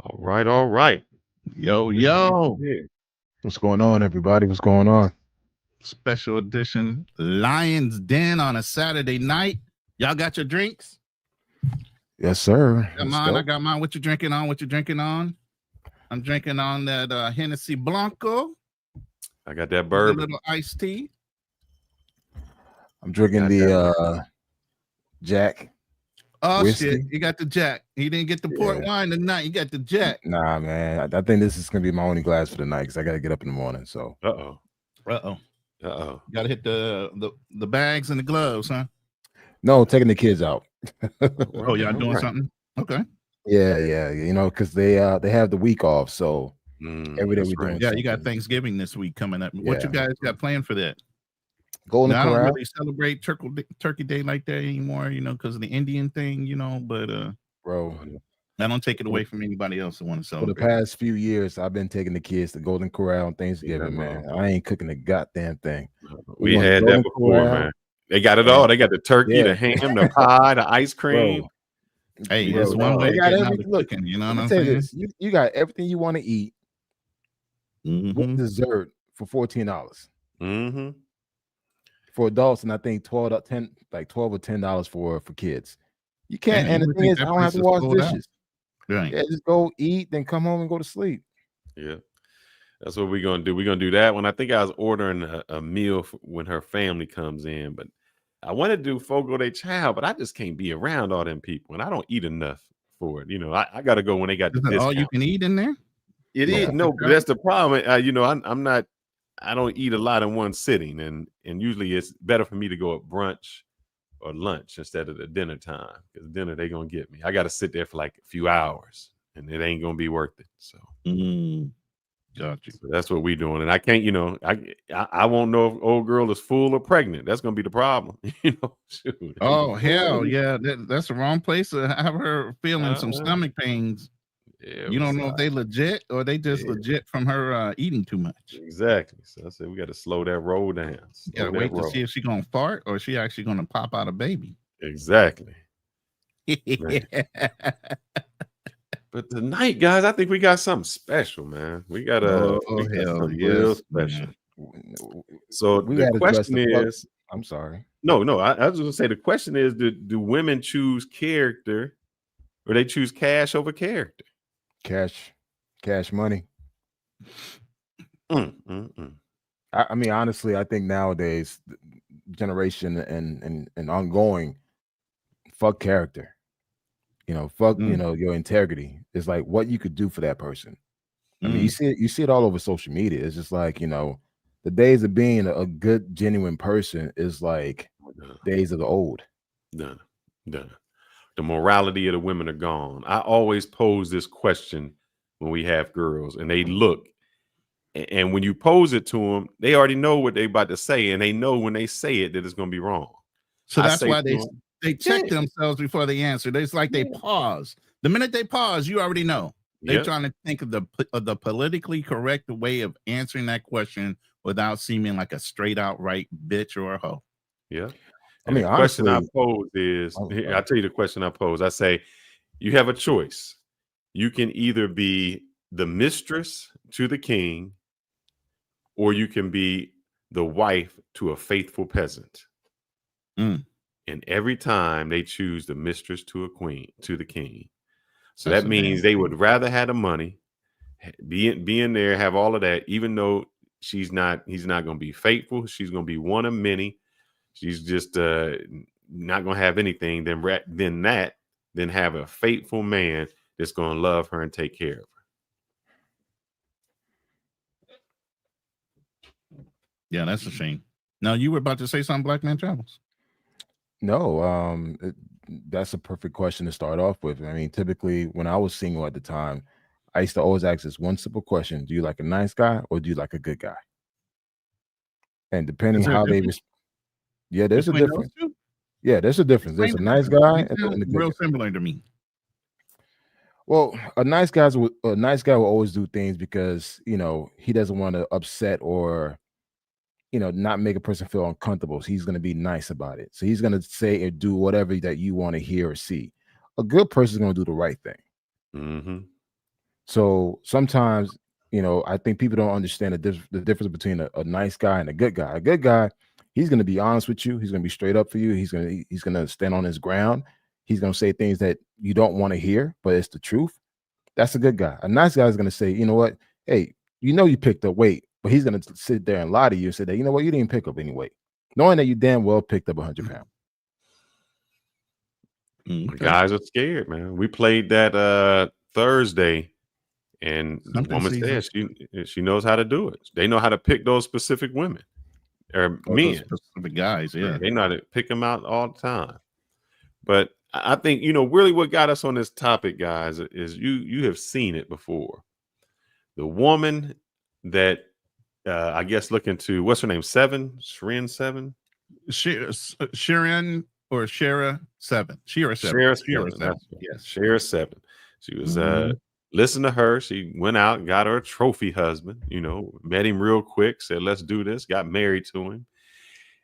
All right, all right. Yo, This is yo. it. What's going on, everybody? What's going on? Special edition Lions Den on a Saturday night. Y'all got your drinks? Yes, sir. Got mine. I got mine. What you drinking on? What you drinking on? I'm drinking on that Hennessy Blanco. I got that A bourbon. little iced tea. I'm drinking Got the Jack Oh, whiskey. shit. You got the Jack. You didn't get the port wine tonight. You got the Jack. Nah, man. I think this is gonna be my only glass for the night because I gotta get up in the morning. So Uh-oh. Uh-oh. Uh-oh. You got to hit the bags and the gloves, huh? no, taking the kids out. Oh, y'all doing Right. something? Okay. Yeah. You know, because they have the week off, so every day That's we're doing. right. Yeah, you got something. Thanksgiving this week coming up. What you Yeah. guys got planned for that? Golden Now, I don't Corral. really celebrate Turkey Day like that anymore, because of the Indian thing, but Bro, I don't take it away from anybody else that want to for the celebrate. past few years, I've been taking the kids to Golden Corral on Thanksgiving, man. I ain't cooking a goddamn thing. We going to had that Golden before, Corral. man. They got it all. They got the turkey, the Yeah. ham, the pie, the ice cream. Bro, hey, Bro, there's one way they to got get out of look, cooking, you know let what me I'm tell you saying? this. You got everything you want to eat with Mhm. dessert for $14 Mm-hmm. for adults, and I think 12 or $10 for kids. You can't. Yeah, And you the would thing think is, I that don't have place to is wash sold out. dishes. Right. Yeah, just go eat, then come home and go to sleep. Yeah. That's what we're going to do. We're going to do that one. I think I was ordering a meal when her family comes in, but I want to do Fogo de Chao, but I just can't be around all them people, and I don't eat enough for it. I got to go when they got the Is that all you discount. can eat in there? It is Yeah. no, but that's the problem. I'm not. I don't eat a lot in one sitting, and usually it's better for me to go at brunch or lunch instead of the dinner time, because dinner they gonna get me. I got to sit there for like a few hours, and it ain't gonna be worth it. So Got you. that's what we doing, and I can't. I won't know if old girl is full or pregnant. That's gonna be the problem. Shoot. Oh, hell yeah. That's the wrong place to have her feeling some stomach pains. Yeah, You don't know if they legit or they just legit from her eating too much. exactly. So I said we got to slow that roll down. You Slow gotta that wait to roll. see if she gonna fart or is she actually gonna pop out a baby. Exactly. But tonight, guys, I think we got something special, man. We got Oh, hell something real yes, special. man. So We the gotta address question the fuck. is, I'm sorry. no, I was gonna say the question is, do women choose character or they choose cash over character? Cash money. Mm, mm, mm. I mean, honestly, I think nowadays, generation and ongoing, fuck character. Fuck, your integrity. It's like what you could do for that person. I mean, you see it all over social media. It's just like, the days of being a good, genuine person is like days of the old. Done. The morality of the women are gone. I always pose this question when we have girls and they look, and when you pose it to them, they already know what they about to say, and they know when they say it that it's going to be wrong. So I that's say why to 'em, they check Yeah. themselves before they answer. It's like they pause. The minute they pause, you already know. They're Yep. trying to think of the politically correct way of answering that question without seeming like a straight out right bitch or a hoe. Yeah. I And mean, the question I honestly, pose is, I'll tell you the question I pose. I say, you have a choice. You can either be the mistress to the king, or you can be the wife to a faithful peasant. Mm. And every time they choose the mistress to the king. So That's that a means damn they shame. would rather have the money, be in there, have all of that, even though he's not going to be faithful. She's going to be one of many. She's just not going to have anything. Then have a faithful man that's going to love her and take care of her. Yeah, that's a shame. Now you were about to say something, Black Man Travels. No, that's a perfect question to start off with. I mean, typically when I was single at the time, I used to always ask this one simple question: do you like a nice guy or do you like a good guy? And depending Is there a how they difference yeah, there's a between those difference. two? Yeah, there's a difference. There's Explain a the nice difference. guy They and sound a good real guy. similar to me. Well, a nice guy will always do things because he doesn't want to upset or not make a person feel uncomfortable. So he's going to be nice about it. So he's going to say or do whatever that you want to hear or see. A good person is going to do the right thing. Mm-hmm. So sometimes, I think people don't understand the difference between a nice guy and a good guy. A good guy, he's going to be honest with you. He's going to be straight up for you. He's going to stand on his ground. He's going to say things that you don't want to hear, but it's the truth. That's a good guy. A nice guy is going to say, you know what? Hey, you picked up weight, but he's going to sit there and lie to you and say that, you know what? You didn't pick up any weight, knowing that you damn well picked up 100 pounds. Okay. Guys are scared, man. We played that Thursday, and the woman said she knows how to do it. They know how to pick those specific women or men. Specific guys, yeah. They know how to pick them out all the time. But I think, really what got us on this topic, guys, is you have seen it before. The woman that I guess looking to, what's her name? Shireen 7? Sharon or Shara 7. Shira 7. Shira 7. Yes. Shira 7. She was listened to her. She went out and got her a trophy husband, met him real quick, said, let's do this, got married to him.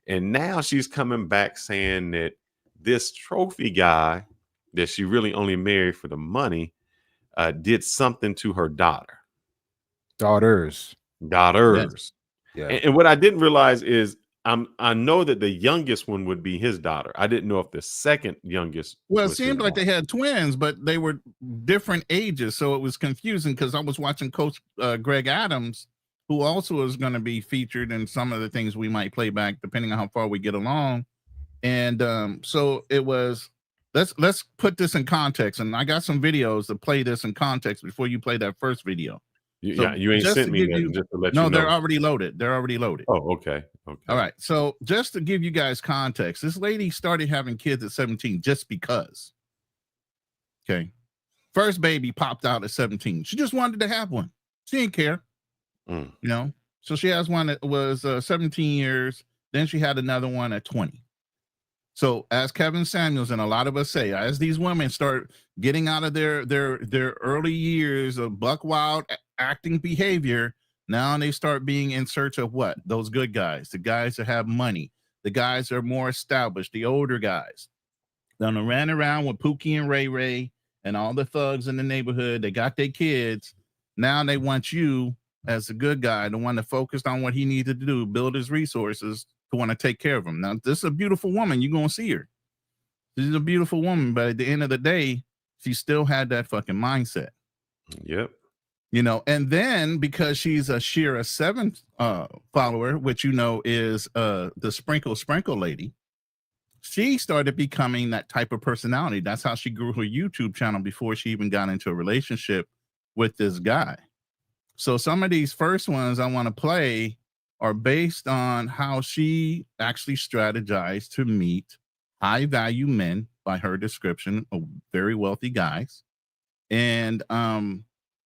And now she's coming back saying that this trophy guy that she really only married for the money did something to her daughters. Yes. Yeah. And what I didn't realize is I know that the youngest one would be his daughter. I didn't know if the second youngest. Well, it seemed like they had twins, but they were different ages, so it was confusing because I was watching Coach Greg Adams, who also is going to be featured in some of the things we might play back, depending on how far we get along. And so it was. Let's put this in context, and I got some videos to play this in context before you play that first video. You ain't sent me that just to let you know. No, they're already loaded. Oh, okay. All right. So just to give you guys context, this lady started having kids at 17 just because. Okay. First baby popped out at 17. She just wanted to have one. She didn't care. So she has one that was 17 years. Then she had another one at 20. So as Kevin Samuels and a lot of us say, as these women start getting out of their early years of buck wild acting behavior, now they start being in search of what? Those good guys, the guys that have money, the guys that are more established, the older guys. Done ran around with Pookie and Ray Ray and all the thugs in the neighborhood. They got their kids. Now they want you as a good guy, the one that focused on what he needed to do, build his resources, to want to take care of him. Now, this is a beautiful woman. You're going to see her. She's a beautiful woman, but at the end of the day, she still had that fucking mindset. Yep. You know, and then because she's a Shira 7 follower, which you know is the sprinkle lady, she started becoming that type of personality. That's how she grew her YouTube channel before she even got into a relationship with this guy. So some of these first ones I want to play are based on how she actually strategized to meet high value men, by her description, of very wealthy guys. And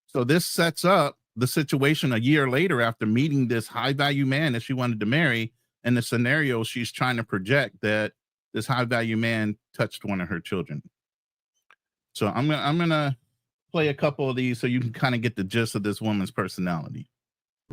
so this sets up the situation a year later after meeting this high value man that she wanted to marry, and the scenario she's trying to project that this high value man touched one of her children. So I'm gonna play a couple of these so you can kind of get the gist of this woman's personality.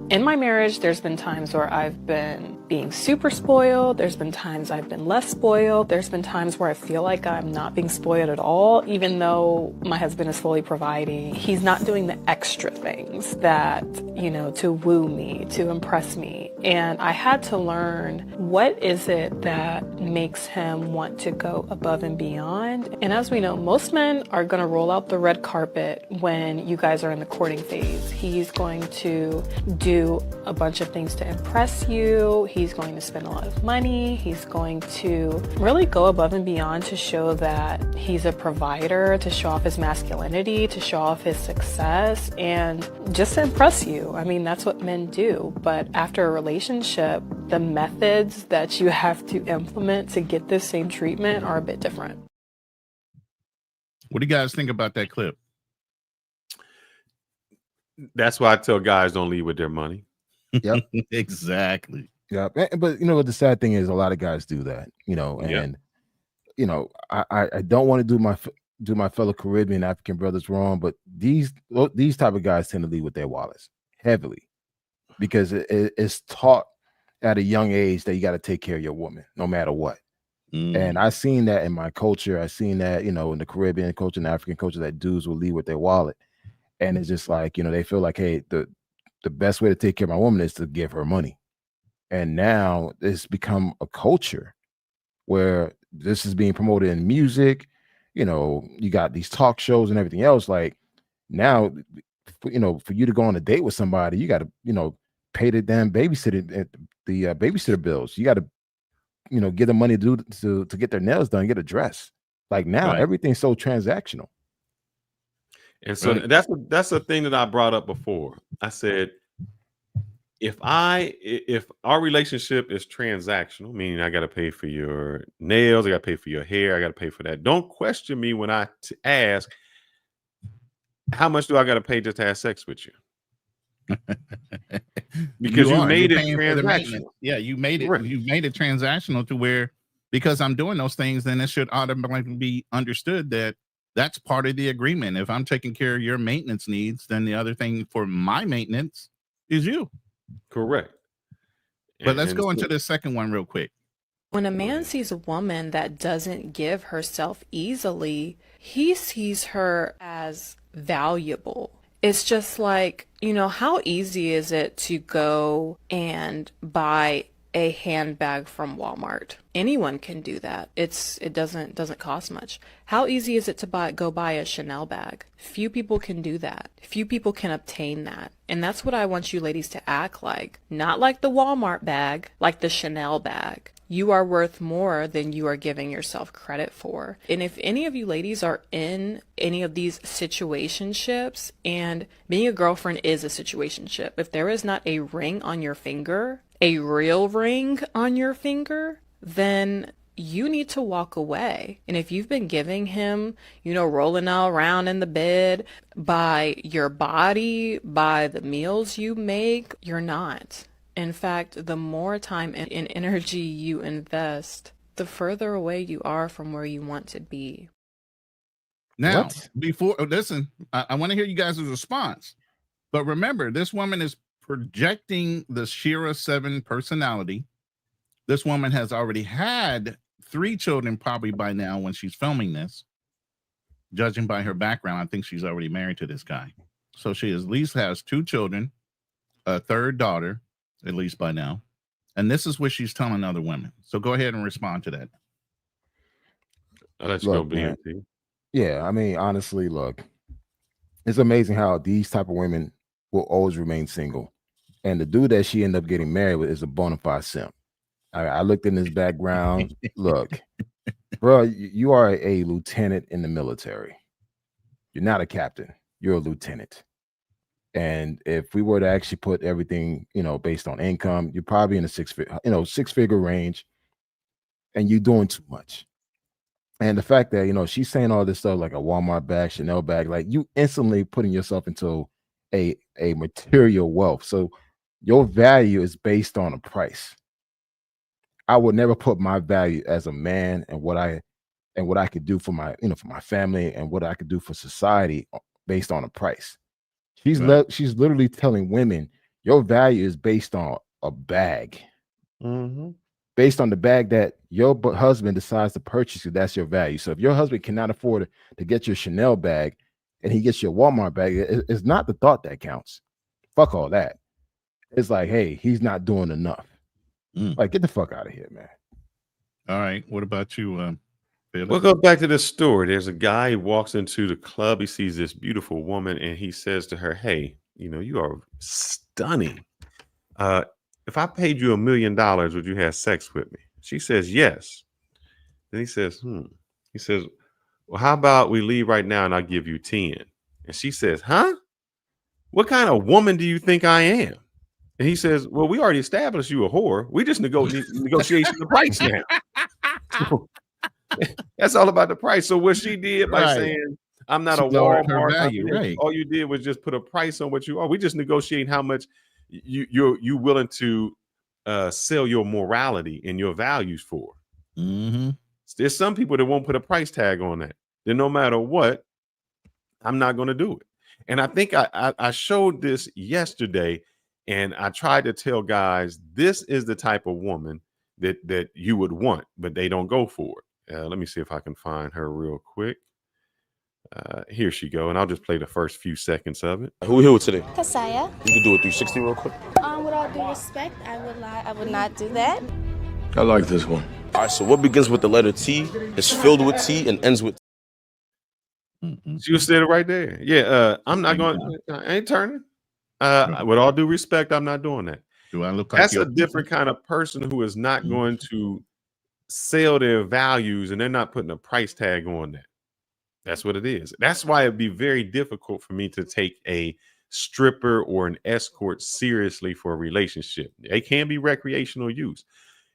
In my marriage, there's been times where I've been being super spoiled. There's been times I've been less spoiled. There's been times where I feel like I'm not being spoiled at all, even though my husband is fully providing. He's not doing the extra things that, you know, to woo me, to impress me. And I had to learn, what is it that makes him want to go above and beyond? And as we know, most men are going to roll out the red carpet when you guys are in the courting phase. He's going to do a bunch of things to impress you. He's going to spend a lot of money. He's going to really go above and beyond to show that he's a provider, to show off his masculinity, to show off his success, and just to impress you. I mean, that's what men do. But after a relationship, the methods that you have to implement to get this same treatment are a bit different. What do you guys think about that clip? That's why I tell guys don't lead with their money. Yep. Exactly. Yeah. But you know what the sad thing is, a lot of guys do that, you know, and Yep. you know, I don't want to do my fellow Caribbean African brothers wrong, but these type of guys tend to lead with their wallets heavily, because it's taught at a young age that you got to take care of your woman no matter what. And I seen that in my culture. I seen that, you know, in the Caribbean culture and African culture, that dudes will lead with their wallet. And it's just like, you know, they feel like, hey, the best way to take care of my woman is to give her money. And now it's become a culture where this is being promoted in music. You know, you got these talk shows and everything else. Like now, you know, for you to go on a date with somebody, you got to, you know, pay the damn babysitter, the babysitter bills. You got to, you know, get the money to get their nails done, get a dress. Like now, Right. everything's so transactional. And so Right. that's a thing that I brought up before. I said, if our relationship is transactional, meaning I got to pay for your nails, I got to pay for your hair, I got to pay for that. Don't question me when I ask, how much do I got to pay just to have sex with you? Because you made it paying for the maintenance. transactional. Yeah, you made it. Right. You made it transactional to where, because I'm doing those things, then it should automatically be understood that that's part of the agreement. If I'm taking care of your maintenance needs, then the other thing for my maintenance is you. Correct. But let's And go so- into the second one real quick. When a man sees a woman that doesn't give herself easily, he sees her as valuable. It's just like, you know, how easy is it to go and buy a handbag from Walmart? Anyone can do that. It doesn't cost much. How easy is it to go buy a Chanel bag? Few people can do that. Few people can obtain that. And that's what I want you ladies to act like. Not like the Walmart bag, like the Chanel bag. You are worth more than you are giving yourself credit for. And if any of you ladies are in any of these situationships, and being a girlfriend is a situationship, if there is not a ring on your finger, a real ring on your finger, then you need to walk away. And if you've been giving him, you know, rolling all around in the bed by your body, by the meals you make, you're not. In fact, the more time and energy you invest, the further away you are from where you want to be. Now, What? before listen, I want to hear you guys' response. But remember, this woman is projecting the Shira 7 personality. This woman has already had 3 children probably by now when she's filming this. Judging by her background, I think she's already married to this guy. So she at least has 2 children, a 3rd daughter, at least by now. And this is what she's telling other women. So go ahead and respond to that. I'll let you Look, go, man. BMT. Yeah, I mean, honestly, look, it's amazing how these type of women will always remain single. And the dude that she ended up getting married with is a bona fide simp. I looked in his background. Look, bro, you are a lieutenant in the military. You're not a captain. You're a lieutenant. And if we were to actually put everything, based on income, you're probably in a six-figure range, and you're doing too much. And the fact that, she's saying all this stuff like a Walmart bag, Chanel bag, like you instantly putting yourself into a material wealth. So your value is based on a price. I would never put my value as a man and what I could do for my, for my family and what I could do for society based on a price. She's literally telling women your value is based on a bag. Mm-hmm. Based on the bag that your husband decides to purchase you, that's your value. So if your husband cannot afford to get your Chanel bag and he gets your Walmart bag, it's not the thought that counts. Fuck all that. It's like, hey, he's not doing enough. Like, get the fuck out of here, man. All right. What about you, Felix? We'll go back to this story. There's a guy who walks into the club. He sees this beautiful woman and he says to her, hey, you are stunning. If I paid you $1 million, would you have sex with me? She says, yes. Then he says, He says, well, how about we leave right now and I'll give you 10? And she says, huh? What kind of woman do you think I am? And he says, well, we already established you a whore. We just negotiating the price now. That's all about the price. So what she did by saying, I'm not a Walmart value, right. All you did was just put a price on what you are. We just negotiate how much you're willing to sell your morality and your values for. Mm-hmm. There's some people that won't put a price tag on that. Then no matter what, I'm not going to do it. And I think I showed this yesterday, and I tried to tell guys this is the type of woman that you would want, but they don't go for it. Let me see if I can find her real quick. Here she go, and I'll just play the first few seconds of it. Who we here with today? Kasaya. You can do a 360 real quick. With all due respect, I would not do that. I like this one. All right, so what begins with the letter T is filled with T and ends with T. She was sitting right there. Yeah, I'm not going. I ain't turning. With all due respect, I'm not doing that. Do I look like that's a different kind of person who is not going to sell their values, and they're not putting a price tag on that. That's what it is. That's why it'd be very difficult for me to take a stripper or an escort seriously for a relationship. They can be recreational use.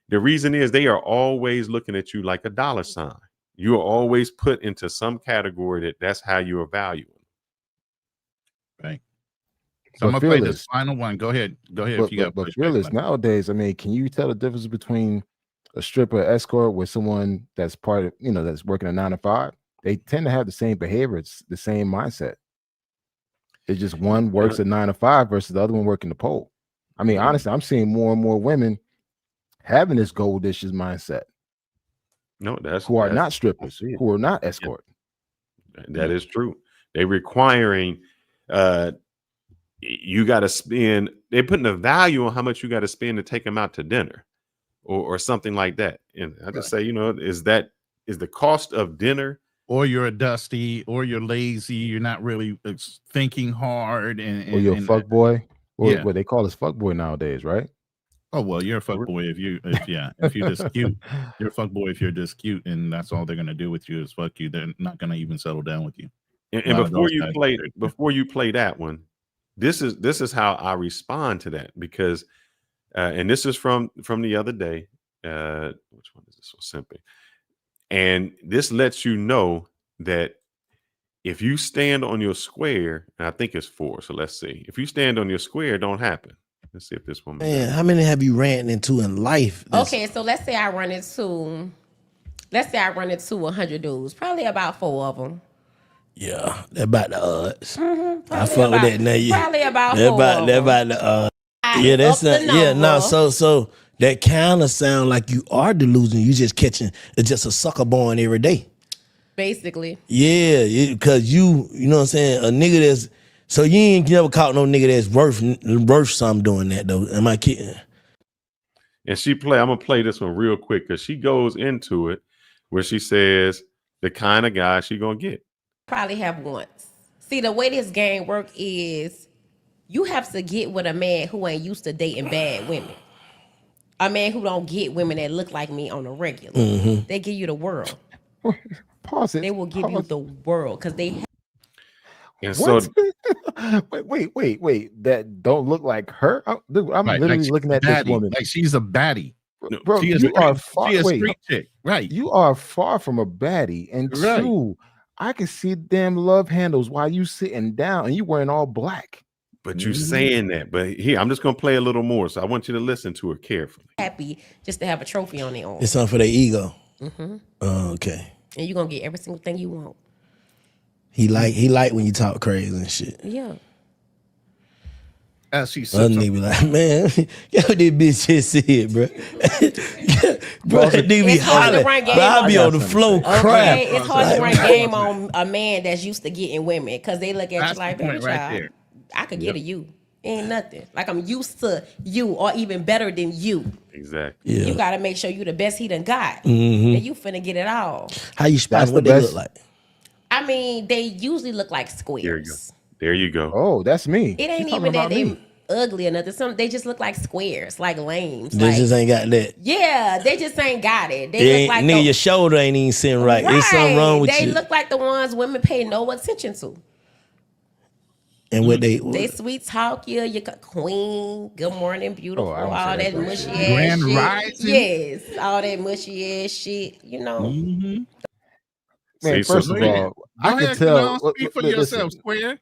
The reason is they are always looking at you like a dollar sign. You are always put into some category that's how you are valuing. Right. So I'm gonna play this final one. Go ahead. But Fearless, nowadays, I mean, can you tell the difference between a stripper escort with someone that's part of, that's working a 9 to 5? They tend to have the same behavior. It's the same mindset. It's just one works a 9 to 5 versus the other one working the pole. I mean, honestly, I'm seeing more and more women having this gold dishes mindset. No, who are not strippers, who are not escort. That is true. They're requiring you got to spend. They're putting a value on how much you got to spend to take them out to dinner, or something like that. And I just say, is the cost of dinner, or you're a dusty, or you're lazy, you're not really thinking hard, or you're a fuck boy, or what they call us fuck boy nowadays, right? Oh well, you're a fuck boy if you're just cute. You're a fuck boy if you're just cute, and that's all they're gonna do with you is fuck you. They're not gonna even settle down with you. And before you play that one, this is how I respond to that, because and this is from the other day. Which one is this? So simple. And this lets you know that if you stand on your square, and I think it's 4. So let's see. If you stand on your square, it don't happen. Let's see if this one. Man, how many have you ran into in life? Okay, so let's say I run into 100 dudes. Probably about 4 of them. Yeah, they're about the odds. Mm-hmm. I fuck with that now. Probably about they're 4 about the odds. Yeah, that's so that kind of sound like you are delusional. You just catching just a sucker born every day. Basically. Yeah, because you know what I'm saying? A nigga that's, so you ain't never caught no nigga that's worth something doing that though. Am I kidding? And I'm gonna play this one real quick because she goes into it where she says the kind of guy she gonna get. Probably have once. See, the way this game work is you have to get with a man who ain't used to dating bad women. A man who don't get women that look like me on a regular. Mm-hmm. They give you the world. Pause it. They will give you the world because they And What? so wait. That don't look like her. Dude, I'm Right, literally like she's looking a at this baddie, woman. like she's a baddie. Bro, She is you are she far. is Wait, street chick, right? you are far from a baddie. And Right. two, I can see damn love handles while you sitting down and you wearing all black. but you Mhm. saying that, but here, I'm just gonna play a little more. So I want you to listen to her carefully. happy just to have a trophy on their arm. It's something for their ego. Mm-hmm. Oh, okay. And you're gonna get every single thing you want. He like when you talk crazy and shit. Yeah. As she Other sits nigga be like, man, yo, this bitch just said, bro. Bro, that nigga be It's hard to hollering. run Bro, game I be on on the that. floor Okay, crying. it's hard to run Like- game on a man that's used to getting women because they look at That's you like, the point baby right child, there. I could get a you. Ain't nothing. Like I'm used to you or even better than you. Exactly. Yeah. You gotta make sure you the best he done got. Mhm. And you finna get it all. How you spot That's what the they best. look like? I mean, they usually look like There you go. squares. There you go. Oh, that's me. It ain't She's talking even that about they me. ugly or nothing. They just look like squares, like lames. They Like, just ain't got that. yeah, they just ain't got it. They It look ain't, like nigga, your shoulder ain't even sitting right. There's something wrong with they you. look like the ones women pay no attention to. And what they Sweet talk you, you queen, good morning, beautiful, I don't all say that that mushy shit. ass Grand shit. Rising? Yes, all that mushy ass shit, you know. Mhm. Man, See, so first of go ahead. all, Go I can ahead, tell. Kalon, speak for yourself, Square.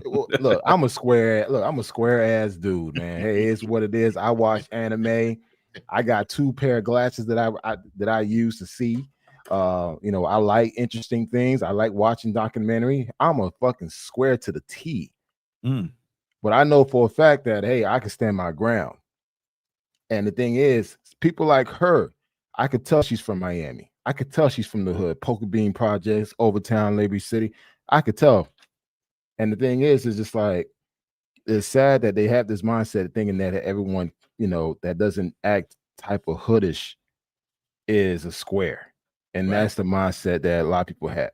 Look, I'm a square ass dude, man. Hey, it's what it is. I watch anime. I got 2 pair of glasses that I use to see. You know, I like interesting things. I like watching documentary. I'm a fucking square to the T. Mm. But I know for a fact that hey, I can stand my ground. And the thing is, people like her, I could tell she's from Miami. I could tell she's from the hood, Poker Bean Projects, Overtown, Liberty City. I could tell. And the thing is just like it's sad that they have this mindset thinking that everyone, you know, that doesn't act type of hoodish is a square. And Right. that's the mindset that a lot of people have.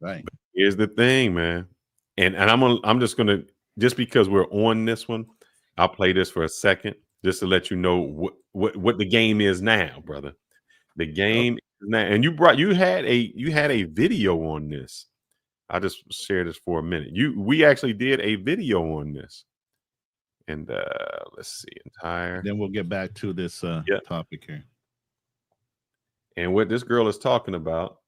Right. Here's the thing, man. And I'm just gonna, just because we're on this one, I'll play this for a second just to let you know what the game is now, brother. The game is now, and you had a video on this. I'll just share this for a minute. We actually did a video on this. And let's see, entire. Then we'll get back to this topic here. And what this girl is talking about,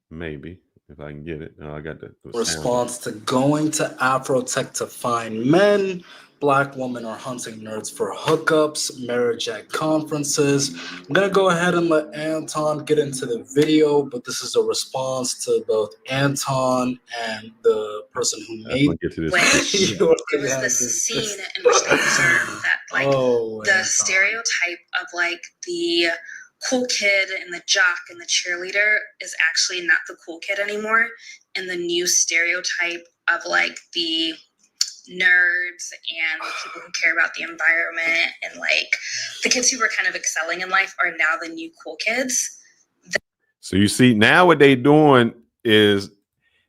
maybe if I can get it. No, I got the sound. Response to going to Afrotech to find men. Black women are hunting nerds for hookups, marriage at conferences. I'm gonna go ahead and let Anton get into the video, but this is a response to both Anton and the person who I'm made gonna get to this. Which your it was this scene in which they observed that like the Anton. stereotype of like the cool kid and the jock and the cheerleader is actually not the cool kid anymore, and the new stereotype of like the nerds and the people who care about the environment and like the kids who were kind of excelling in life are now the new cool kids. So you see, now what they doing is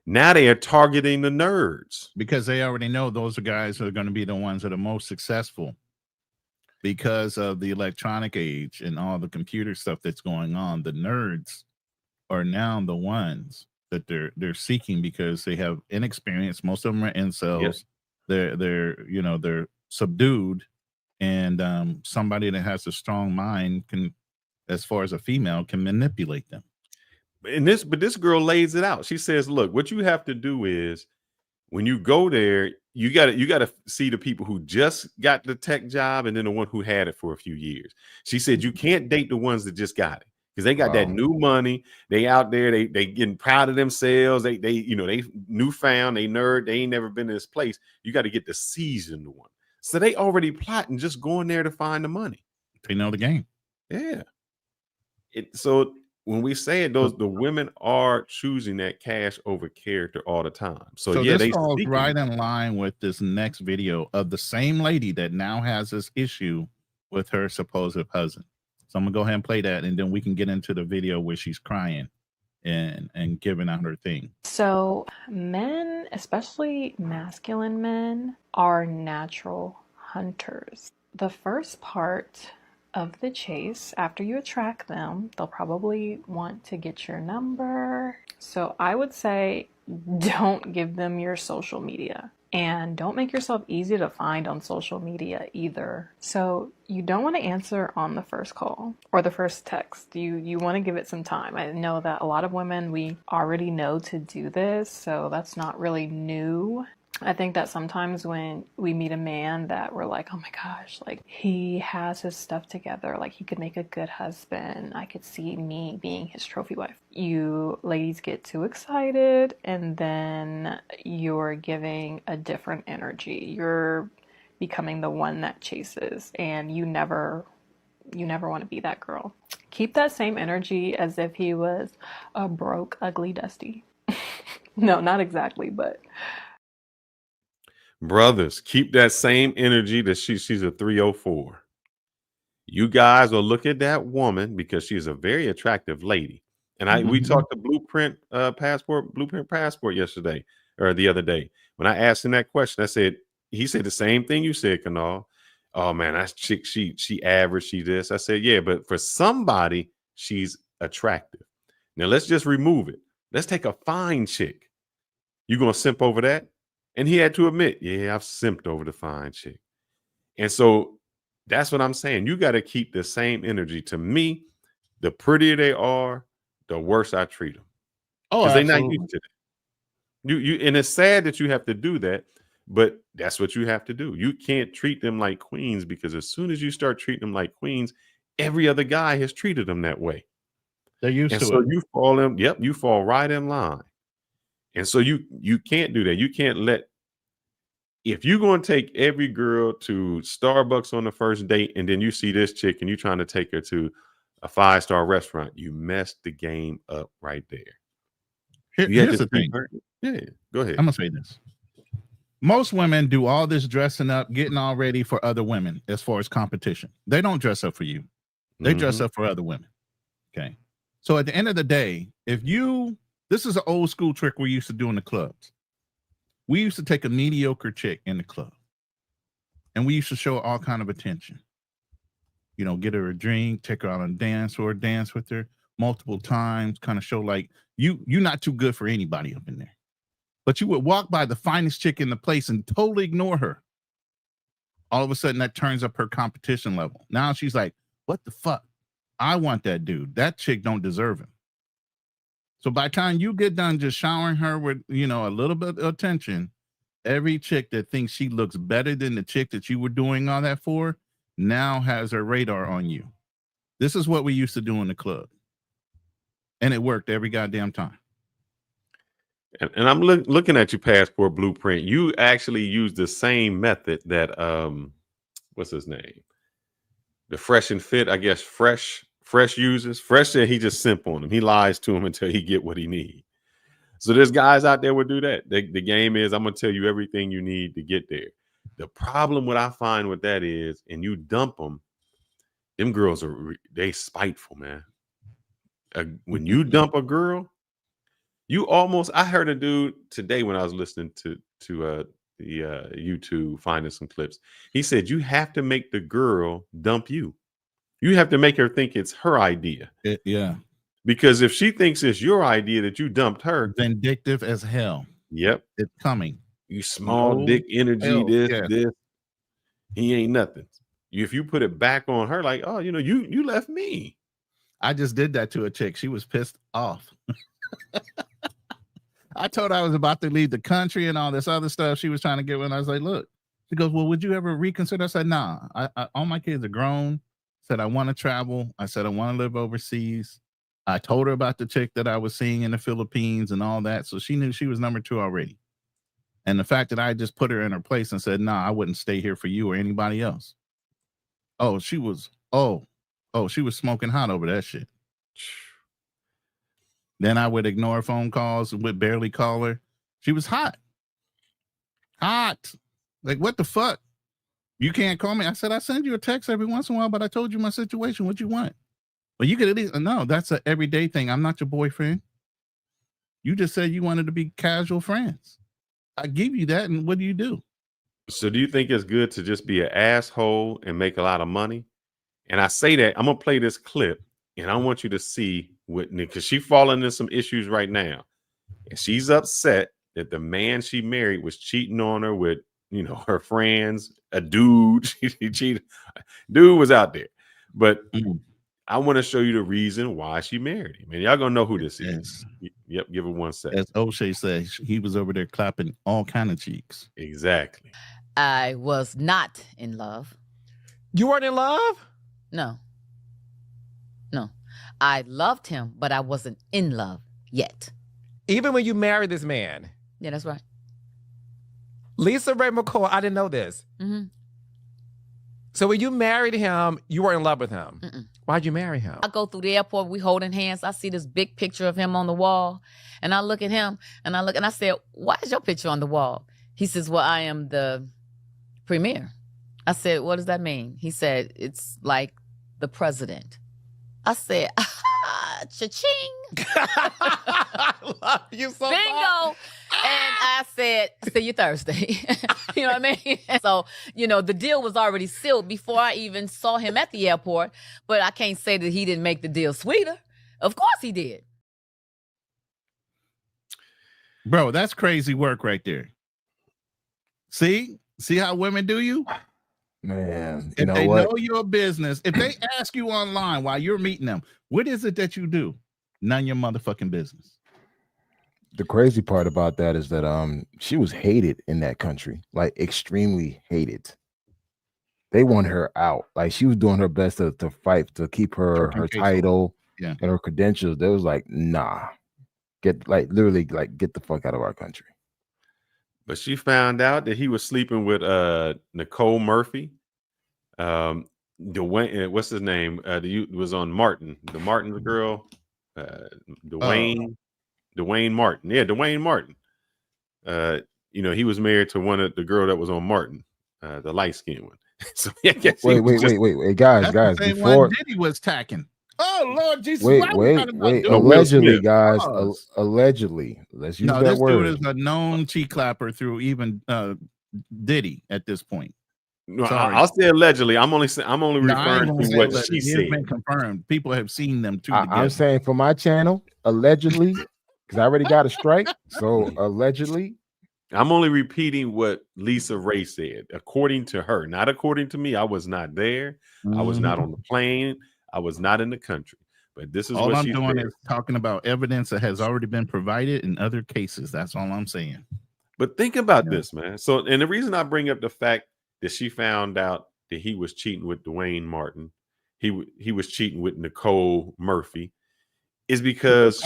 now they are targeting the nerds. Because they already know those are guys who are going to be the ones that are most successful because of the electronic age and all the computer stuff that's going on. The nerds are now the ones that they're seeking because they have inexperience. Most of them are incels. Yes. They're subdued, and somebody that has a strong mind can, as far as a female, can manipulate them. But this girl lays it out. She says, look, what you have to do is when you go there, you gotta see the people who just got the tech job and then the one who had it for a few years. She said you can't date the ones that just got it. because they got that Wow. new money. They out there, they getting proud of themselves. They they newfound, they nerd, they ain't never been in this place. You got to get the seasoned one. So they already plotting, just going there to find the money. They know the game. Yeah. So when we say it, the women are choosing that cash over character all the time. So yeah, this they falls seeking right it. in line with this next video of the same lady that now has this issue with her supposed husband. So I'm gonna go ahead and play that, and then we can get into the video where she's crying and giving out her thing. So men, especially masculine men, are natural hunters. The first part of the chase, after you attract them, they'll probably want to get your number. So I would say don't give them your social media. And don't make yourself easy to find on social media either. So you don't want to answer on the first call or the first text. You want to give it some time. I know that a lot of women, we already know to do this, so that's not really new. I think that sometimes when we meet a man that we're like, oh my gosh, like he has his stuff together, like he could make a good husband. I could see me being his trophy wife. You ladies get too excited and then you're giving a different energy. You're becoming the one that chases, and you never want to be that girl. Keep that same energy as if he was a broke, ugly Dusty. No, not exactly, but Brothers, keep that same energy that she's a 304. You guys will look at that woman because she's a very attractive lady. And we talked to Blueprint Passport yesterday or the other day. When I asked him that question, he said the same thing you said, Kanal. Oh man, that chick, she average, she this. I said, yeah, but for somebody, she's attractive. Now let's just remove it. Let's take a fine chick. You gonna simp over that? And he had to admit, yeah, I've simped over the fine chick. And so that's what I'm saying. You got to keep the same energy. To me, the prettier they are, the worse I treat them. Oh, because they're not absolutely. used to that. And it's sad that you have to do that, but that's what you have to do. You can't treat them like queens, because as soon as you start treating them like queens, every other guy has treated them that way. They're used to So it. you fall right in line. And so you can't do that. You can't if you're going to take every girl to Starbucks on the first date, and then you see this chick and you're trying to take her to a 5-star restaurant, you messed the game up right there. Here's the thing. Yeah, go ahead. I'm gonna say this. Most women do all this dressing up, getting all ready for other women as far as competition. They don't dress up for you. They dress up for other women. Okay. So at the end of the day, this is an old school trick we used to do in the clubs. We used to take a mediocre chick in the club, and we used to show her all kind of attention. You know, get her a drink, take her out on a dance, or dance with her multiple times, kind of show like you're not too good for anybody up in there. But you would walk by the finest chick in the place and totally ignore her. All of a sudden, that turns up her competition level. Now she's like, what the fuck? I want that dude. That chick don't deserve him. So by the time you get done just showering her with, a little bit of attention, every chick that thinks she looks better than the chick that you were doing all that for now has her radar on you. This is what we used to do in the club. And it worked every goddamn time. And I'm looking at your Passport Blueprint. You actually use the same method that what's his name? The Fresh and Fit, I guess Fresh uses. Fresh said he just simp on him. He lies to him until he get what he need. So there's guys out there would do that. The game is, I'm gonna tell you everything you need to get there. The problem what I find with that is, and you dump them girls they spiteful, man. When you dump a girl, I heard a dude today when I was listening to the YouTube, finding some clips. He said you have to make the girl dump you. You have to make her think it's her idea. Yeah. Because if she thinks it's your idea that you dumped her, vindictive as hell. Yep. It's coming. You small dick energy, this. He ain't nothing. If you put it back on her, like, oh, you left me. I just did that to a chick. She was pissed off. I told her I was about to leave the country and all this other stuff she was trying to get with. I was like, look. She goes, well, would you ever reconsider? I said, nah. All my kids are grown. I said, I want to travel. I said, I want to live overseas. I told her about the chick that I was seeing in the Philippines and all that. So she knew she was number 2 already. And the fact that I just put her in her place and said, nah, I wouldn't stay here for you or anybody else. Oh, she was smoking hot over that shit. Then I would ignore phone calls and would barely call her. She was hot. Hot. Like, what the fuck? You can't call me. I said, I send you a text every once in a while, but I told you my situation. What you want? But you could at least, no, that's an everyday thing. I'm not your boyfriend. You just said you wanted to be casual friends. I give you that, and what do you do? So do you think it's good to just be an asshole and make a lot of money? And I say that, I'm going to play this clip, and I want you to see what, because she's falling into some issues right now. And she's upset that the man she married was cheating on her with, you know, her friends, a dude. She cheated. Dude was out there. But I want to show you the reason why she married him. And y'all going to know who this is. Yep, give it 1 second. As O'Shea says, he was over there clapping all kind of cheeks. Exactly. I was not in love. You weren't in love? No. I loved him, but I wasn't in love yet. Even when you married this man? Yeah, that's right. Lisa Ray McCoy, I didn't know this. Mm-hmm. So when you married him, you were in love with him. Mm-mm. Why'd you marry him? I go through the airport, we holding hands. I see this big picture of him on the wall. And I look at him and I said, why is your picture on the wall? He says, well, I am the premier. I said, what does that mean? He said, it's like the president. I said, cha-ching. I love you so much. Bingo. And I said, see you Thursday. You know what I mean? So, you know, the deal was already sealed before I even saw him at the airport. But I can't say that he didn't make the deal sweeter. Of course he did. Bro, that's crazy work right there. See how women do you? Man, If they know your business, if they ask you online while you're meeting them, what is it that you do? None of your motherfucking business. The crazy part about that is that she was hated in that country, like extremely hated. They want her out. Like she was doing her best to fight to keep her title and her credentials. They was like, nah, literally get the fuck out of our country. But she found out that he was sleeping with Nicole Murphy. Dwayne, what's his name? Was on Martin. The Martin's girl. Dwayne Martin. Yeah, Dwayne Martin. You know, he was married to one of the girl that was on Martin, the light skinned one. So wait, guys. Before Diddy was tacking. Oh Lord Jesus! Wait. Allegedly, guys. Allegedly. Let's use that this word. Dude is a known cheek clapper through even Diddy at this point. No, I'll say allegedly. I'm only referring to what she said. It's been confirmed. People have seen them too. I'm saying for my channel, allegedly, because I already got a strike. So allegedly. I'm only repeating what Lisa Ray said, according to her, not according to me. I was not there. I was not on the plane. I was not in the country. But this is all what I'm she's doing there. is talking about evidence that has already been provided in other cases. That's all I'm saying. But think about this, man. So, and the reason I bring up the fact that she found out that he was cheating with Dwayne Martin, he was cheating with Nicole Murphy, is because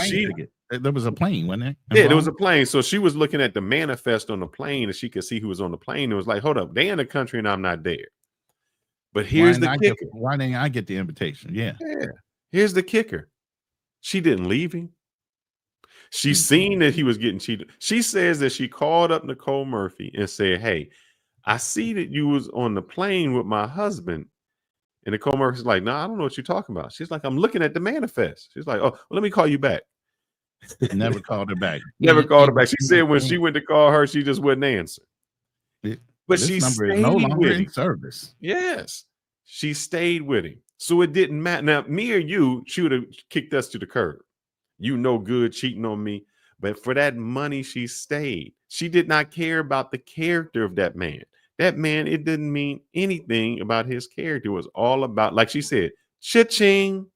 there was a plane, wasn't it? Yeah, there was a plane. So she was looking at the manifest on the plane, and she could see who was on the plane. It was like, hold up, they in the country and I'm not there. But here's the kicker. Why didn't I get the invitation? Yeah. Here's the kicker. She didn't leave him. She seen that he was getting cheated. She says that she called up Nicole Murphy and said, hey, I see that you was on the plane with my husband. And Nicole Murphy's like, no, I don't know what you're talking about. She's like, I'm looking at the manifest. She's like, oh, well, let me call you back. Never called her back. Never called her back. She said when she went to call her, she just wouldn't answer. But she number stayed is no longer with in him. service. Yes, she stayed with him. So it didn't matter. Now, me or you, she would have kicked us to the curb. You no good cheating on me. But for that money, she stayed. She did not care about the character of that man. That man, it didn't mean anything about his character. It was all about, like she said, cha-ching,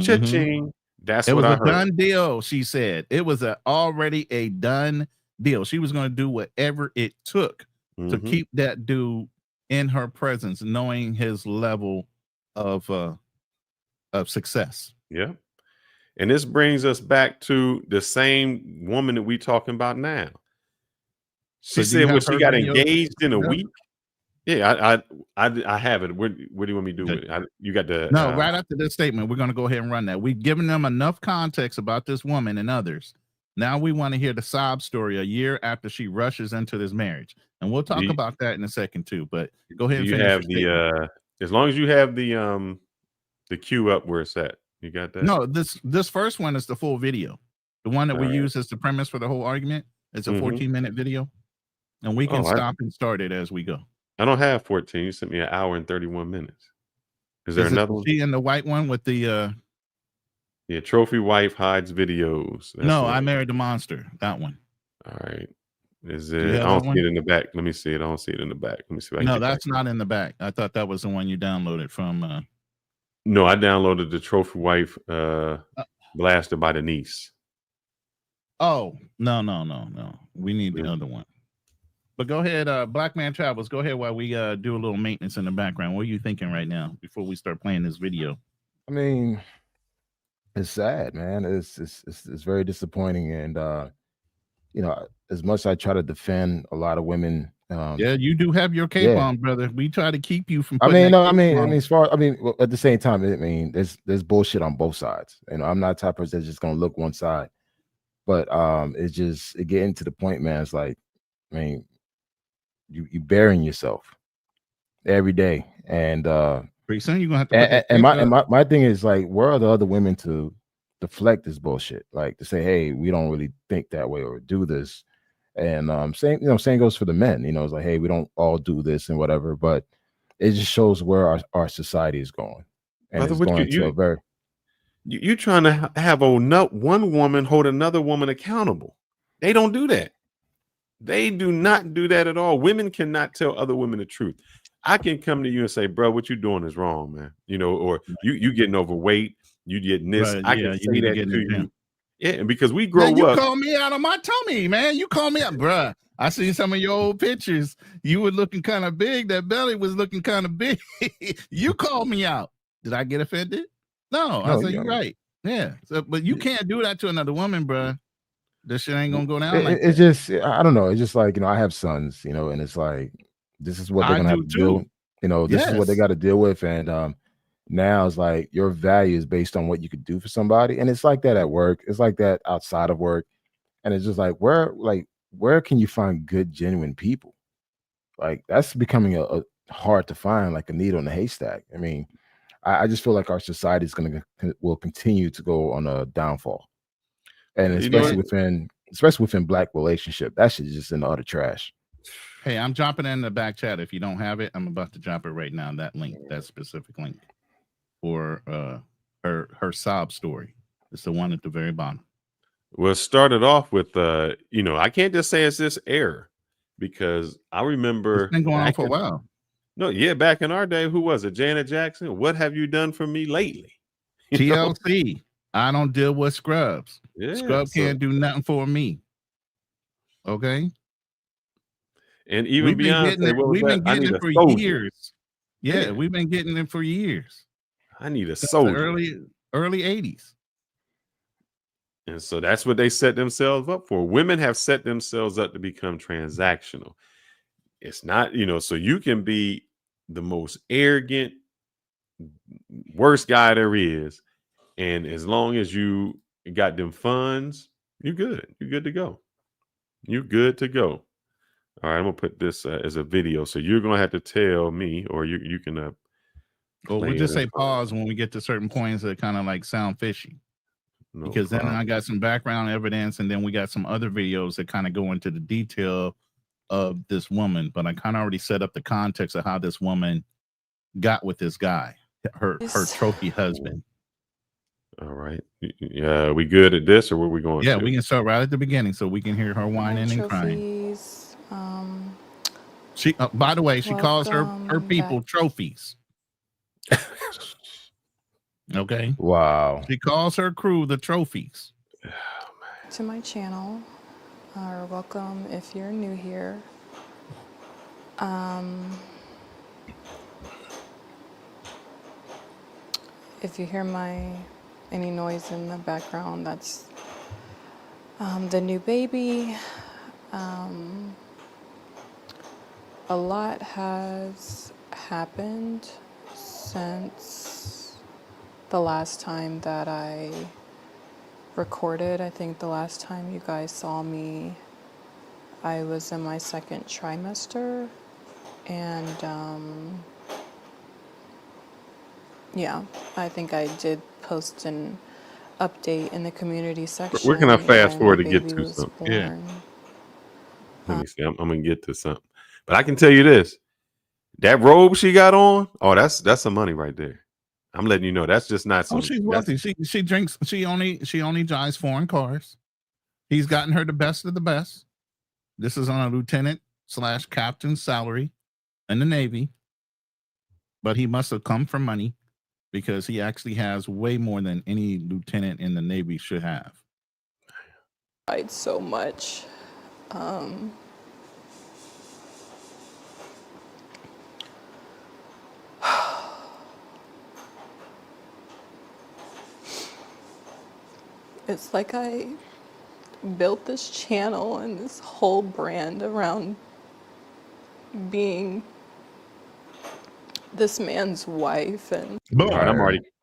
cha-ching. That's what I heard. It was a done deal, she said. It was already a done deal. She was going to do whatever it took to keep that dude in her presence, knowing his level of success. Yeah. And this brings us back to the same woman that we talking about now. She So do you said when have she her got video? engaged in a Yeah. week. Yeah, I have it. What do you want me to do with it? You got the No, right after this statement, we're going to go ahead and run that. We've given them enough context about this woman and others. Now we want to hear the sob story a year after she rushes into this marriage, and we'll talk you- about that in a second too. But go ahead do and you finish have your statement. the as long as you have the queue up where it's at. You got that? No, this first one is the full video. The one that we All right. use as the premise for the whole argument. It's a Mhm. 14-minute video, and we can Oh, stop and start it as we go. I don't have 14. You sent me an hour and 31 minutes. Is there Is it another one? she in the white one with the Yeah, trophy wife hides videos. That's no, the I one. married the monster. That one. All right. Is you it? I have don't that see one? it in the back. Let me see it. I don't see it in the back. Let me see if I can No, get back. that's not in the back. I thought that was the one you downloaded from No, I downloaded the trophy wife blasted by the niece. Oh, no. We need the other one. But go ahead, Black Man Travels. Go ahead while we do a little maintenance in the background. What are you thinking right now before we start playing this video? I mean, it's sad, man. It's very disappointing, and you know, as much as I try to defend a lot of women, Yeah, you do have your cape yeah. on, brother. We try to keep you from. I putting mean, that no, I cape mean, on. as far, well, at the same time, I mean, there's bullshit on both sides. You know, I'm not the type of person that's just gonna look one side, but it's just getting to the point, man. It's like, I mean, you burying yourself every day, and pretty soon you're gonna have to. Put that and cape up. my thing is like, where are the other women to deflect this bullshit? Like to say, hey, we don't really think that way or do this. And same goes for the men. You know, it's like, hey, we don't all do this and whatever, but it just shows where our society is going, and Brother, it's what going to a very. You trying to have one woman hold another woman accountable. They don't do that. They do not do that at all. Women cannot tell other women the truth. I can come to you and say, bro, what you doing is wrong, man. You know, or you getting overweight, you getting this. Right, I yeah, can you say need to that get in to the you. gym. Yeah, and because we grow Man, you up. called me out on my tummy, man. You called me out, bruh. I seen some of your old pictures. You were looking kind of big. That belly was looking kind of big. You called me out. Did I get offended? No, I No, said you you're know, right. Yeah. So, but you can't do that to another woman, bruh. This shit ain't gonna go down like it's that. just, I don't know. It's just like, you know, I have sons, you know, and it's like, this is what they're I gonna have do to deal. too. You know, this is what they Yes. got to deal with, and now it's like your value is based on what you could do for somebody, and it's like that at work. It's like that outside of work, and it's just like where can you find good, genuine people? Like that's becoming a hard to find, like a needle in a haystack. I mean, I just feel like our society is will continue to go on a downfall, and You know especially what? within Black relationship, that shit is just in the utter trash. Hey, I'm dropping it in the back chat. If you don't have it, I'm about to drop it right now. That link, that specific link for her sob story. It's the one at the very bottom. Well, it started off with you know, I can't just say it's this error because I remember It's been going on back for a in- while. No, yeah, back in our day, who was it? Janet Jackson. What have you done for me lately? You know? TLC. I don't deal with scrubs. Yeah, Scrub so- can't do nothing for me. Okay. And even We've been Beyonce, getting it. what was We've been that? I getting need it a for soldier. years. Yeah, Yeah. we've been getting it for years. I need a Since the soldier. early 80s. And so that's what they set themselves up for. Women have set themselves up to become transactional. It's not, you know, so you can be the most arrogant, worst guy there is. And as long as you got them funds, you're good. You're good to go. You're good to go. All right, I'm gonna put this as a video. So you're gonna have to tell me, or you can Or play we'll it just in say pause when we get to certain points that kind of like sound fishy. No Because then problem. I got some background evidence, and then we got some other videos that kind of go into the detail of this woman. But I kind of already set up the context of how this woman got with this guy, her trophy husband. All right. Yeah, we good at this, or where we going? Yeah, to? we can start right at the beginning so we can hear her whining and crying. Trophies. She, by the way, she calls her Welcome people back. trophies. Okay. Wow. She calls her crew the trophies. To my channel, or welcome if you're new here. If you hear my any noise in the background, that's the new baby. A lot has happened since the last time that I recorded. I think the last time you guys saw me, I was in my second trimester, and yeah, I think I did post an update in the community section. Where can I fast when forward the to get baby to was something? Yeah. born. Let me see. I'm gonna get to something. But I can tell you this: that robe she got on, oh, that's some money right there. I'm letting you know that's just not some. Oh, she's that's- wealthy. She drinks. She only drives foreign cars. He's gotten her the best of the best. This is on a lieutenant/captain salary in the Navy, but he must have come from money because he actually has way more than any lieutenant in the Navy should have. Tried so much. It's like I built this channel and this whole brand around being this man's wife, and Boom. All right,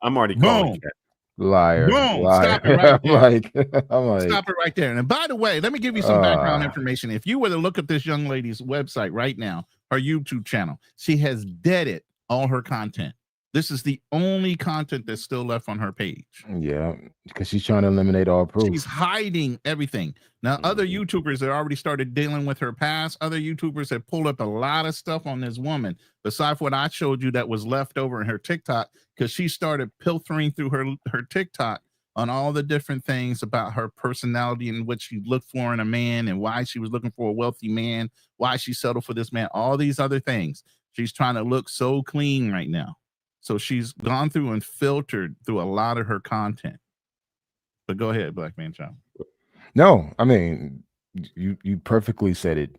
I'm already Boom. calling Cat. Liar. Boom. Liar. Stop it right I'm there. like, I'm like, Stop it right there. And by the way, let me give you some background information. If you were to look at this young lady's website right now, her YouTube channel, she has deaded all her content. This is the only content that's still left on her page. yeah, because she's trying to eliminate all proof. She's hiding everything. Now, other YouTubers that already started dealing with her past, other YouTubers have pulled up a lot of stuff on this woman, besides what I showed you that was left over in her TikTok, because she started pilfering through her TikTok on all the different things about her personality and what she looked for in a man and why she was looking for a wealthy man, why she settled for this man, all these other things. She's trying to look so clean right now. So she's gone through and filtered through a lot of her content. But go ahead, Black Man Child. No, I mean, you perfectly said it.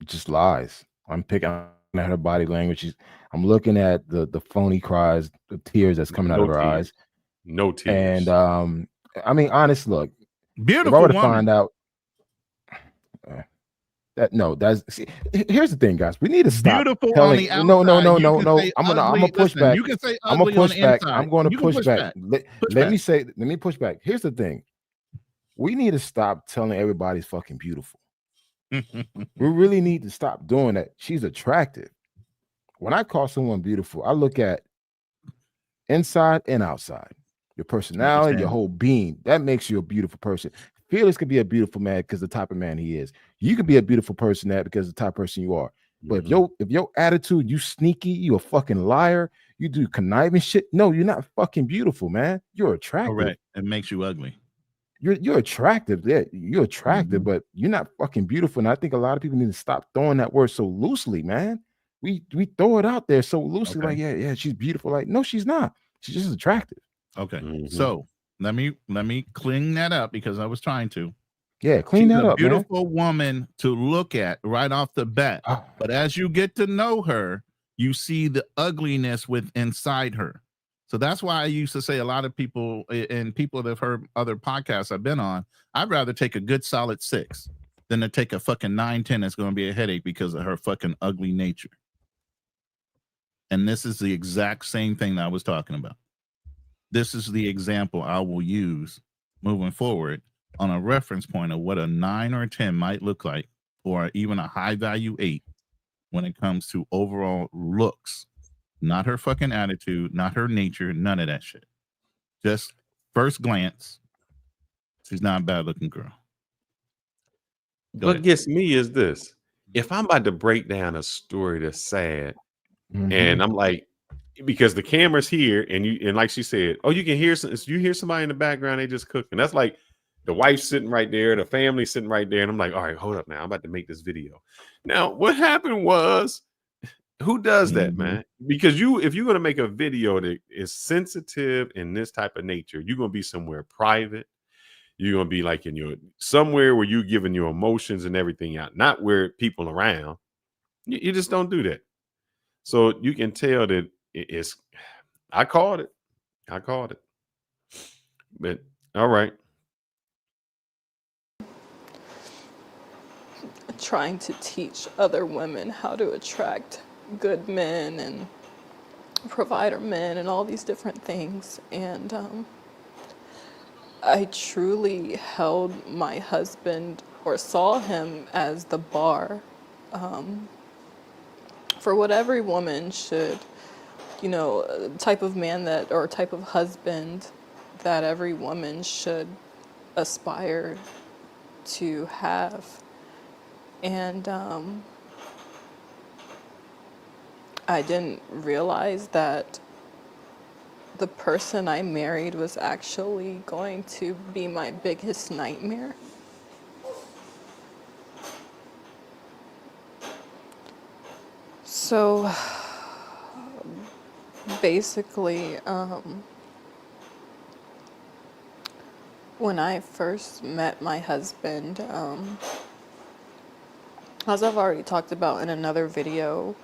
Just lies. I'm picking at her body language. I'm looking at the phony cries, the tears that's coming out of her eyes. No tears. And I mean, honest, look, beautiful if I were to woman. find out here's the thing, guys. We need to stop. Beautiful telling, on the outside. No. I'm gonna ugly. push Listen, back. you can say I'm gonna ugly on push the back. inside. I'm going to You can push back. Let me push back. Here's the thing. We need to stop telling everybody's fucking beautiful. We really need to stop doing that. She's attractive. When I call someone beautiful, I look at inside and outside. Your personality, your whole being. That makes you a beautiful person. Fearless could be a beautiful man because the type of man he is. You could be a beautiful person because of the type of person you are. But if your attitude, you sneaky, you a fucking liar, you do conniving shit. No, you're not fucking beautiful, man. You're attractive. Correct. It makes you ugly. You're attractive. Yeah, you're attractive, but you're not fucking beautiful. And I think a lot of people need to stop throwing that word so loosely, man. We throw it out there so loosely, like, yeah, she's beautiful. Like, no, she's not. She's just attractive. Okay. So let me clean that up because I was trying to. Yeah, clean that up. Beautiful woman to look at right off the bat. But as you get to know her, you see the ugliness inside her. So that's why I used to say a lot of people and people that have heard other podcasts I've been on, I'd rather take a good solid 6 than to take a fucking 9, 10 that's going to be a headache because of her fucking ugly nature. And this is the exact same thing that I was talking about. This is the example I will use moving forward on a reference point of what a 9 or a 10 might look like, or even a high value 8 when it comes to overall looks. Not her fucking attitude, not her nature, none of that shit. Just first glance, she's not a bad looking girl. What gets me is this. If I'm about to break down a story that's sad, and I'm like, because the camera's here, and like she said, oh, you can hear you hear somebody in the background, they just cooking. That's like the wife's sitting right there, the family sitting right there, and I'm like, all right, hold up now, I'm about to make this video. Now, what happened was, who does that, man? Because if you're gonna make a video that is sensitive in this type of nature, you're gonna be somewhere private. You're gonna be like somewhere where you're giving your emotions and everything out, not where people around. You just don't do that. So you can tell that it's. I called it. But all right. Trying to teach other women how to attract good men and provider men and all these different things. And I truly held my husband or saw him as the bar for what every woman should, type of man that, or type of husband that every woman should aspire to have. And I didn't realize that the person I married was actually going to be my biggest nightmare. So basically, when I first met my husband, as I've already talked about in another video,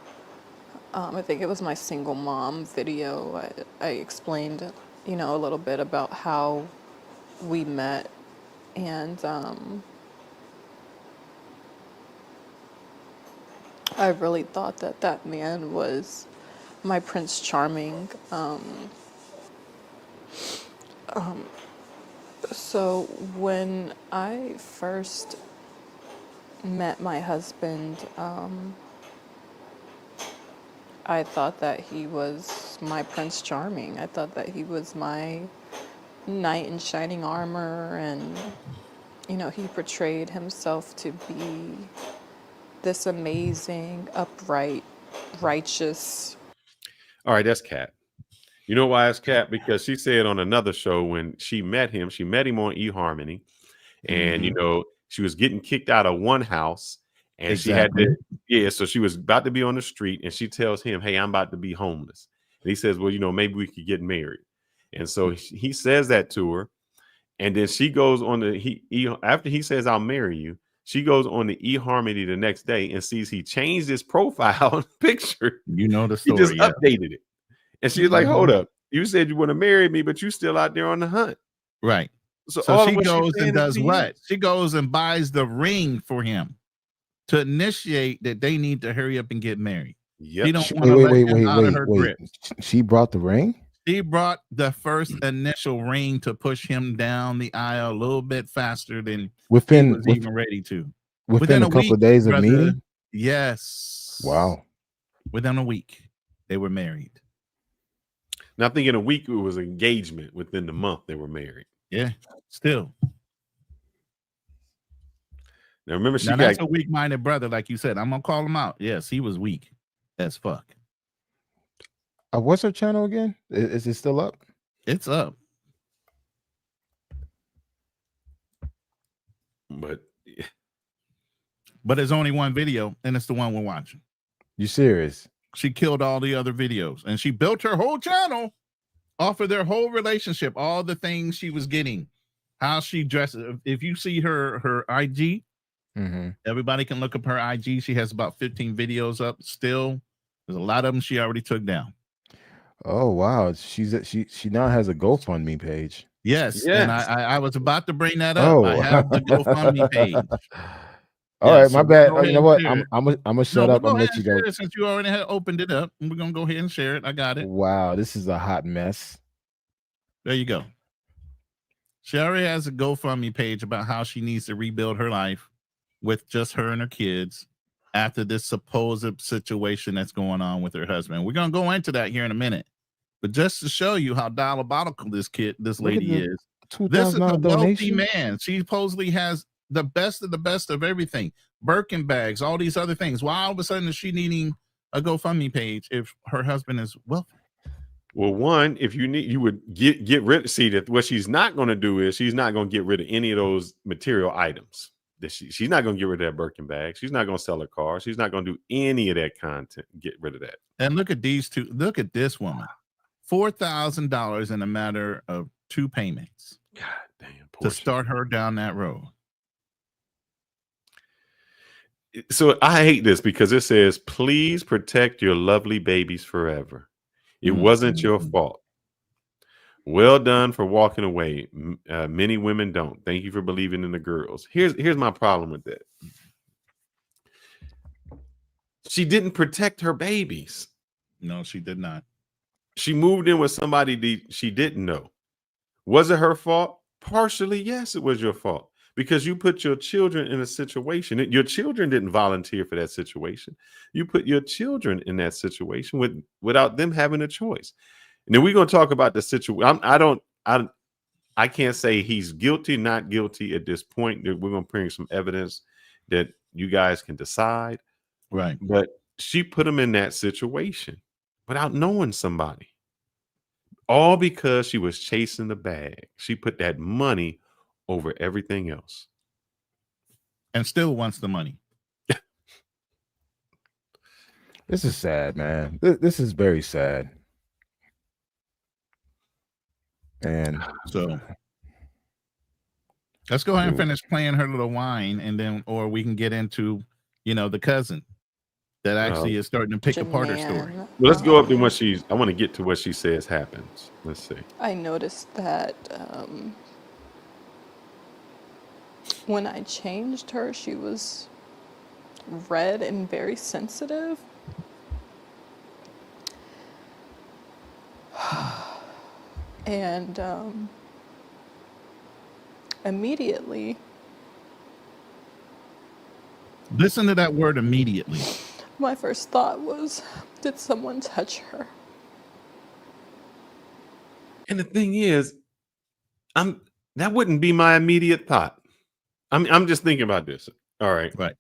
I think it was my single mom video, I explained, a little bit about how we met. And I really thought that that man was my Prince Charming. So when I first met my husband, I thought that he was my Prince Charming. I thought that he was my knight in shining armor, and he portrayed himself to be this amazing, upright, righteous. All right, that's Kat. You know why it's Kat? Because she said on another show when she met him on eHarmony, and she was getting kicked out of one house, and Exactly. she had to, so she was about to be on the street, and she tells him, "Hey, I'm about to be homeless." And he says, "Well, maybe we could get married." And so he says that to her, and then she goes on after he says, "I'll marry you," she goes on the eHarmony the next day and sees he changed his profile picture. The He story. just Yeah. updated it. And she's like, "Hold up. You said you want to marry me, but you still out there on the hunt." Right. So So all of she what she's goes saying and is does what? She goes and buys the ring for him to initiate that they need to hurry up and get married. Yep. She don't want to let him out of her grip. She brought the ring? She brought the first initial ring to push him down the aisle a little bit faster than he was even ready to. Within a couple of days of meeting? Yes. Wow. Within a week, they were married. Now I think in a week it was engagement. Within the month they were married. Yeah, still. Now remember, that's a weak-minded brother, like you said. I'm gonna call him out. Yes, he was weak as fuck. What's her channel again? Is it still up? It's up. But there's only one video, and it's the one we're watching. You serious? She killed all the other videos, and she built her whole channel off of their whole relationship, all the things she was getting, how she dresses. If you see her IG, everybody can look up her IG. She has about 15 videos up still. There's a lot of them she already took down. Oh wow, she now has a GoFundMe page. Yes. And I was about to bring that up. Oh. I have the GoFundMe page. All right, my bad. You know what? Share I'm it. gonna shut up. I'm gonna let you go. Share it since you already had opened it up. We're gonna go ahead and share it. I got it. Wow, this is a hot mess. There you go. She already has a GoFundMe page about how she needs to rebuild her life with just her and her kids after this supposed situation that's going on with her husband. We're gonna go into that here in a minute. But just to show you how diabolical this lady is. This is a wealthy donation. man. She supposedly has the best of everything. Birkin bags, all these other things. Why all of a sudden is she needing a GoFundMe page if her husband is wealthy? Well, one, if you need, you would get rid. See that what she's not going to do is she's not going to get rid of any of those material items. That she's not going to get rid of that Birkin bag. She's not going to sell her car. She's not going to do any of that content. Get rid of that. And look at these two. Look at this woman. $4,000 in a matter of 2 payments. God damn. To start her down that road. So I hate this because it says, "Please protect your lovely babies forever. It wasn't your fault." Well done for walking away. Many women don't. Thank you for believing in the girls. Here's my problem with that. She didn't protect her babies. No, she did not. She moved in with somebody she didn't know. Was it her fault? Partially, yes, it was your fault because you put your children in a situation. Your children didn't volunteer for that situation. You put your children in that situation without them having a choice. And then we're going to talk about the situation. I can't say he's guilty, not guilty at this point. We're going to bring some evidence that you guys can decide. Right. But she put him in that situation without knowing somebody. All because she was chasing the bag. She put that money over everything else. And still wants the money. This is sad, man. This is very sad. And so let's go ahead and finish playing her little whine, and then, or we can get into, the cousin that actually is starting to pick apart her story. Well, let's go up to what I want to get to what she says happens. Let's see. I noticed that when I changed her, she was red and very sensitive. And immediately. Listen to that word, immediately. My first thought was, did someone touch her? And the thing is, that wouldn't be my immediate thought. I'm just thinking about this. All right. Right.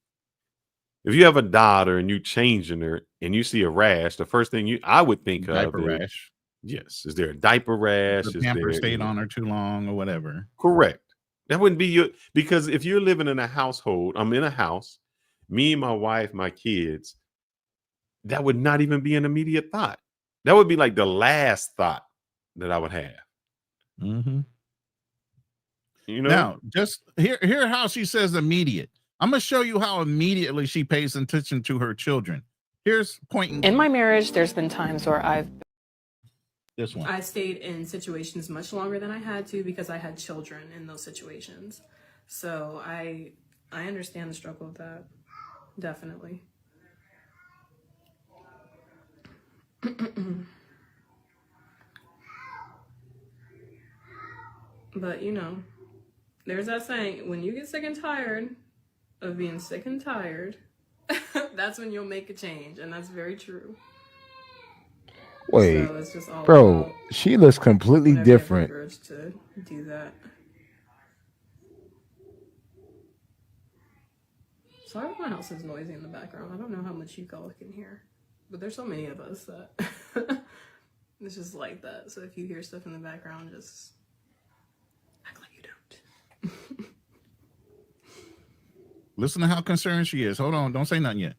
If you have a daughter and you changing her and you see a rash, the first thing I would think diaper of is, rash. Yes. Is there a diaper rash? The pamper stayed on her too long or whatever. Correct. That wouldn't be because if you're living in a household, I'm in a house, me, my wife, my kids, that would not even be an immediate thought. That would be like the last thought that I would have. Mm-hmm. Now, just hear how she says immediate. I'm going to show you how immediately she pays attention to her children. Here's point. In my marriage, there's been times where This one. I stayed in situations much longer than I had to because I had children in those situations. So I understand the struggle of that. Definitely. But there's that saying, when you get sick and tired of being sick and tired, that's when you'll make a change. And that's very true. Wait, so it's just all bro, she looks completely different. Urge to do that. Sorry if my house is noisy in the background. I don't know how much you all can hear, but there's so many of us that it's just like that. So if you hear stuff in the background, just act like you don't. Listen to how concerned she is. Hold on, don't say nothing yet.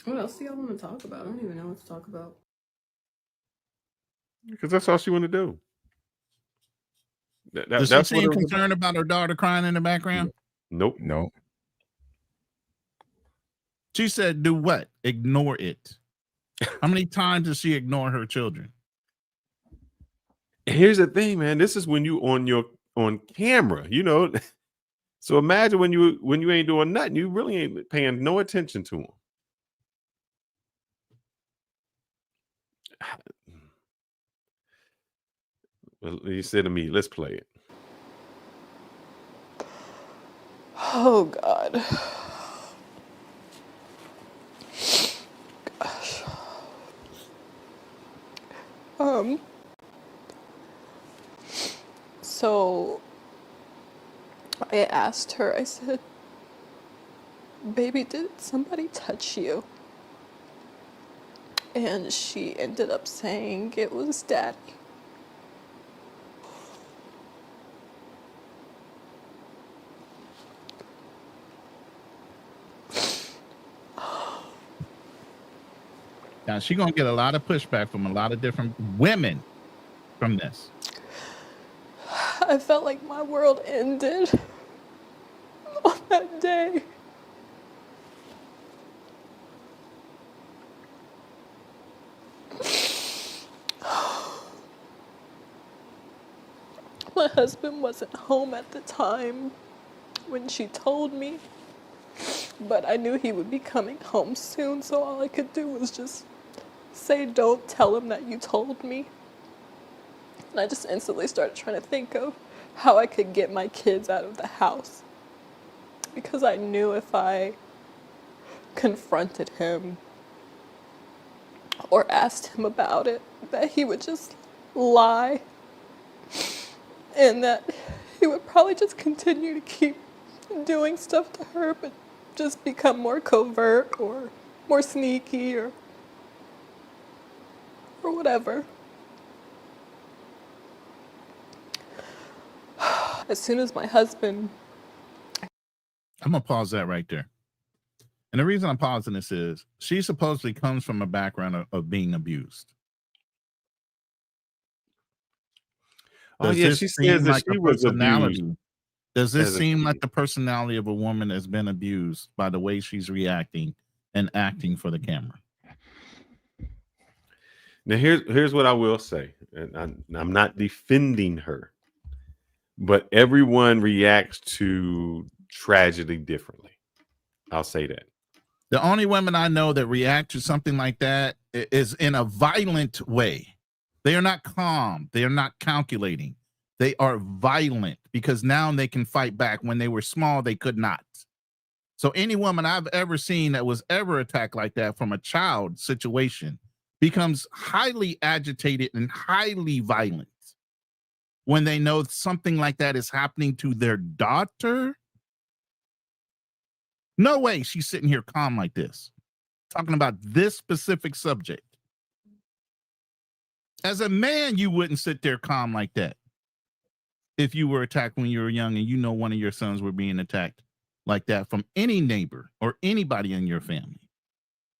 What else do y'all want to talk about? I don't even know what to talk about. Because that's all she want to do. Does she seem concerned about her daughter crying in the background? Nope. No. She said, do what? Ignore it. How many times does she ignore her children? Here's the thing, man. This is when you on camera, So imagine when you ain't doing nothing, you really ain't paying no attention to them. Well, you said to me, let's play it. Oh, God. Gosh. So I asked her, I said, baby, did somebody touch you? And she ended up saying it was Daddy. Now she's gonna get a lot of pushback from a lot of different women from this. I felt like my world ended on that day. husband wasn't home at the time when she told me, but I knew he would be coming home soon, so all I could do was just say, don't tell him that you told me. And I just instantly started trying to think of how I could get my kids out of the house. Because I knew if I confronted him or asked him about it, that he would just lie. And that he would probably just continue to keep doing stuff to her, but just become more covert or more sneaky or whatever. As soon as my husband... I'm going to pause that right there. And the reason I'm pausing this is she supposedly comes from a background of being abused. Oh, Does yeah, this she seem says that like she the was personality? abused Does this as a seem kid. like the personality of a woman that's been abused by the way she's reacting and acting for the camera? Now, here's what I will say, and I'm not defending her, but everyone reacts to tragedy differently. I'll say that. The only women I know that react to something like that is in a violent way. They are not calm. They are not calculating. They are violent because now they can fight back. When they were small, they could not. So any woman I've ever seen that was ever attacked like that from a child situation becomes highly agitated and highly violent when they know something like that is happening to their daughter. No way she's sitting here calm like this, talking about this specific subject. As a man, you wouldn't sit there calm like that if you were attacked when you were young and you know one of your sons were being attacked like that from any neighbor or anybody in your family.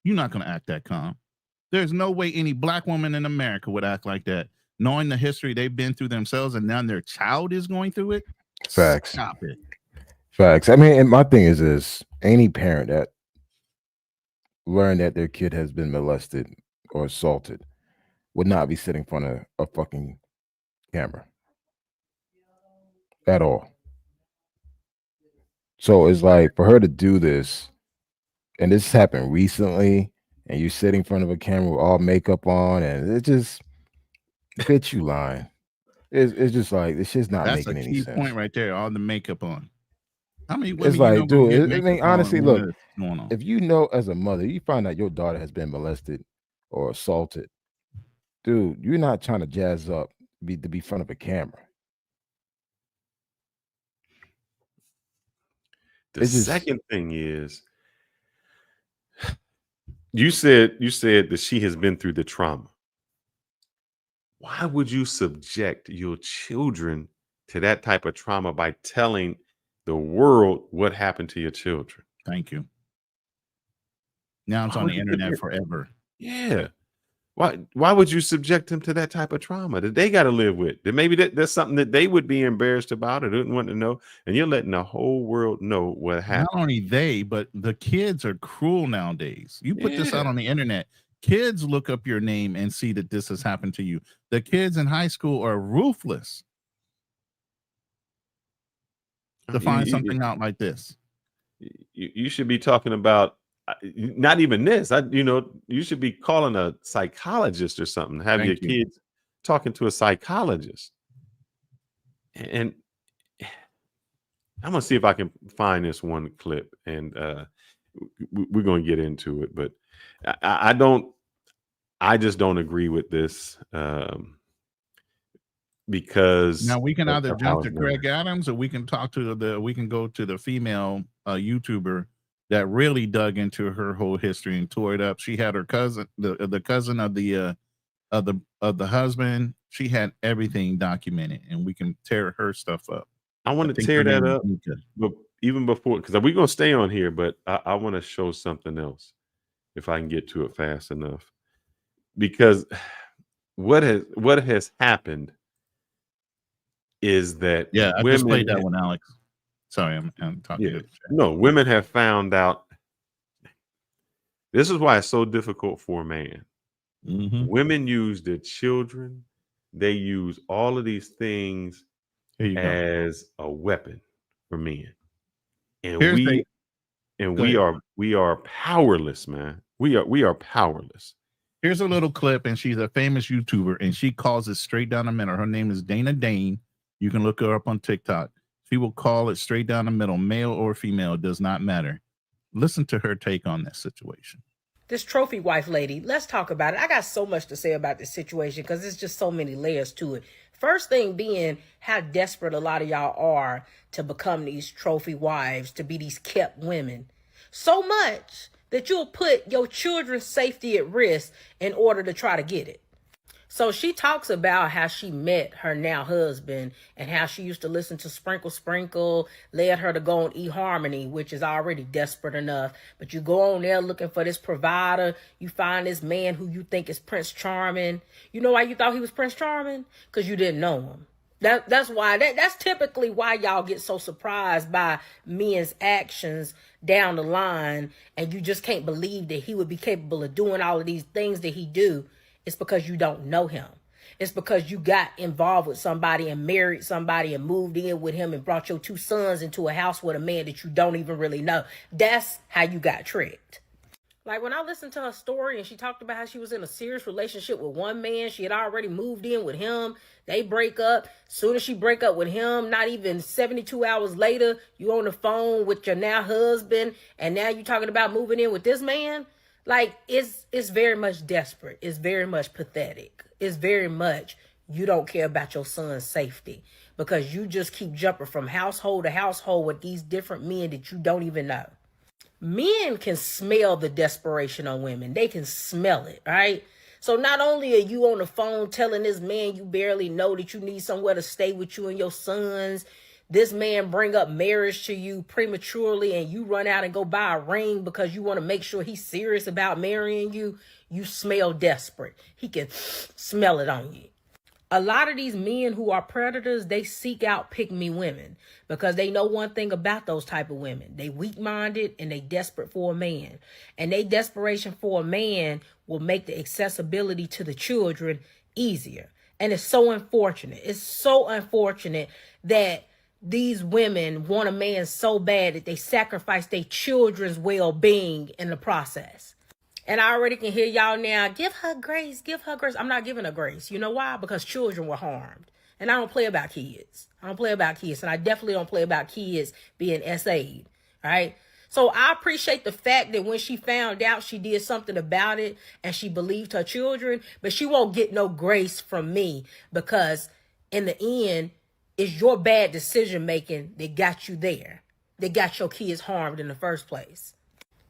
You're not going to act that calm. There's no way any black woman in America would act like that, knowing the history they've been through themselves and now their child is going through it. Facts. Stop it. Facts. I mean, and my thing is this: any parent that learned that their kid has been molested or assaulted would not be sitting in front of a fucking camera at all. So it's like for her to do this, and this happened recently, and you sitting in front of a camera with all makeup on, and it just bitch, you lying. It's just like it's just not That's making a any key sense. point right there. All the makeup on. How many women It's like, you know dude, get I mean, makeup honestly, on look, when it's going on? if you know as a mother, you find out your daughter has been molested or assaulted, dude, you're not trying to jazz up to be in front of a camera. The It's just- second thing is, you said that she has been through the trauma. Why would you subject your children to that type of trauma by telling the world what happened to your children? Thank you. Now it's Why on would the you put internet your- forever. Yeah. Why would you subject them to that type of trauma that they got to live with? That maybe there's something that they would be embarrassed about or didn't want to know, and you're letting the whole world know what happened. Not only they, but the kids are cruel nowadays. You put this out Yeah. on the internet, kids look up your name and see that this has happened to you. The kids in high school are ruthless to find something out like this. You should be talking about not even this. You should be calling a psychologist or something. Have Thank your you. kids talking to a psychologist. And I'm gonna see if I can find this one clip, and we're gonna get into it. But I just don't agree with this because Now we can of either how jump to it's Craig done. Adams, or we can talk to we can go to the female YouTuber that really dug into her whole history and tore it up. She had her cousin, the cousin of the husband. She had everything documented, and we can tear her stuff up. I want to think tear her name that is up, Nika. but even before, because we're gonna stay on here, but I want to show something else if I can get to it fast enough. Because what has happened is that Yeah, I just played that women, one, Alex. Sorry, I'm talking. yeah, To the chat. no, women have found out. This is why it's so difficult for a man. Mhm. Women use their children. They use all of these things Here you go. as a weapon for men, and Here's we are powerless, man. We are powerless. Here's a little clip, and she's a famous YouTuber, and she calls it straight down the middle. Her name is Dana Dane. You can look her up on TikTok. She will call it straight down the middle, male or female, it does not matter. Listen to her take on this situation. This trophy wife lady, let's talk about it. I got so much to say about this situation because there's just so many layers to it. First thing being how desperate a lot of y'all are to become these trophy wives, to be these kept women. So much that you'll put your children's safety at risk in order to try to get it. So she talks about how she met her now husband and how she used to listen to Sprinkle Sprinkle, led her to go on eHarmony, which is already desperate enough. But you go on there looking for this provider. You find this man who you think is Prince Charming. You know why you thought he was Prince Charming? Because you didn't know him. That's why that's typically why y'all get so surprised by men's actions down the line, and you just can't believe that he would be capable of doing all of these things that he do. It's because you don't know him. It's because you got involved with somebody and married somebody and moved in with him and brought your 2 sons into a house with a man that you don't even really know. That's how you got tricked. Like when I listened to her story and she talked about how she was in a serious relationship with one man, she had already moved in with him. They break up. Soon as she break up with him, not even 72 hours later, you on the phone with your now husband, and now you talking about moving in with this man. Like it's very much desperate. It's very much pathetic. It's very much you don't care about your son's safety because you just keep jumping from household to household with these different men that you don't even know. Men can smell the desperation on women. They can smell it, right? So not only are you on the phone telling this man you barely know that you need somewhere to stay with you and your sons, this man bring up marriage to you prematurely and you run out and go buy a ring because you want to make sure he's serious about marrying you, you smell desperate. He can smell it on you. A lot of these men who are predators, they seek out pick-me women because they know one thing about those type of women. They weak-minded and they desperate for a man. And they desperation for a man will make the accessibility to the children easier. And it's so unfortunate. It's so unfortunate that these women want a man so bad that they sacrifice their children's well-being in the process. And I already can hear y'all now, give her grace, give her grace. I'm not giving her grace. You know why? Because children were harmed. And I don't play about kids. I don't play about kids. And I definitely don't play about kids being SA'd. Right? So I appreciate the fact that when she found out, she did something about it and she believed her children. But she won't get no grace from me because in the end, it's your bad decision making that got you there. That got your kids harmed in the first place.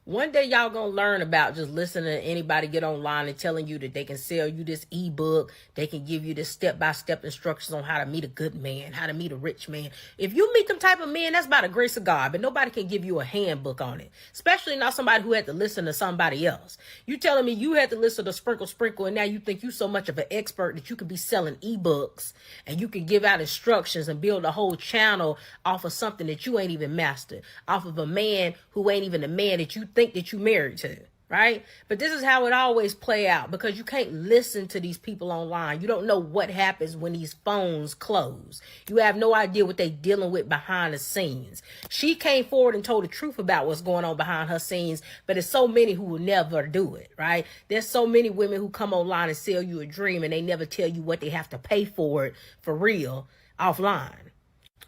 One day y'all gonna learn about just listening to anybody get online and telling you that they can sell you this ebook. They can give you this step-by-step instructions on how to meet a good man, how to meet a rich man. If you meet them type of men, that's by the grace of God, but nobody can give you a handbook on it. Especially not somebody who had to listen to somebody else. You telling me you had to listen to Sprinkle Sprinkle and now you think you so much of an expert that you could be selling ebooks and you can give out instructions and build a whole channel off of something that you ain't even mastered, off of a man who ain't even the man that you think that you married to, right? But this is how it always play out because you can't listen to these people online. You don't know what happens when these phones close. You have no idea what they dealing with behind the scenes. She came forward and told the truth about what's going on behind her scenes, but there's so many who will never do it, right? There's so many women who come online and sell you a dream and they never tell you what they have to pay for it for real offline.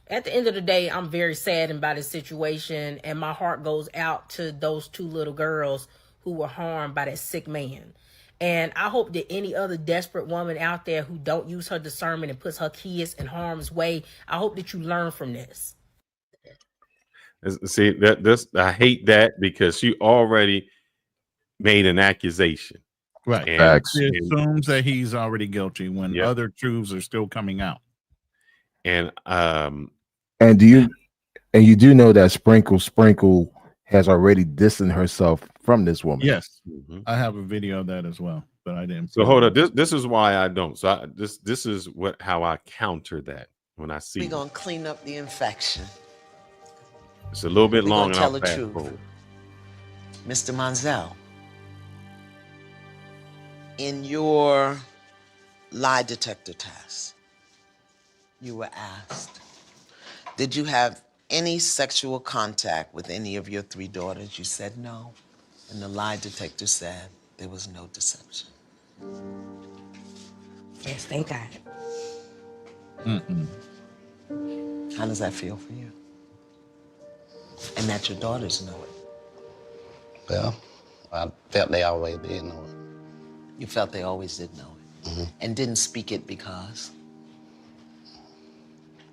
At the end of the day, I'm very saddened by this situation, and my heart goes out to those 2 little girls who were harmed by that sick man. And I hope that any other desperate woman out there who don't use her discernment and puts her kids in harm's way, I hope that you learn from this. See, I hate that because she already made an accusation. Right. And She assumes that he's already guilty when other truths are still coming out. And you do know that Sprinkle has already distanced herself from this woman. Yes, I have a video of that as well, but I didn't. So hold up, this is why I don't. So this is how I counter that when I see. We're gonna clean up the infection. It's a little bit long. And tell the truth, Mr. Monzel. In your lie detector test, you were asked Did you have any sexual contact with any of your 3 daughters? You said no. And the lie detector said there was no deception. Yes, thank God. How does that feel for you? And that your daughters know it. Well, I felt they always did know it. You felt they always did know it. And didn't speak it because?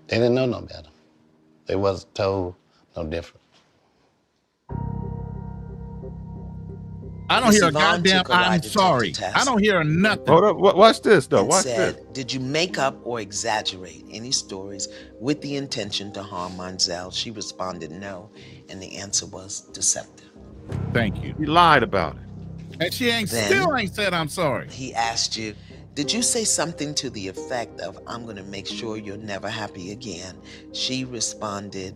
They didn't know no better. They wasn't told no different. I don't Miss hear a Yvonne goddamn took a lie I'm detector sorry. test. I don't hear nothing. Hold up. Watch this, though. And Watch said, this. did you make up or exaggerate any stories with the intention to harm Monzel? She responded no, and the answer was deceptive. Thank you. He lied about it. And she Then- still ain't said I'm sorry. He asked you, did you say something to the effect of, I'm gonna make sure you're never happy again? She responded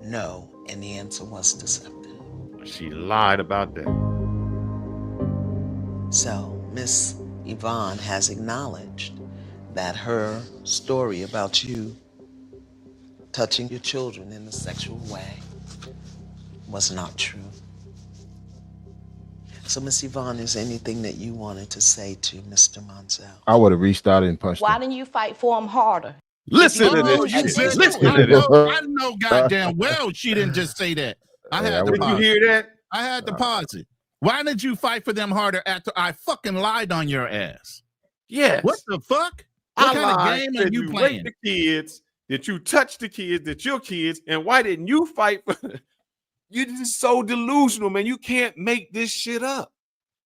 no, and the answer was deceptive. She lied about that. So, Miss Yvonne has acknowledged that her story about you touching your children in a sexual way was not true. So, Miss Yvonne, is there anything that you wanted to say to Mr. Monzel? I would have reached out and punched Why him. didn't you fight for him harder? Listen to Oh, this. you shit. just- Listen I to this. know goddamn well she didn't just say that. I Yeah, had I to would've- Did you pause. hear that? I had to pause it. Why did you fight for them harder after I fucking lied on your ass? Yes. What the fuck? What I kind lied, of game are said you raped playing? the kids, that you touched the kids, that your kids, and why didn't you fight for? You're just so delusional, man. You can't make this shit up.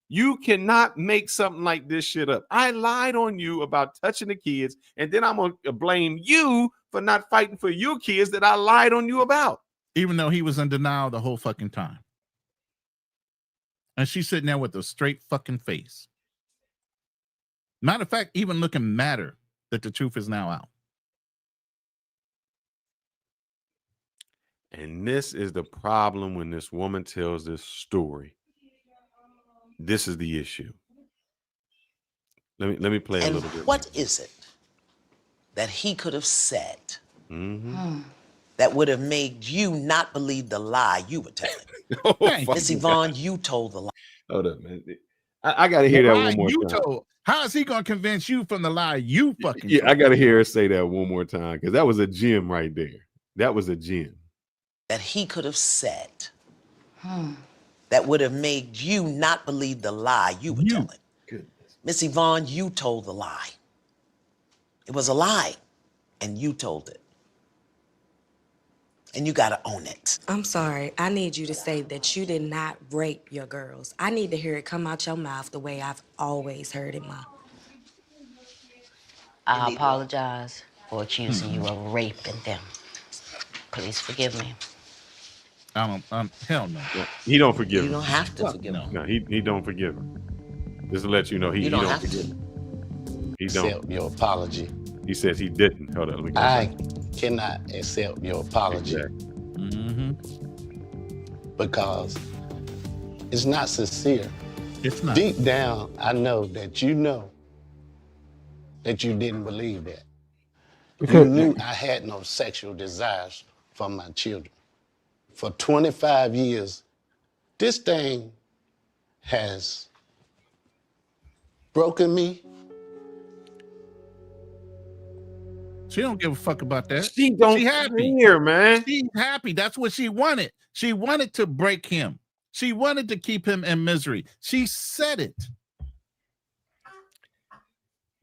You cannot make something like this shit up. I lied on you about touching the kids, and then I'm gonna blame you for not fighting for your kids that I lied on you about. Even though he was in denial the whole fucking time. And she's sitting there with a straight fucking face. Matter of fact, even looking madder that the truth is now out. And this is the problem when this woman tells this story. This is the issue. Let me play a And little bit. what is it that he could have said Mhm. that would have made you not believe the lie you were telling? Oh, Miss Yvonne, you told the lie. hold up, man. I gotta hear The that lie one more you time. told. How is he gonna convince you from the lie you fucking Yeah, told? I gotta hear her say that one more time because that was a gem right there. That was a gem. That he could have said that would have made you not believe the lie you were telling. Miss Yvonne, you told the lie. It was a lie, and you told it. And you gotta own it. I'm sorry. I need you to say that you did not rape your girls. I need to hear it come out your mouth the way I've always heard it, Ma. I apologize for accusing you of raping them. Please forgive me. Hell no. He don't forgive You her. don't have to Fuck forgive no. him. No, he don't forgive her. Just to let you know, he You don't don't have forgive to. her. He Accept don't. your apology. He says he didn't. Hold on, let me go I back. cannot accept your apology because it's not sincere. It's not. Deep down, I know that you didn't believe that. You Because- knew I had no sexual desires for my children. For 25 years, this thing has broken me. She don't give a fuck about that. She don't happy. care, man. She's happy. That's what she wanted. She wanted to break him. She wanted to keep him in misery. She said it.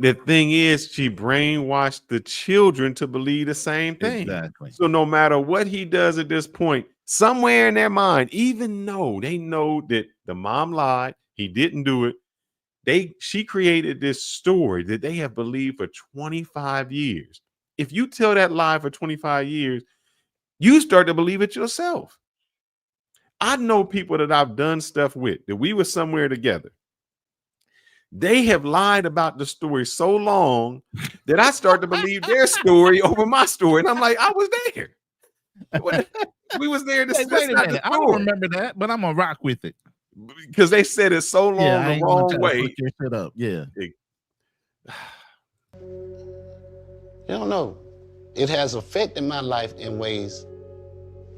The thing is, she brainwashed the children to believe the same thing. Exactly. So no matter what he does at this point, somewhere in their mind, even though they know that the mom lied, he didn't do it, she created this story that they have believed for 25 years. If you tell that lie for 25 years, you start to believe it yourself. I know people that I've done stuff with, that we were somewhere together. They have lied about the story so long that I start to believe their story over my story. And I'm like, I was there. We was there to Hey, wait a minute. I don't remember that, but I'm gonna rock with it. Because they said it so long Yeah, I the ain't gonna wrong try to way. fuck your shit up. Yeah. You don't know. It has affected my life in ways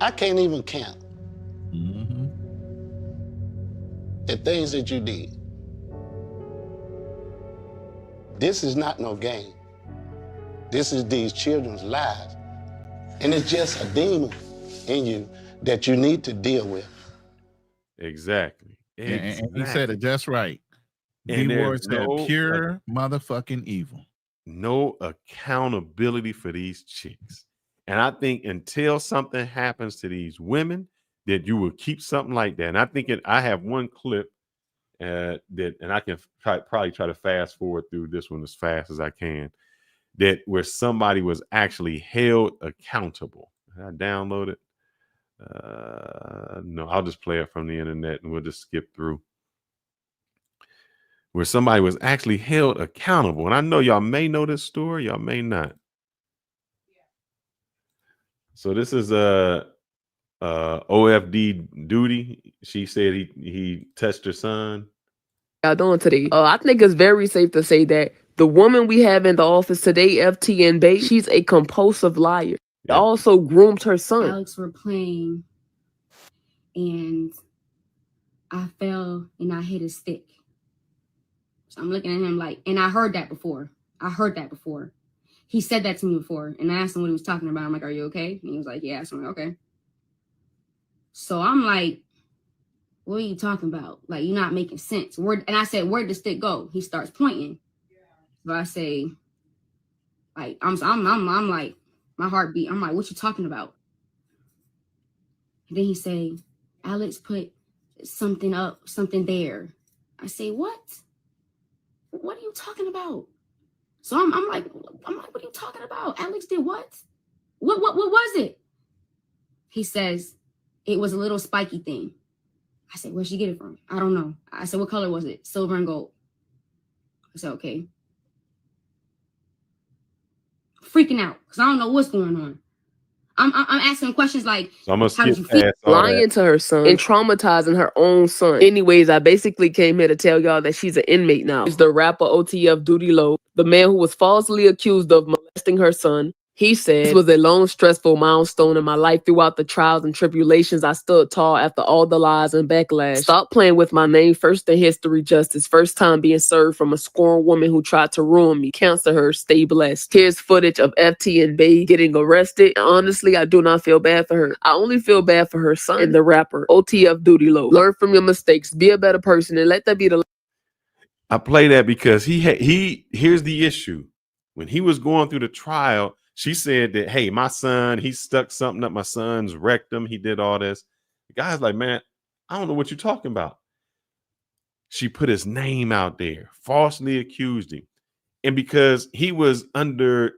I can't even count. The things that you did. This is not no game. This is these children's lives. And it's just a demon in you that you need to deal with. Exactly. And he said it just right. And D-Ward there's said no, pure motherfucking evil. No accountability for these chicks. And I think until something happens to these women, that you will keep something like that. And I think I have one clip and I can probably try to fast forward through this one as fast as I can, that where somebody was actually held accountable. I download it. No, I'll just play it from the internet and we'll just skip through. Where somebody was actually held accountable. And I know y'all may know this story, y'all may not. So this is OFD Duty. She said he touched her son. Y'all doing today? I think it's very safe to say that the woman we have in the office today, FTN Bay, she's a compulsive liar. Also groomed her son. Alex were playing, and I fell and I hit a stick. So I'm looking at him like, and I heard that before. He said that to me before, and I asked him what he was talking about. I'm like, "Are you okay?" And he was like, "Yeah." So I'm like, "Okay." So I'm like, "What are you talking about? Like, you're not making sense." And I said, "Where'd the stick go?" He starts pointing. So I say, like, I'm like, my heartbeat. I'm like, "What you talking about?" And then he say, "Alex put something there." I say, "What? What are you talking about?" So I'm like, "What are you talking about? Alex did what? What was it?" He says, "It was a little spiky thing." I said, "Where'd she get it from?" "I don't know." I said, "What color was it?" "Silver and gold." I said, "Okay." Freaking out because I don't know what's going on. I'm asking questions like, So I'm gonna how did skip you feel? past all Lying that. to her son and traumatizing her own son. Anyways, I basically came here to tell y'all that she's an inmate now. It's the rapper OTF Duty Low, the man who was falsely accused of molesting her son. He said, "This was a long, stressful milestone in my life. Throughout the trials and tribulations, I stood tall after all the lies and backlash. Stop playing with my name. First in history, justice. First time being served from a scorned woman who tried to ruin me. Cancel her. Stay blessed." Here's footage of FT and Bay getting arrested. And honestly, I do not feel bad for her. I only feel bad for her son and the rapper, OTF Duty Low. Learn from your mistakes. Be a better person and let that be the... I play that because here's the issue. When he was going through the trial, she said that, "Hey, my son, he stuck something up my son's rectum. He did all this." The guy's like, "Man, I don't know what you're talking about." She put his name out there, falsely accused him. And because he was under,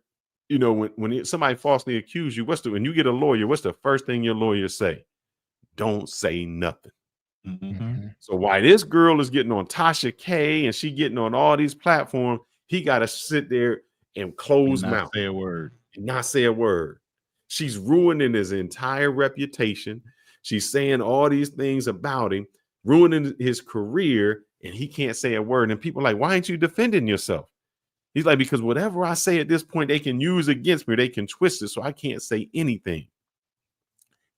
when somebody falsely accused you, when you get a lawyer, what's the first thing your lawyer say? Don't say nothing. So while this girl is getting on Tasha K and she getting on all these platforms, he got to sit there and close mouth. Say a word. Not say a word. She's ruining his entire reputation. She's saying all these things about him, ruining his career, and he can't say a word. And people are like, "Why aren't you defending yourself?" He's like, "Because whatever I say at this point, they can use against me. They can twist it, so I can't say anything."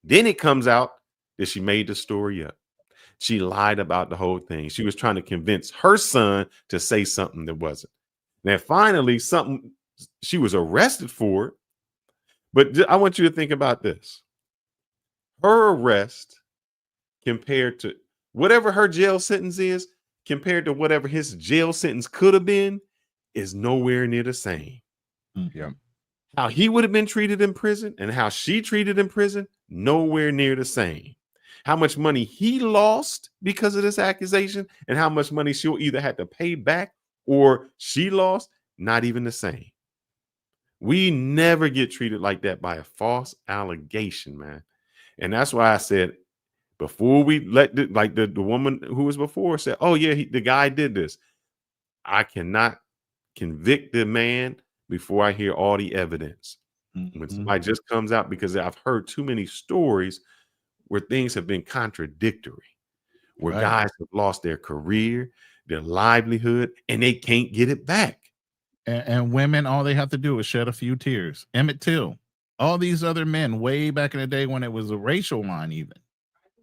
Then it comes out that she made the story up. She lied about the whole thing. She was trying to convince her son to say something that wasn't. Now, finally, she was arrested for it. But I want you to think about this. Her arrest compared to whatever her jail sentence is, compared to whatever his jail sentence could have been, is nowhere near the same. Yeah. How he would have been treated in prison and how she treated in prison, nowhere near the same. How much money he lost because of this accusation and how much money she'll either have to pay back or she lost, not even the same. We never get treated like that by a false allegation, man. And that's why I said, before we let the woman who was before said, "Oh yeah, the guy did this," I cannot convict the man before I hear all the evidence. When somebody just comes out, because I've heard too many stories where things have been contradictory, where guys have lost their career, their livelihood, and they can't get it back. And women, all they have to do is shed a few tears. Emmett Till, all these other men, way back in the day when it was a racial line, even.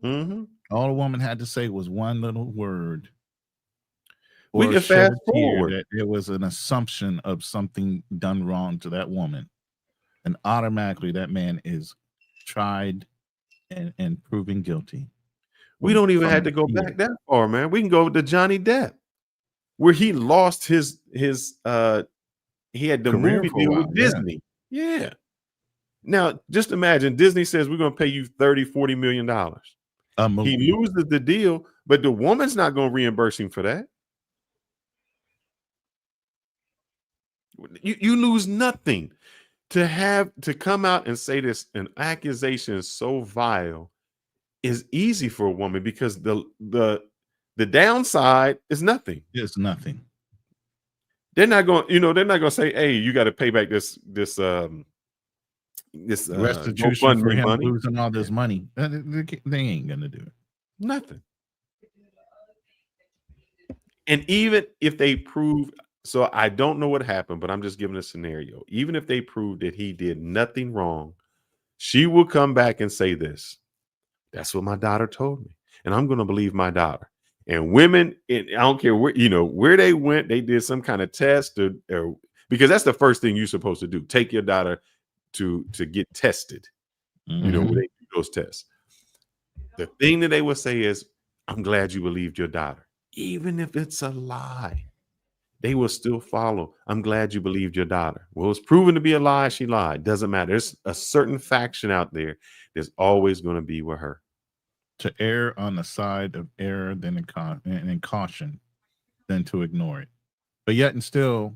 Mm-hmm. All a woman had to say was one little word. We Or can shed fast a tear forward. that it was an assumption of something done wrong to that woman. And automatically that man is tried and proven guilty. We don't even From have to go here. back that far, man. We can go to Johnny Depp, where he lost his he had the Career movie for a deal while, with yeah. Disney. Yeah. Now, just imagine Disney says we're going to pay you $30-40 million. He loses the deal, but the woman's not going to reimburse him for that. You lose nothing. To come out and say this, an accusation is so vile, is easy for a woman because the downside is nothing. It's nothing. They're not going to say, hey, you got to pay back this Restitution GoFundMe for him money. losing all this money. They ain't gonna do it. Nothing. And even if they prove, so I don't know what happened, but I'm just giving a scenario. Even if they prove that he did nothing wrong, she will come back and say this. That's what my daughter told me. And I'm going to believe my daughter. And women, I don't care where they went, they did some kind of test or because that's the first thing you're supposed to do. Take your daughter to get tested. When they do those tests. The thing that they will say is, I'm glad you believed your daughter. Even if it's a lie, they will still follow. I'm glad you believed your daughter. Well, it's proven to be a lie. She lied. Doesn't matter. There's a certain faction out there that's always going to be with her. To err on the side of error than and caution than to ignore it. But yet and still,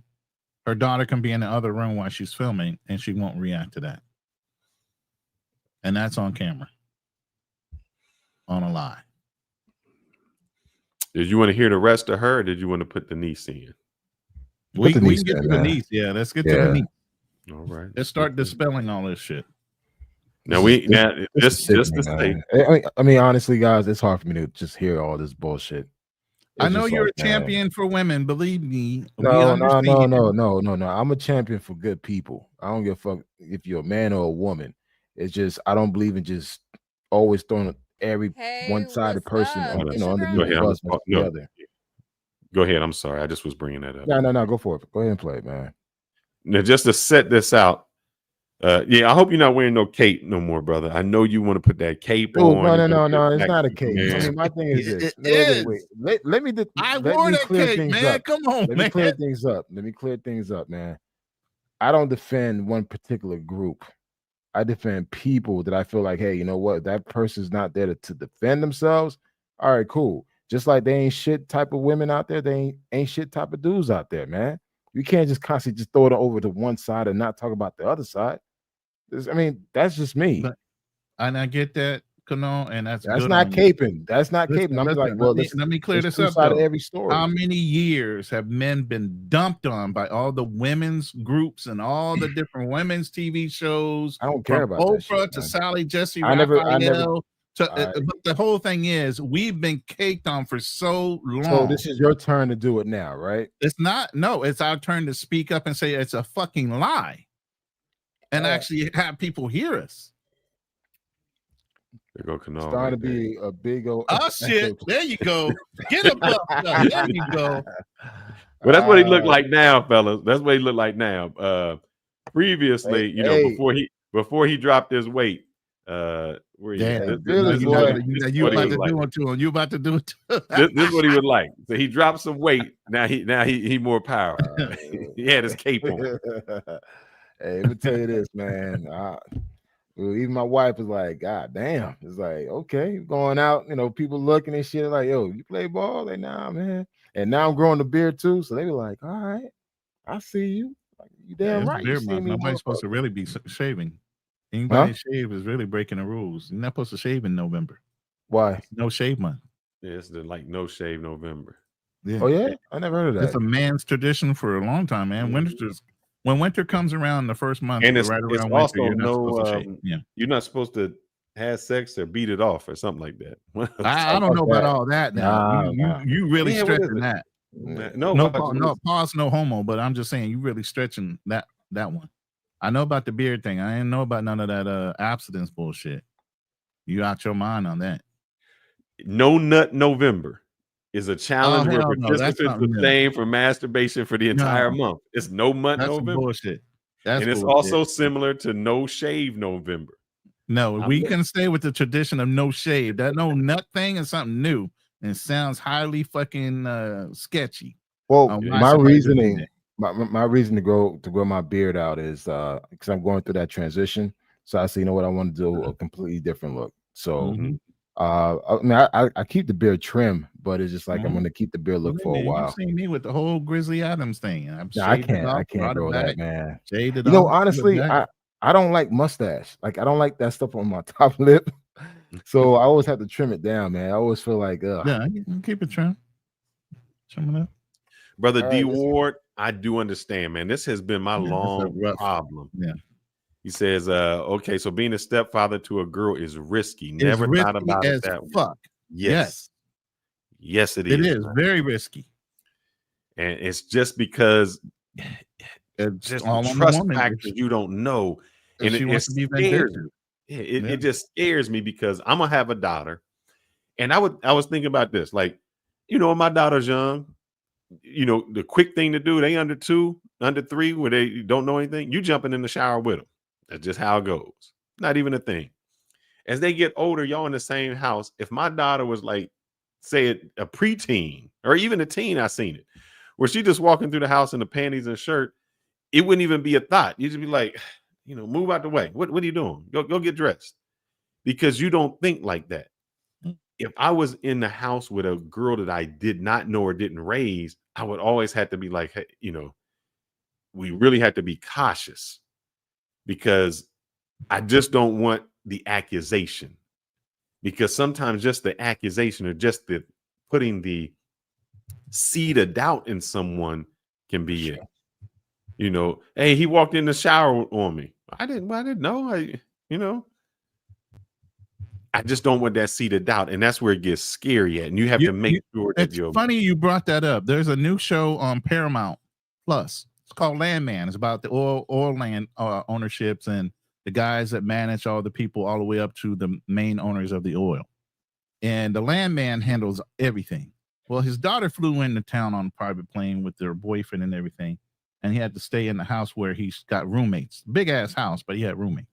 her daughter can be in the other room while she's filming and she won't react to that. And that's on camera. On a lie. Did you want to hear the rest of her or did you want to put the niece in? We can get to the niece. Yeah, let's get to the niece. All right. Let's start dispelling all this shit. Now just to say, I mean, honestly, guys, it's hard for me to just hear all this bullshit. I know you're a champion for women. Believe me. No. I'm a champion for good people. I don't give a fuck if you're a man or a woman. It's just I don't believe in just always throwing every one-sided person under the bus. Go ahead. I'm sorry. I just was bringing that up. No. Go for it. Go ahead and play it, man. Now, just to set this out. I hope you're not wearing no cape no more, brother. I know you want to put that cape on. No. It's not a cape. I mean, my thing is this. Wait. Let me clear things up. Come on, Let me clear things up, man. I don't defend one particular group. I defend people that I feel like, hey, you know what? That person's not there to defend themselves. All right, cool. Just like they ain't shit type of women out there, they ain't shit type of dudes out there, man. You can't just constantly just throw it over to one side and not talk about the other side. I mean, that's just me. And I get that, Kano, and that's not caping. That's not caping. I'm like, well, let me clear this up. Of every story. How many years have men been dumped on by all the women's groups and all the different women's TV shows? I don't care about Oprah that shit, to man. Sally Jesse I never. but the whole thing is we've been caked on for so long. So this is your turn to do it now, right? It's not. No, it's our turn to speak up and say it's a fucking lie, and actually have people hear us. There go Canal. It's trying to be a big old. Oh shit! There you go. Get him up. There you go. Well, that's what he looked like now, fellas. That's what he looked like now. Previously, before he dropped his weight. You about to do it. This is what he was like. So he dropped some weight. Now he more power. He had his cape on. Hey, let me tell you this, man. Even my wife was like, God damn. It's like, okay, going out, people looking and shit like, yo, you play ball? Like, nah, man. And now I'm growing the beard too. So they were like, all right, I see you. Like, you damn right. Nobody's supposed to really be shaving. Anybody shave is really breaking the rules. You're not supposed to shave in November. Why? It's no shave month. Yeah, it's like no shave November. Yeah. Oh yeah, I never heard of that. It's a man's tradition for a long time, man. When winter comes around, the first month, and it's right it's around also winter, you're not supposed to shave. Yeah, you're not supposed to have sex or beat it off or something like that. I don't know about all that now. You really stressing that. No, No, but- no pause, no homo. But I'm just saying, you really stretching that one. I know about the beard thing. I didn't know about none of that abstinence bullshit. You out your mind on that? No Nut November is a challenge where hell no, that's participants something new. abstain from masturbation for the entire No. month. It's No Nut That's some November. bullshit. That's And it's bullshit. also similar to No Shave November. No, I'm we look- can stay with the tradition of no shave. That no nut thing is something new and sounds highly fucking sketchy. Well, why my somebody would do reasoning, that. my reason to grow my beard out is because I'm going through that transition. So I say, you know what, I want to do a completely different look. So Mhm. I mean, I keep the beard trim, but it's just like I'm Mhm. going to keep the beard look for a You while. seen me with the whole Grizzly Adams thing. I'm No, I shaved it can't. off, I can't brought it grow back, that, man. shaved it You know, off, put it honestly, back. I don't like mustache. Like I don't like that stuff on my top lip. So I always have to trim it down, man. I always feel like, Yeah, you can keep it trim. Trim it up. Brother All D right, listen. Ward, I do understand, man. This has been my Yeah, it's a long rough- problem. Yeah. He says, okay, so being a stepfather to a girl is risky. It's Never thought risky about as it that way. fuck. Yes. Yes, it It is. is man. very risky. And it's just because It's just all the on the trust woman. factors you don't know. And And she it wants to be scares vindictive. me. Yeah, Yeah. it just scares me because I'm gonna have a daughter. And I was thinking about this. Like, you know, when my daughter's young, you know, the quick thing to do, they under 2, under 3, where they don't know anything, you jumping in the shower with them. That's just how it goes. Not even a thing. As they get older, y'all in the same house. If my daughter was like, say a preteen or even a teen, I seen it, where she just walking through the house in the panties and shirt, it wouldn't even be a thought. You'd just be like, you know, move out the way. What are you doing? Go get dressed. Because you don't think like that. If I was in the house with a girl that I did not know or didn't raise, I would always have to be like, hey, you know, we really have to be cautious because I just don't want the accusation. Because sometimes just the accusation or just the putting the seed of doubt in someone can be it. You know, hey, he walked in the shower on me. I didn't know. I just don't want that seed of doubt. And that's where it gets scary at. And you have to make sure that It's you're funny you brought that up. There's a new show on Paramount Plus. It's called Landman. It's about the oil land ownerships and the guys that manage all the people all the way up to the main owners of the oil. And the landman handles everything. Well, his daughter flew into town on a private plane with their boyfriend and everything. And he had to stay in the house where he's got roommates. Big ass house, but he had roommates.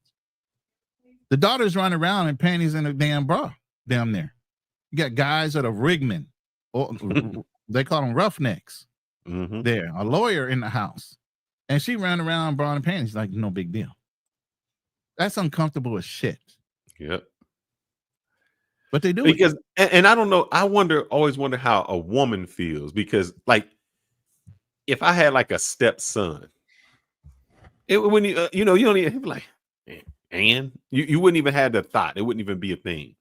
The daughter's running around in panties and a damn bra down there. You got guys that are rigmen. Or they call them roughnecks. Mm-hmm. There, a lawyer in the house. And she ran around bra and panties like no big deal. That's uncomfortable as shit. Yep. But they do because and I don't know. I always wonder how a woman feels because, like, if I had like a stepson, it when you know you don't even be like, and you wouldn't even have the thought. It wouldn't even be a thing.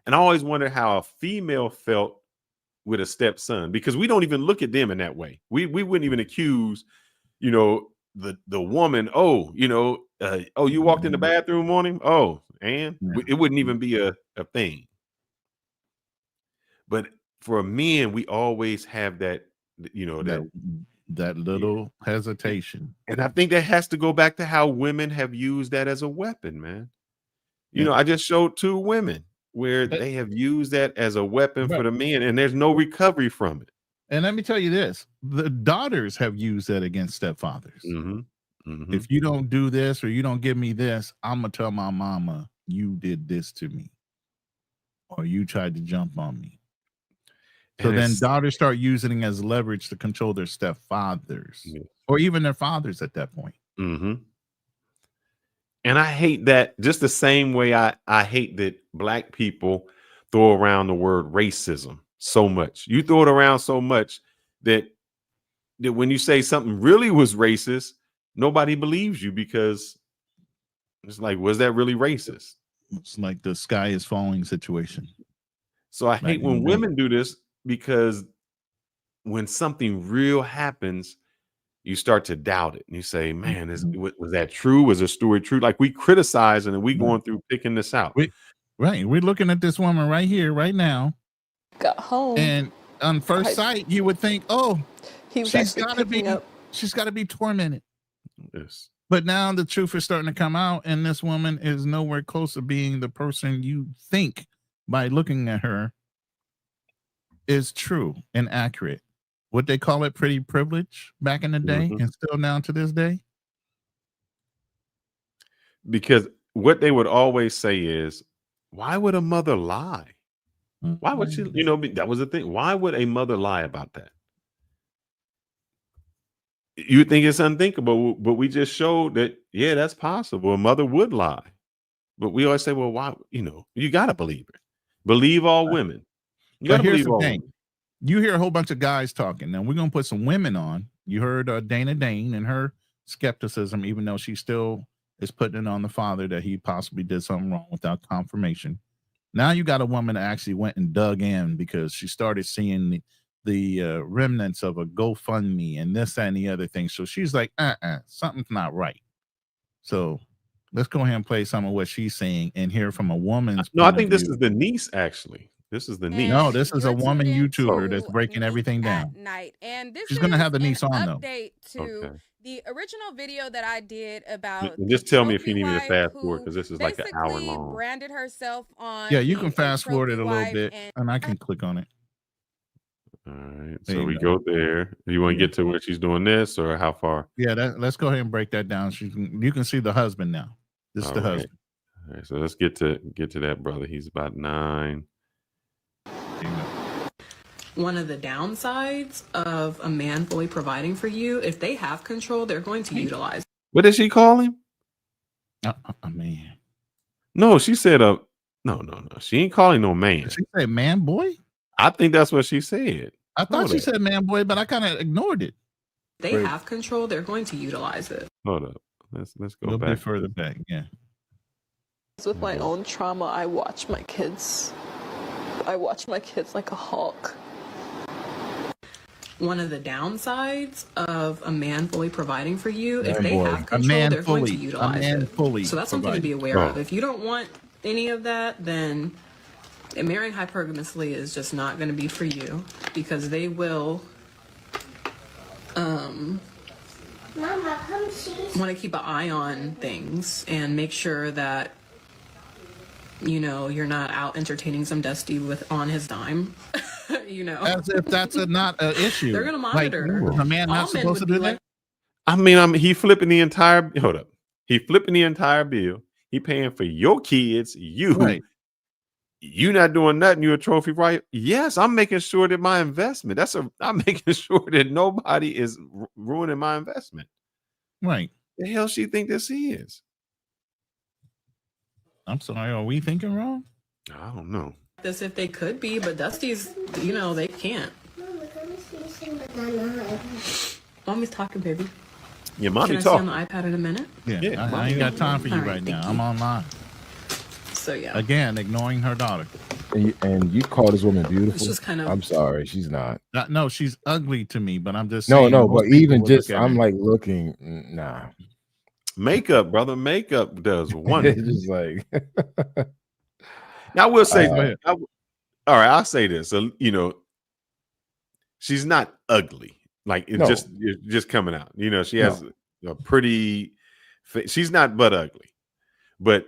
And I always wonder how a female felt with a stepson because we don't even look at them in that way. We wouldn't even accuse, you know, the woman. Oh, you know, you walked in the bathroom on him. Oh, and it wouldn't even be a thing. But for men, we always have that, you know, that little hesitation. And I think that has to go back to how women have used that as a weapon, man. You know, I just showed 2 women where they have used that as a weapon for the men, and there's no recovery from it. And let me tell you this: the daughters have used that against stepfathers. Mm-hmm. Mm-hmm. If you don't do this or you don't give me this, I'm gonna tell my mama you did this to me, or you tried to jump on me. So And then it's- daughters start using it as leverage to control their stepfathers or even their fathers at that point. Mm-hmm. And I hate that just the same way I hate that black people throw around the word racism so much. You throw it around so much that when you say something really was racist, nobody believes you because it's like, was that really racist? It's like the sky is falling situation. So I hate when women do this because when something real happens, you start to doubt it and you say, man, was that true? Was the story true? Like we criticize and then we going through picking this out. We're looking at this woman right here, right now. Got home. And on first sight, you would think, oh, He was she's actually got to be, picking up. she's got to be tormented. Yes. But now the truth is starting to come out, and this woman is nowhere close to being the person you think by looking at her is true and accurate. What they call it, pretty privilege back in the day, and still now to this day. Because what they would always say is, why would a mother lie? Why would she, that was the thing. Why would a mother lie about that? You think it's unthinkable, but we just showed that, yeah, that's possible. A mother would lie. But we always say, well, why? You got to believe her. Believe all women. You got to believe all women. You hear a whole bunch of guys talking. Now we're going to put some women on. You heard Dana Dane and her skepticism, even though she still is putting it on the father that he possibly did something wrong without confirmation. Now you got a woman that actually went and dug in because she started seeing the remnants of a GoFundMe and this, that, and the other thing. So she's like, something's not right. So let's go ahead and play some of what she's saying and hear from a woman's. No, I think this is the niece, actually. This is the niece. No, this is a woman YouTuber that's breaking everything down. Night. And this She's going to have the is niece an on, though. update to the original video that I did about And just tell me if you trophy need me to wife fast who forward, because this is like an hour basically long. branded herself on Yeah, you being can fast forward it a trophy little wife bit, and I can click on it. All right, There so you we go. go there. Do you want to get to where she's doing this, or how far? Yeah, let's go ahead and break that down. You can see the husband now. This is the husband. All right, so let's get to that brother. He's about 9. One of the downsides of a man fully providing for you, if they have control, they're going to utilize. What did she call him? Man. No, she said no. She ain't calling no man. She said man boy? I think that's what she said. I thought she said man boy, but I kind of ignored it. They have control, they're going to utilize it. Hold up. Let's go A little back. bit further back. Yeah. With my own trauma, I watch my kids like a hawk. One of the downsides of a man fully providing for you, if Man they boy. have A control, man they're going to fully- a utilize man it. fully So that's something to be providing. aware of. Oh. If you don't want any of that, then marrying hypergamously is just not going to be for you, because they will Mama, come see. want to keep an eye on things and make sure that you're not out entertaining some dusty on his dime. As if that's not an issue. They're gonna monitor. Like, is a man All not men supposed to would be do like- that? I mean, he flipping the entire. Hold up. He flipping the entire bill. He paying for your kids. You not doing nothing. You a trophy, right? Yes, I'm making sure that my investment. I'm making sure that nobody is ruining my investment. Right. The hell she think this is? I'm sorry. Are we thinking wrong? I don't know. this if they could be, but Dusty's, they can't. Mommy's talking, baby. Yeah, mommy Can I see on talking. the iPad in a minute? Yeah, I ain't got time for you All right now. thank I'm you. online. So yeah. Again, ignoring her daughter. And you call this woman beautiful? It's just kind of- I'm sorry, she's not. No, she's ugly to me, but I'm just No, saying, no, most but people even would just, look at I'm it. like looking, nah. Makeup, brother. Makeup does wonders. It's just like, Now I will say, Go ahead. all right, I'll say this. So, she's not ugly. Like No. it's just coming out. She has a pretty. She's not but ugly, but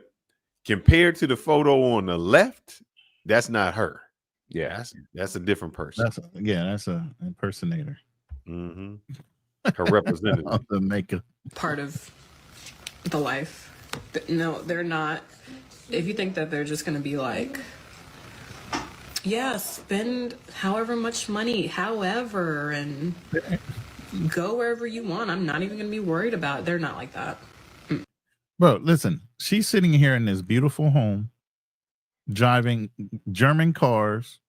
compared to the photo on the left, that's not her. Yeah, that's a different person. That's a impersonator. Mm-hmm. Her representative. Of the makeup. part of the life. No, they're not. If you think that they're just going to be like, yeah, spend however much money, however, and go wherever you want. I'm not even going to be worried about it. They're not like that. Bro, listen, she's sitting here in this beautiful home, driving German cars,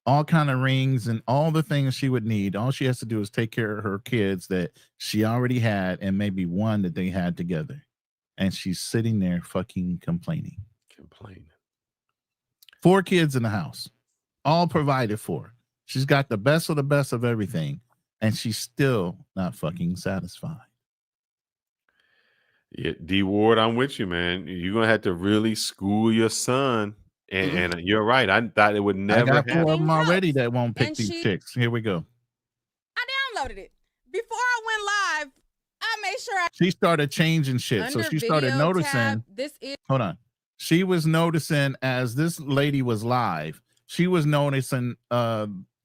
all kind of rings and all the things she would need. All she has to do is take care of her kids that she already had and maybe one that they had together. And she's sitting there fucking complaining. 4 kids in the house, all provided for. She's got the best of everything, and she's still not fucking satisfied. Yeah, D Ward, I'm with you, man. You're gonna have to really school your son And you're right. I thought it would never I got 4 of happen. them already that won't pick And these she- chicks. Here we go. I downloaded it. Before I went live, I made sure I She started changing shit. So under she started video noticing. tab, this is Hold on. She was noticing as this lady was live, she was noticing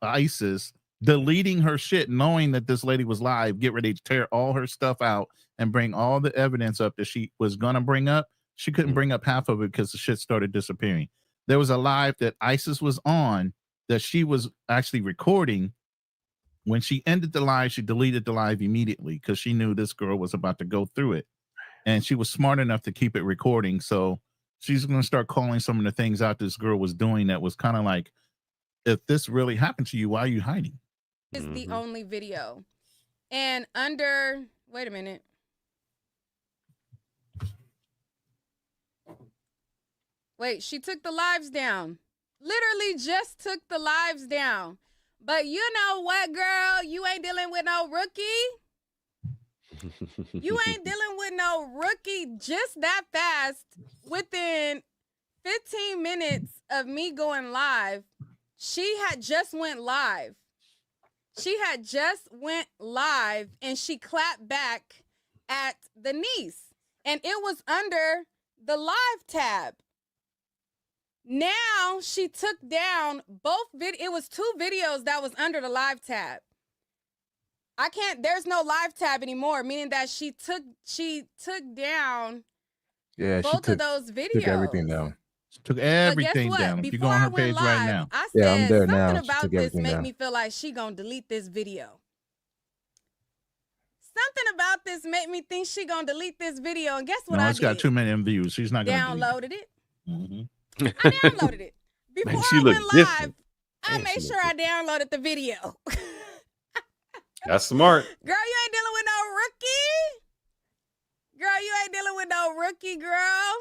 ISIS deleting her shit, knowing that this lady was live, get ready to tear all her stuff out and bring all the evidence up that she was gonna bring up. She couldn't bring up half of it because the shit started disappearing. There was a live that ISIS was on that she was actually recording. When she ended the live, she deleted the live immediately because she knew this girl was about to go through it. And she was smart enough to keep it recording. So she's going to start calling some of the things out this girl was doing that was kind of like, if this really happened to you, why are you hiding? the only video. And under, wait a minute. Wait, she took the lives down. Literally just took the lives down. But you know what, girl? You ain't dealing with no rookie. You ain't dealing with no rookie just that fast. Within 15 minutes of me going live, she had just went live. She had just went live and she clapped back at the niece. And it was under the live tab. Now she took down both it was 2 videos that was under the live tab. I can't, there's no live tab anymore, meaning that she took down both of those videos. Took everything down. Took everything what? down. If you Before go on I her went page right live, now. I Yeah, said I'm there something now. She about took this everything made down. me feel like she gonna delete this video. Something about this made me think she gonna delete this video. And guess what No, I it's did? got too many views. She's not going to Downloaded it. Mhm. I downloaded it. Before Man, she I look went live, different. I Man, made she sure I downloaded the video. That's smart. Girl, you ain't dealing with no rookie. Girl, you ain't dealing with no rookie, girl.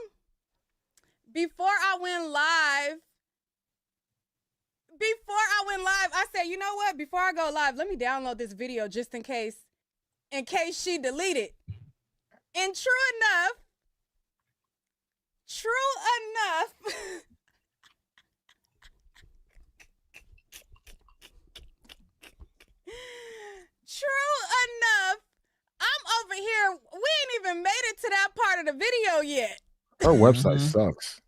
Before I went live, I said, you know what? Before I go live, let me download this video just in case she deleted. And true enough, I'm over here. We ain't even made it to that part of the video yet. Her website sucks.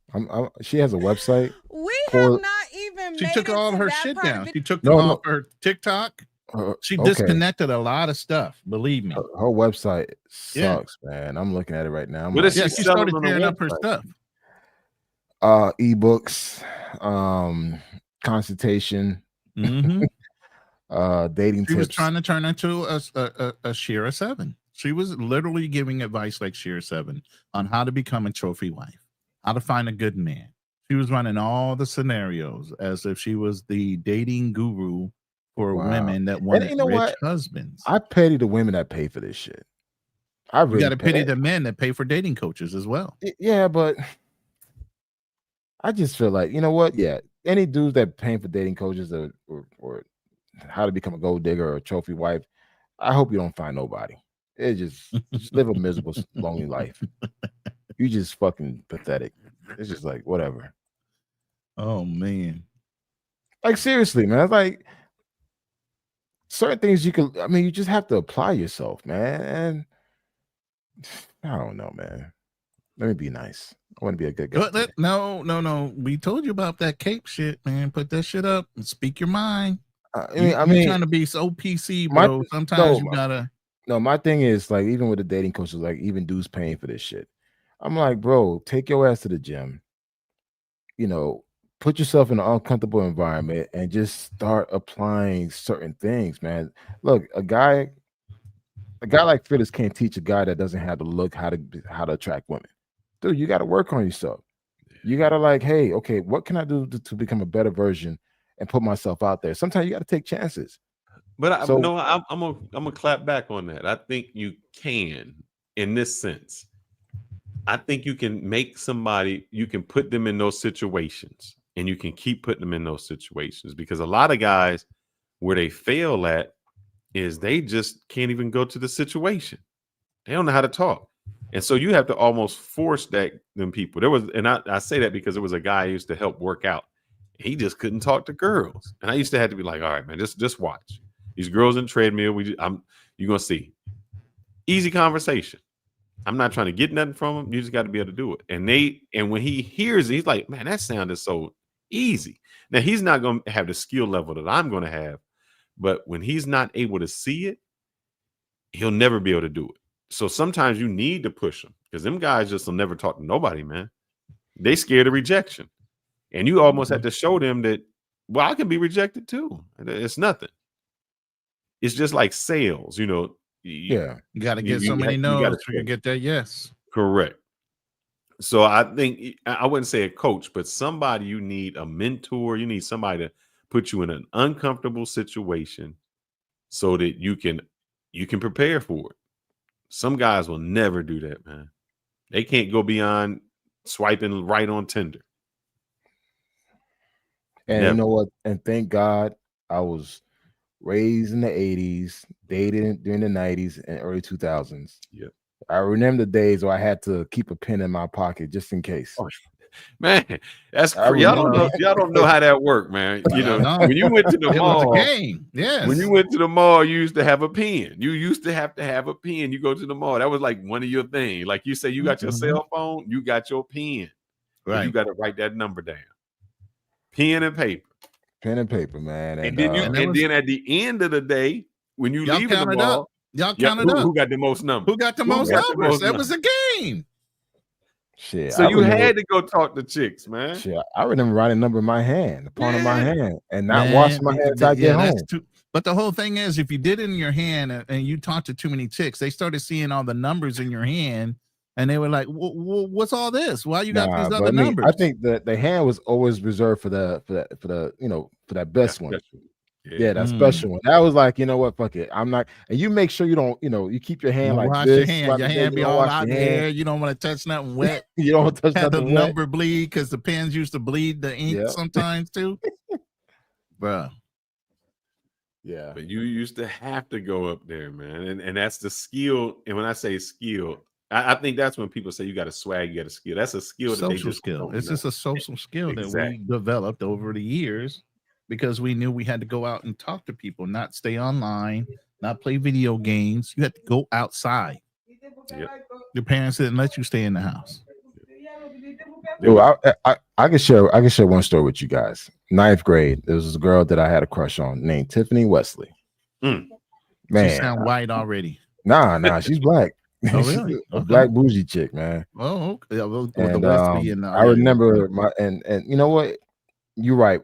She has a website. We for- have not even She made took it all to her that shit part of down. the She took No, them no. off her TikTok. She okay. disconnected a lot of stuff. Believe me. Her website Yeah. sucks, man. I'm looking at it right now. I'm What is like, she She selling started on the tearing up her website? stuff. ebooks, consultation, Mhm. dating She was tips. trying to turn into a Shira 7. She was literally giving advice like Shira 7 on how to become a trophy wife, how to find a good man. She was running all the scenarios as if she was the dating guru for Wow. women that And wanted you know rich what? husbands. I pity the women that pay for this shit. I You really got to pity the men that pay for dating coaches as well. Yeah, but I just feel like, you know what? Yeah, any dudes that paying for dating coaches or how to become a gold digger or a trophy wife, I hope you don't find nobody. It just live a miserable, lonely life. You just fucking pathetic. It's just like whatever. Oh man, like seriously, man. It's like certain things you can. I mean, you just have to apply yourself, man. And I don't know, man. Let me be nice. I want to be a good guy. No. We told you about that cape shit, man. Put that shit up and speak your mind. I mean, you're trying to be so PC, bro. Sometimes you gotta. No, my thing is like even with the dating coaches, like even dudes paying for this shit. I'm like, bro, take your ass to the gym. You know, put yourself in an uncomfortable environment and just start applying certain things, man. Look, a guy like Phyllis can't teach a guy that doesn't have the look how to attract women. Dude, you got to work on yourself. You got to like, hey, okay, what can I do to become a better version and put myself out there? Sometimes you got to take chances. But I'm gonna clap back on that. I think you can, in this sense. I think you can make somebody, you can put them in those situations, and you can keep putting them in those situations, because a lot of guys where they fail at is they just can't even go to the situation. They don't know how to talk. And so you have to almost force them people. There was, and I say that because there was a guy who used to help work out. He just couldn't talk to girls. And I used to have to be like, all right, man, just watch. These girls in the treadmill, you're gonna see. Easy conversation. I'm not trying to get nothing from them. You just got to be able to do it. And when he hears it, he's like, man, that sounded so easy. Now he's not gonna have the skill level that I'm gonna have, but when he's not able to see it, he'll never be able to do it. So sometimes you need to push them because them guys just will never talk to nobody, man. They scared of rejection. And you almost have to show them that, well, I can be rejected too. It's nothing. It's just like sales, you know. You got to get so many no's to get that yes. Correct. So I think, I wouldn't say a coach, but somebody, you need a mentor. You need somebody to put you in an uncomfortable situation so that you can prepare for it. Some guys will never do that, man. They can't go beyond swiping right on Tinder. And you know what? And thank God I was raised in the 80s, dated during the 90s and early 2000s. Yep. I remember the days where I had to keep a pen in my pocket just in case. Oh, man, that's crazy. Y'all don't know how that worked, man. You know, when you went to the mall, was a game. Yes. When you went to the mall, you used to have a pen. You used to have a pen. You go to the mall. That was like one of your things. Like you say, you got your cell phone, you got your pen. Right. You got to write that number down. Pen and paper. Pen and paper, man. And then at the end of the day, when you leave the mall, y'all counted up. Who got the most numbers? Who got the most numbers? That was a game. Shit. So you had to go talk to chicks, man. Shit, I remember writing a number in my hand, the palm of my hand, and not washing my hands until I get home. But the whole thing is, if you did it in your hand and you talked to too many chicks, they started seeing all the numbers in your hand, and they were like, "What's all this? Why you got these other numbers?" I think that the hand was always reserved for that best one. Yeah, that special one. That was like, you know what, fuck it. I'm not, and you make sure you don't, you keep your hand like wash this. Your hand be all out there. You don't want to touch nothing wet. You don't touch have nothing the wet. number bleed because the pens used to bleed the ink sometimes too. Bro. Yeah. But you used to have to go up there, man. And that's the skill. And when I say skill, I think that's when people say you got a swag, you got a skill. That's a skill. Social skill. It's just a social skill that we developed over the years because we knew we had to go out and talk to people, not stay online, not play video games. You had to go outside. Yep. Your parents didn't let you stay in the house. Dude, I can share one story with you guys. 9th grade, there was this girl that I had a crush on named Tiffany Wesley. Man, she sound white already. Nah, she's black. Oh, really? She's a black bougie chick, man. Oh, okay. And, I remember and you know what? You're right,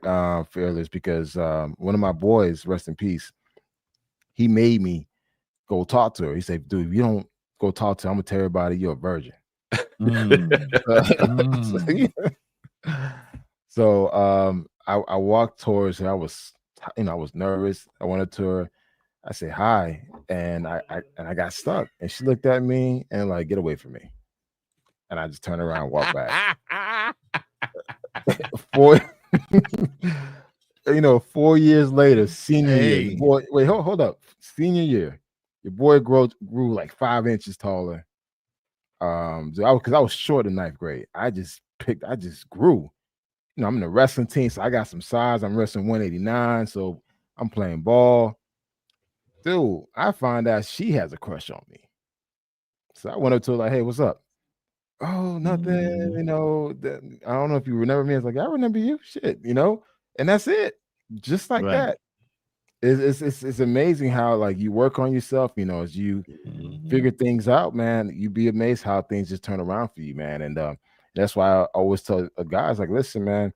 Fearless, because one of my boys, rest in peace, he made me go talk to her. He said, dude, if you don't go talk to her, I'm gonna tell everybody you're a virgin. So I walked towards her. I was nervous. I went up to her. I said hi, and I got stuck. And she looked at me and like, get away from me. And I just turned around and walked back. 4 years later, senior year, your boy, wait, hold up. Senior year, your boy grew like 5 inches taller. Because I was short in 9th grade. I just grew. I'm in the wrestling team, so I got some size. I'm wrestling 189, so I'm playing ball. Dude, I find out she has a crush on me. So I went up to her like, hey, what's up? Oh, nothing. I don't know if you remember me. I was like, I remember you. Shit, and that's it. Just like that. It's amazing how like you work on yourself, as you figure things out, man. You'd be amazed how things just turn around for you, man. And that's why I always tell guys like, listen, man,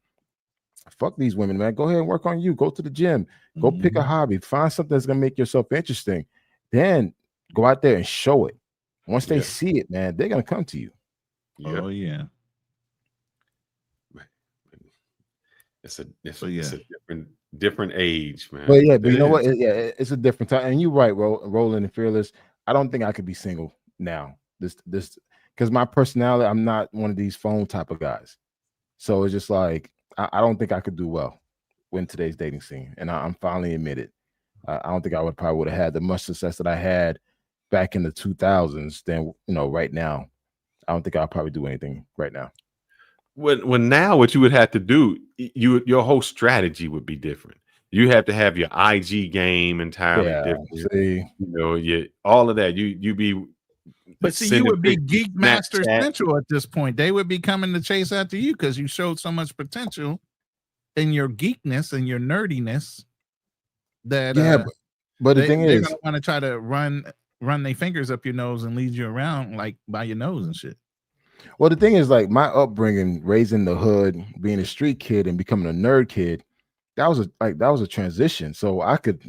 fuck these women, man. Go ahead and work on you. Go to the gym. Go pick a hobby. Find something that's gonna make yourself interesting. Then go out there and show it. Once they see it, man, they're gonna come to you. Oh yeah. It's a different age, man. But you know what? It's a different time. And you're right, Roland and Fearless. I don't think I could be single now. This because my personality, I'm not one of these phone type of guys. So it's just like I don't think I could do well in today's dating scene. And I'm finally admitted. I don't think I would have had the much success that I had back in the 2000s than right now I don't think I'll probably do anything right now. When now what you would have to do, your whole strategy would be different. You have to have your IG game entirely different. See, all of that. You be. But see, you would be Geek Master Central at this point. They would be coming to chase after you because you showed so much potential in your geekness and your nerdiness that but the thing they're is, gonna want to try to run their fingers up your nose and lead you around like by your nose and shit. well, the thing is, like my upbringing, raising the hood, being a street kid and becoming a nerd kid, that was a transition. So I could,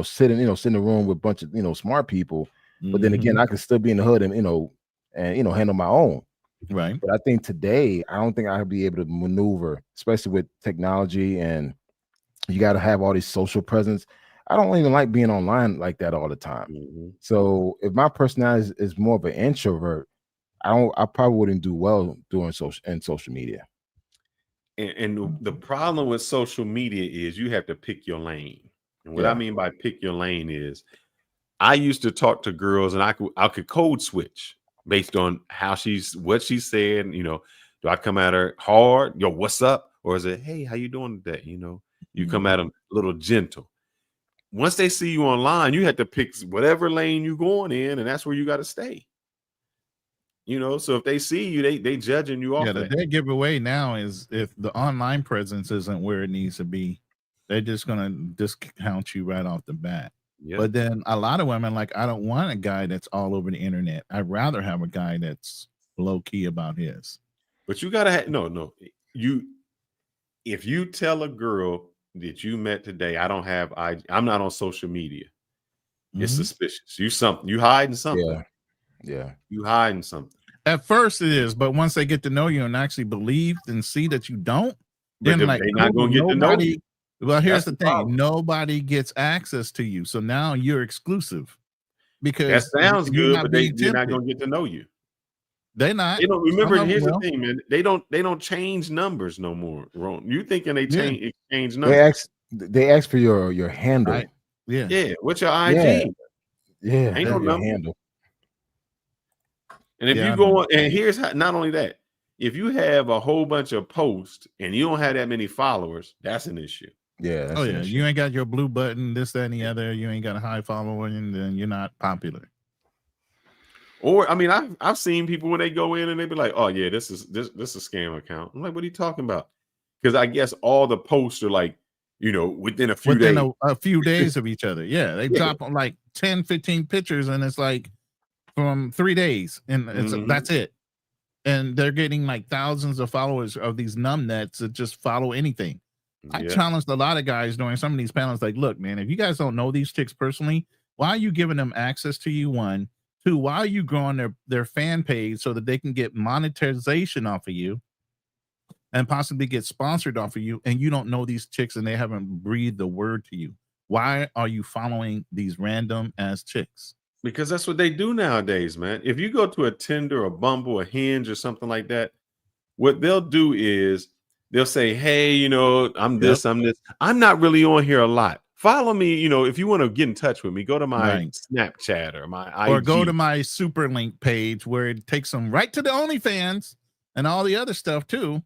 sit in the room with a bunch of smart people, but then again, I could still be in the hood and handle my own. Right. But I think today, I don't think I'd be able to maneuver, especially with technology, and you got to have all these social presence. I don't even like being online like that all the time. So if my personality is more of an introvert, I probably wouldn't do well doing social media. And the problem with social media is you have to pick your lane. And what I mean by pick your lane is, I used to talk to girls and I could code switch based on what she said. Do I come at her hard? Yo, what's up? Or is it, hey, how you doing today? You come at them a little gentle. Once they see you online, you have to pick whatever lane you going in, and that's where you got to stay. So if they see you, they judging you off. Yeah, the dead giveaway now is if the online presence isn't where it needs to be, they're just gonna discount you right off the bat. Yep. But then a lot of women I don't want a guy that's all over the internet. I'd rather have a guy that's low key about his. But you gotta have if you tell a girl that you met today, I'm not on social media, it's suspicious. You hiding something. Yeah. You hiding something. At first it is, but once they get to know you and actually believe and see that you don't, But then they're not gonna get to know you. Well, here's That's the the thing: problem. nobody gets access to you, so now you're exclusive. Because That sounds you're good, but they're not tempted. gonna get to know you. They're not. They don't remember. Some of Here's them the will. thing, man. They don't change numbers no more. Ron. You thinking they exchange They numbers? ask for your handle. Right. Yeah. Yeah. What's your IG? Yeah. Ain't no your number. handle. And if Yeah, you I go know. on, and here's how, not only that, if you have a whole bunch of posts and you don't have that many followers, that's an issue. Yeah. That's Oh an yeah, issue. you ain't got your blue button, this, that, and the other. You ain't got a high following, and then you're not popular. Or I mean, I've seen people when they go in and they be like, "Oh yeah, this is a scam account." I'm like, "What are you talking about?" Because I guess all the posts are like, within a few days. A few days of each other. Yeah, they Yeah. drop on like 10, 15 pictures, and it's like from 3 days, and that's it. And they're getting like thousands of followers of these numbnuts that just follow anything. I Yeah. challenged a lot of guys during some of these panels, like, look, man, if you guys don't know these chicks personally, why are you giving them access to you? 1, 2, why are you growing their fan page so that they can get monetization off of you and possibly get sponsored off of you, and you don't know these chicks and they haven't breathed a word to you? Why are you following these random ass chicks? Because that's what they do nowadays, man. If you go to a Tinder, a Bumble, a Hinge, or something like that, what they'll do is they'll say, "Hey, I'm this, I'm this. I'm not really on here a lot. Follow me. If you want to get in touch with me, go to my Right. Snapchat or my IG. Or go to my super link page where it takes them right to the OnlyFans and all the other stuff too.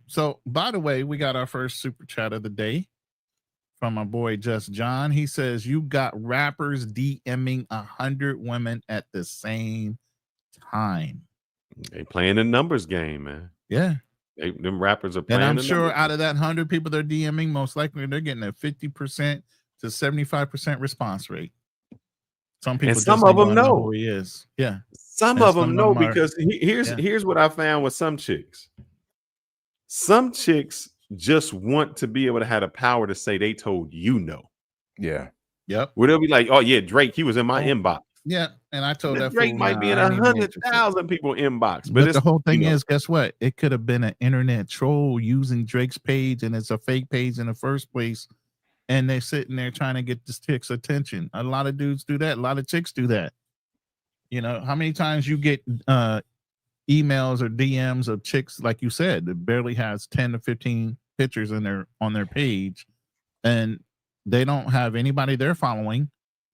So by the way, we got our first super chat of the day from my boy Just John. He says, you got rappers DMing 100 women at the same time. They playing the numbers game, man. Yeah. Them rappers are playing. And I'm the sure numbers out of that 100 people they're DMing, most likely they're getting a 50% to 75% response rate. Some people, And some just of don't them know know who he is. Yeah. Some And of them know are- because here's what I found with some chicks. Some chicks just want to be able to have the power to say they told Yeah. Yep. Where they'll be like, "Oh yeah, Drake, he was in my inbox." Yeah, and I told that Drake fool, might nah, be in I ain't even 100,000 people inbox, But it's the whole thing you know, is, guess what? It could have been an internet troll using Drake's page, and it's a fake page in the first place. And they're sitting there trying to get this chick's attention. A lot of dudes do that. A lot of chicks do that. How many times you get emails or DMs of chicks, like you said, that barely has 10 to 15 pictures on their page, and they don't have anybody they're following,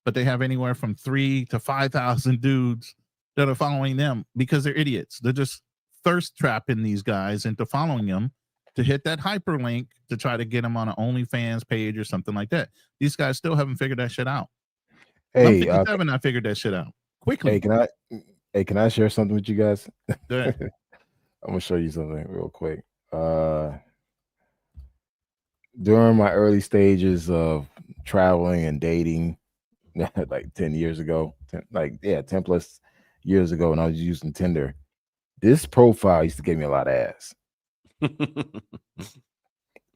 but they have anywhere from 3,000 to 5,000 dudes that are following them because they're idiots. They're just thirst trapping these guys into following them to hit that hyperlink to try to get them on an OnlyFans page or something like that. These guys still haven't figured that shit out. Hey, 57, I figured that shit out quickly. Hey, can I share something with you guys? Go ahead. I'm gonna show you something real quick. During my early stages of traveling and dating, like 10 years ago, 10 plus years ago, when I was using Tinder, this profile used to give me a lot of ass.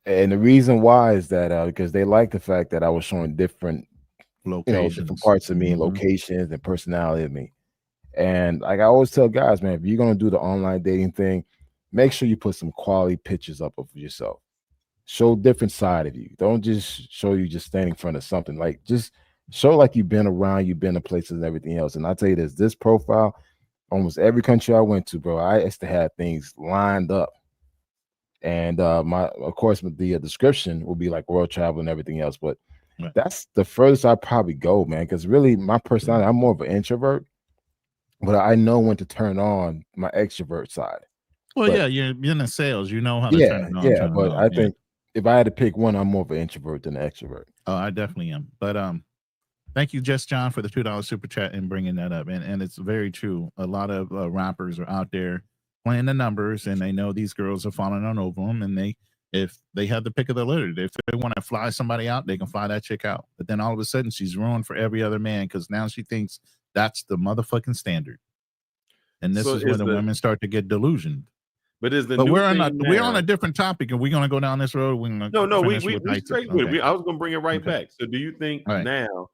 And the reason why is that because they like the fact that I was showing different locations, different parts of me and locations and personality of me. And like I always tell guys, man, if you're gonna do the online dating thing, make sure you put some quality pictures up of yourself. Show different side of you. Don't just show you just standing in front of something. Like just show like you've been around, you've been to places and everything else. And I tell you this profile, almost every country I went to, bro, I used to have things lined up. And of course, the description will be like world travel and everything else. But that's the furthest I probably go, man. Because really, my personality, I'm more of an introvert, but I know when to turn on my extrovert side. Well, But- yeah, you're in the sales. You know how to turn it on. yeah. turn it But off, I yeah. think if I had to pick one, I'm more of an introvert than an extrovert. Oh, I definitely am. But thank you, Just John, for the $2 super chat and bringing that up. And it's very true. A lot of rappers are out there playing the numbers, and they know these girls are falling on over them. And if they have the pick of the litter, if they want to fly somebody out, they can fly that chick out. But then all of a sudden, she's ruined for every other man because now she thinks that's the motherfucking standard. And this So is when is the the- women start to get delusioned. But is the But new we're on thing we're now- on a different topic. Are we going to go down this road? No, we straight with it. I was gonna bring it right Okay. back. So do you think All right. now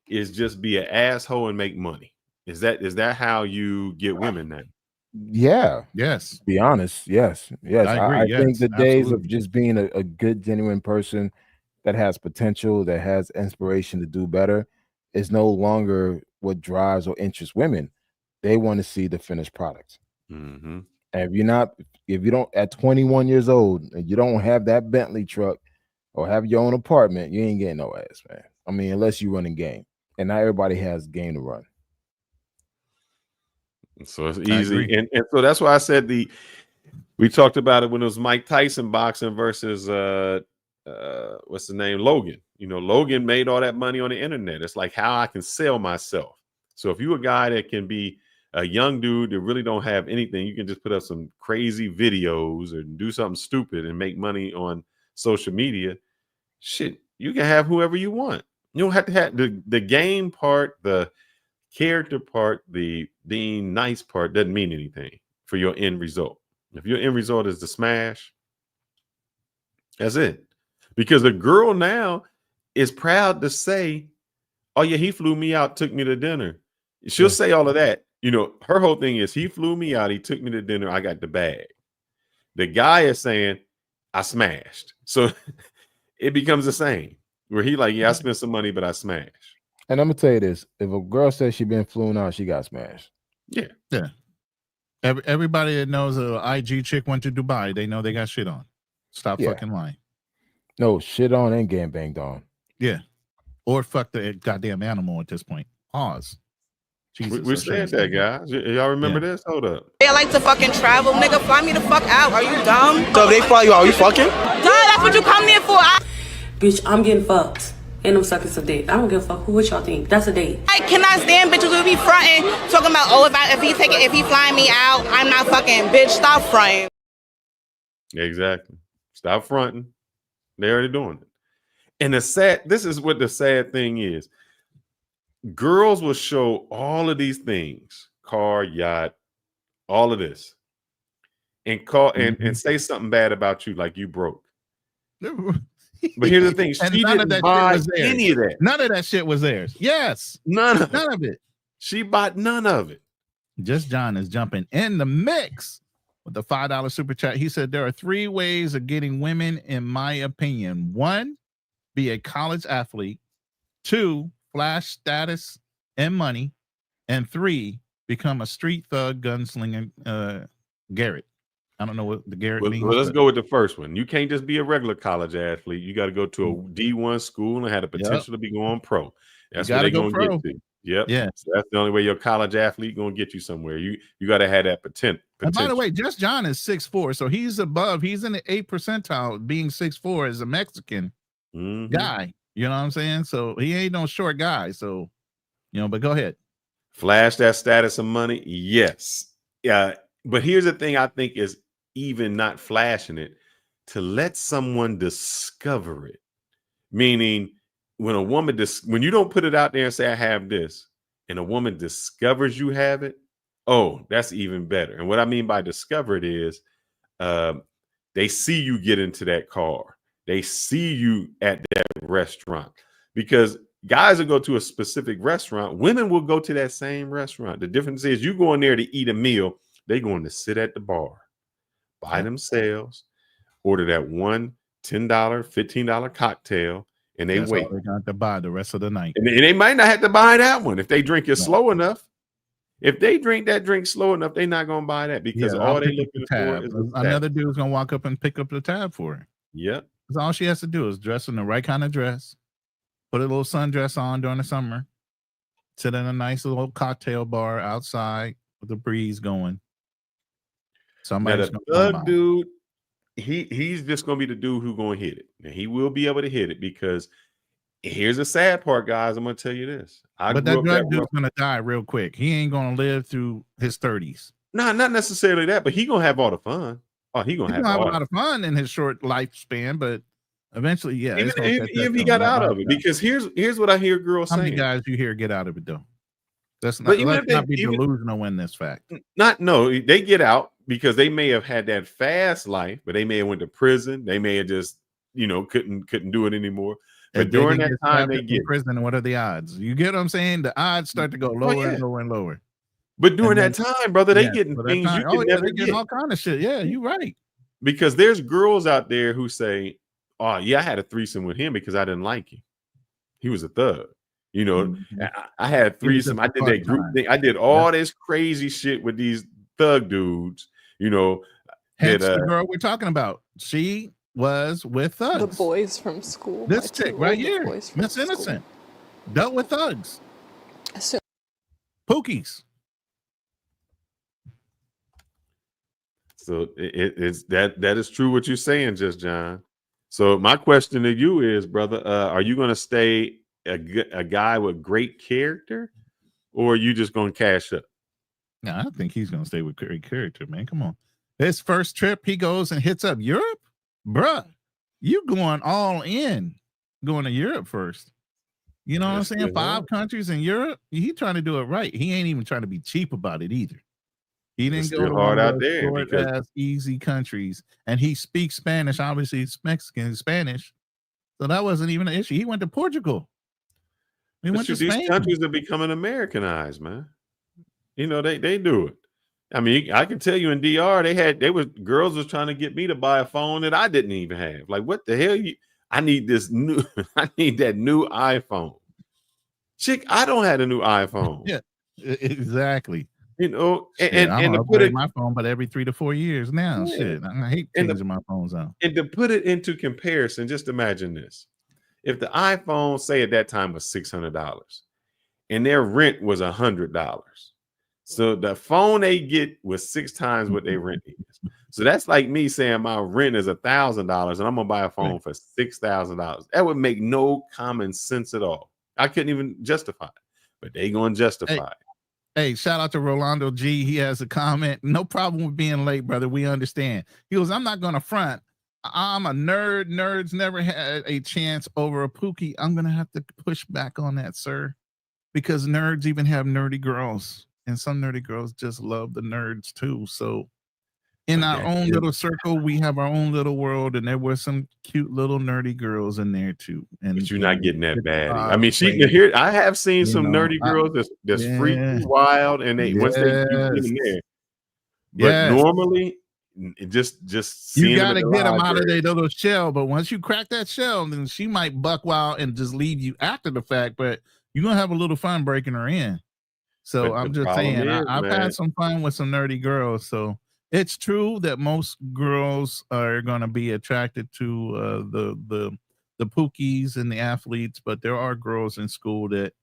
is just be an asshole and make money? Is that how you get women now? Yeah. Yes. To be honest, yes. I agree, I think yes, the days of absolutely. just being a good, genuine person that has potential, that has inspiration to do better, is no longer what drives or interests women. They want to see the finished product. Mm-hmm. And if you don't, at 21 years old, and you don't have that Bentley truck or have your own apartment, you ain't getting no ass, man. I mean, unless you running game, and not everybody has game to run. So it's I easy, agree. and so that's why I said we talked about it when it was Mike Tyson boxing versus what's the name, Logan. You know, Logan made all that money on the internet. It's like how I can sell myself. So if you a guy that can be a young dude that really don't have anything, you can just put up some crazy videos or do something stupid and make money on social media. Shit, you can have whoever you want. You don't have to have the game part, the character part, the being nice part doesn't mean anything for your end result. If your end result is to smash, that's it. Because a girl now is proud to say, oh yeah, he flew me out, took me to dinner. She'll say all of that. You know, her whole thing is he flew me out, he took me to dinner, I got the bag. The guy is saying, I smashed. So it becomes the same. Where he like, yeah, I spent some money, but I smashed. And I'm gonna tell you this: if a girl says she been flown out, she got smashed. Yeah. Everybody that knows a IG chick went to Dubai, they know they got shit on. Stop Yeah. fucking lying. No, shit on and getting banged on. Yeah. Or fuck the goddamn animal at this point. Pause. Jesus, We I said shouldn't that, say guys. Y'all remember this? Hold up. They like to fucking travel, nigga. Fly me the fuck out. Are you dumb? So if they fly you out, you fucking? Duh, that's what you come there for. Bitch, I'm getting fucked. And I'm sucking some dick. I don't give a fuck. What y'all think? That's a date. I cannot stand bitches who be fronting, talking about, oh, if he flying me out, I'm not fucking. Bitch, stop fronting. Exactly. Stop fronting. They're already doing it. And this is what the sad thing is. Girls will show all of these things, car, yacht, all of this, and call and say something bad about you, like you broke. But here's the thing: And she none of didn't that buy shit was theirs. any of that. None of that shit was theirs. Yes. None of it. She bought none of it. Just John is jumping in the mix with the $5 super chat. He said there are 3 ways of getting women, in my opinion. 1, be a college athlete. 2, flash status and money. And 3, become a street thug gunslinger. Garrett. I don't know what the Garrett means. Well, let's but- go with the first one. You can't just be a regular college athlete. You got to go to a D1 school and have the potential to be going pro. That's You what gotta they're go going to pro. get to. Yep. Yeah. So that's the only way your college athlete gonna get you somewhere. You got to have that potential. And by the way, Just John is 6'4", so he's in the 8th percentile, being 6'4" as a Mexican guy. You know what I'm saying? So he ain't no short guy. So, but go ahead. Flash that status of money. Yes. Yeah. But here's the thing I think is even not flashing it, to let someone discover it. Meaning when a woman, when you don't put it out there and say, I have this, and a woman discovers you have it, oh, that's even better. And what I mean by discover it is they see you get into that car. They see you at that restaurant. Because guys will go to a specific restaurant. Women will go to that same restaurant. The difference is you go in there to eat a meal. They're going to sit at the bar, buy themselves, order that one $10, $15 cocktail, and they wait. They got to buy the rest of the night. And they might not have to buy that one if they drink it slow enough. If they drink that drink slow enough, they're not going to buy that because all they looking for is another dude's going to walk up and pick up the tab for her. Yep. That's all she has to do is dress in the right kind of dress, put a little sundress on during the summer, sit in a nice little cocktail bar outside with the breeze going. Somebody's now, the thug dude, he's just going to be the dude who's going to hit it. And he will be able to hit it because here's the sad part, guys. I'm going to tell you this. But that drug dude's going to die real quick. He ain't going to live through his 30s. No, not necessarily that, but he going to have all the fun. Oh, he's going to have a lot of fun in his short lifespan, but eventually, yeah. Even if he got out of it, because here's what I hear girls saying. How many guys you hear get out of it though? Let's not be delusional in this fact. They get out because they may have had that fast life, but they may have went to prison. They may have just, couldn't do it anymore. But during that time, they get prison. What are the odds? You get what I'm saying? The odds start to go lower and lower and lower. But during that time, brother, they getting things you can never get. All kind of shit. Yeah, you're right. Because there's girls out there who say, "Oh, yeah, I had a threesome with him because I didn't like him. He was a thug." I had a threesome. I did that group thing. I did all this crazy shit with these thug dudes. Hence the girl we're talking about. She was with thugs. The boys from school. This chick right here, Miss Innocent, dealt with thugs. Pookies. So it's that is true what you're saying, Just John. So my question to you is, brother, are you going to stay a guy with great character, or are you just going to cash up? No, I think he's going to stay with great character, man. Come on. His first trip, he goes and hits up Europe. Bruh, you going all in, going to Europe first. You know what I'm saying? 5 countries in Europe. He trying to do it right. He ain't even trying to be cheap about it either. He didn't go hard out there short ass easy countries, and he speaks Spanish. Obviously, he's Mexican, Spanish, so that wasn't even an issue. He went to Portugal. He went to Spain. These countries are becoming Americanized, man. They do it. I mean, I can tell you in DR, girls was trying to get me to buy a phone that I didn't even have. Like, what the hell? I need this new. I need that new iPhone. Chick, I don't have a new iPhone. Yeah, exactly. And to put it my phone, but every 3 to 4 years now. Yeah. Shit, I hate changing my phones out. And to put it into comparison, just imagine this: if the iPhone, say at that time, was $600, and their rent was $100, so the phone they get was 6 times what their rent is. So that's like me saying my rent is $1,000, and I'm gonna buy a phone for $6,000. That would make no common sense at all. I couldn't even justify it, but they gonna justify it. Hey, shout out to Rolando G. He has a comment. No problem with being late, brother. We understand. He goes, I'm not going to front. I'm a nerd. Nerds never had a chance over a Pookie. I'm going to have to push back on that, sir, because nerds even have nerdy girls, and some nerdy girls just love the nerds too. So in our own little circle, we have our own little world, and there were some cute little nerdy girls in there too. But you're not getting that bad. I mean, I have seen some nerdy girls that's freaky wild, and once they get in there. But normally, just you gotta get them out of their little shell. But once you crack that shell, then she might buck wild and just leave you after the fact. But you're gonna have a little fun breaking her in. So I'm just saying, I've had some fun with some nerdy girls. So. It's true that most girls are going to be attracted to the Pookies and the athletes, but there are girls in school that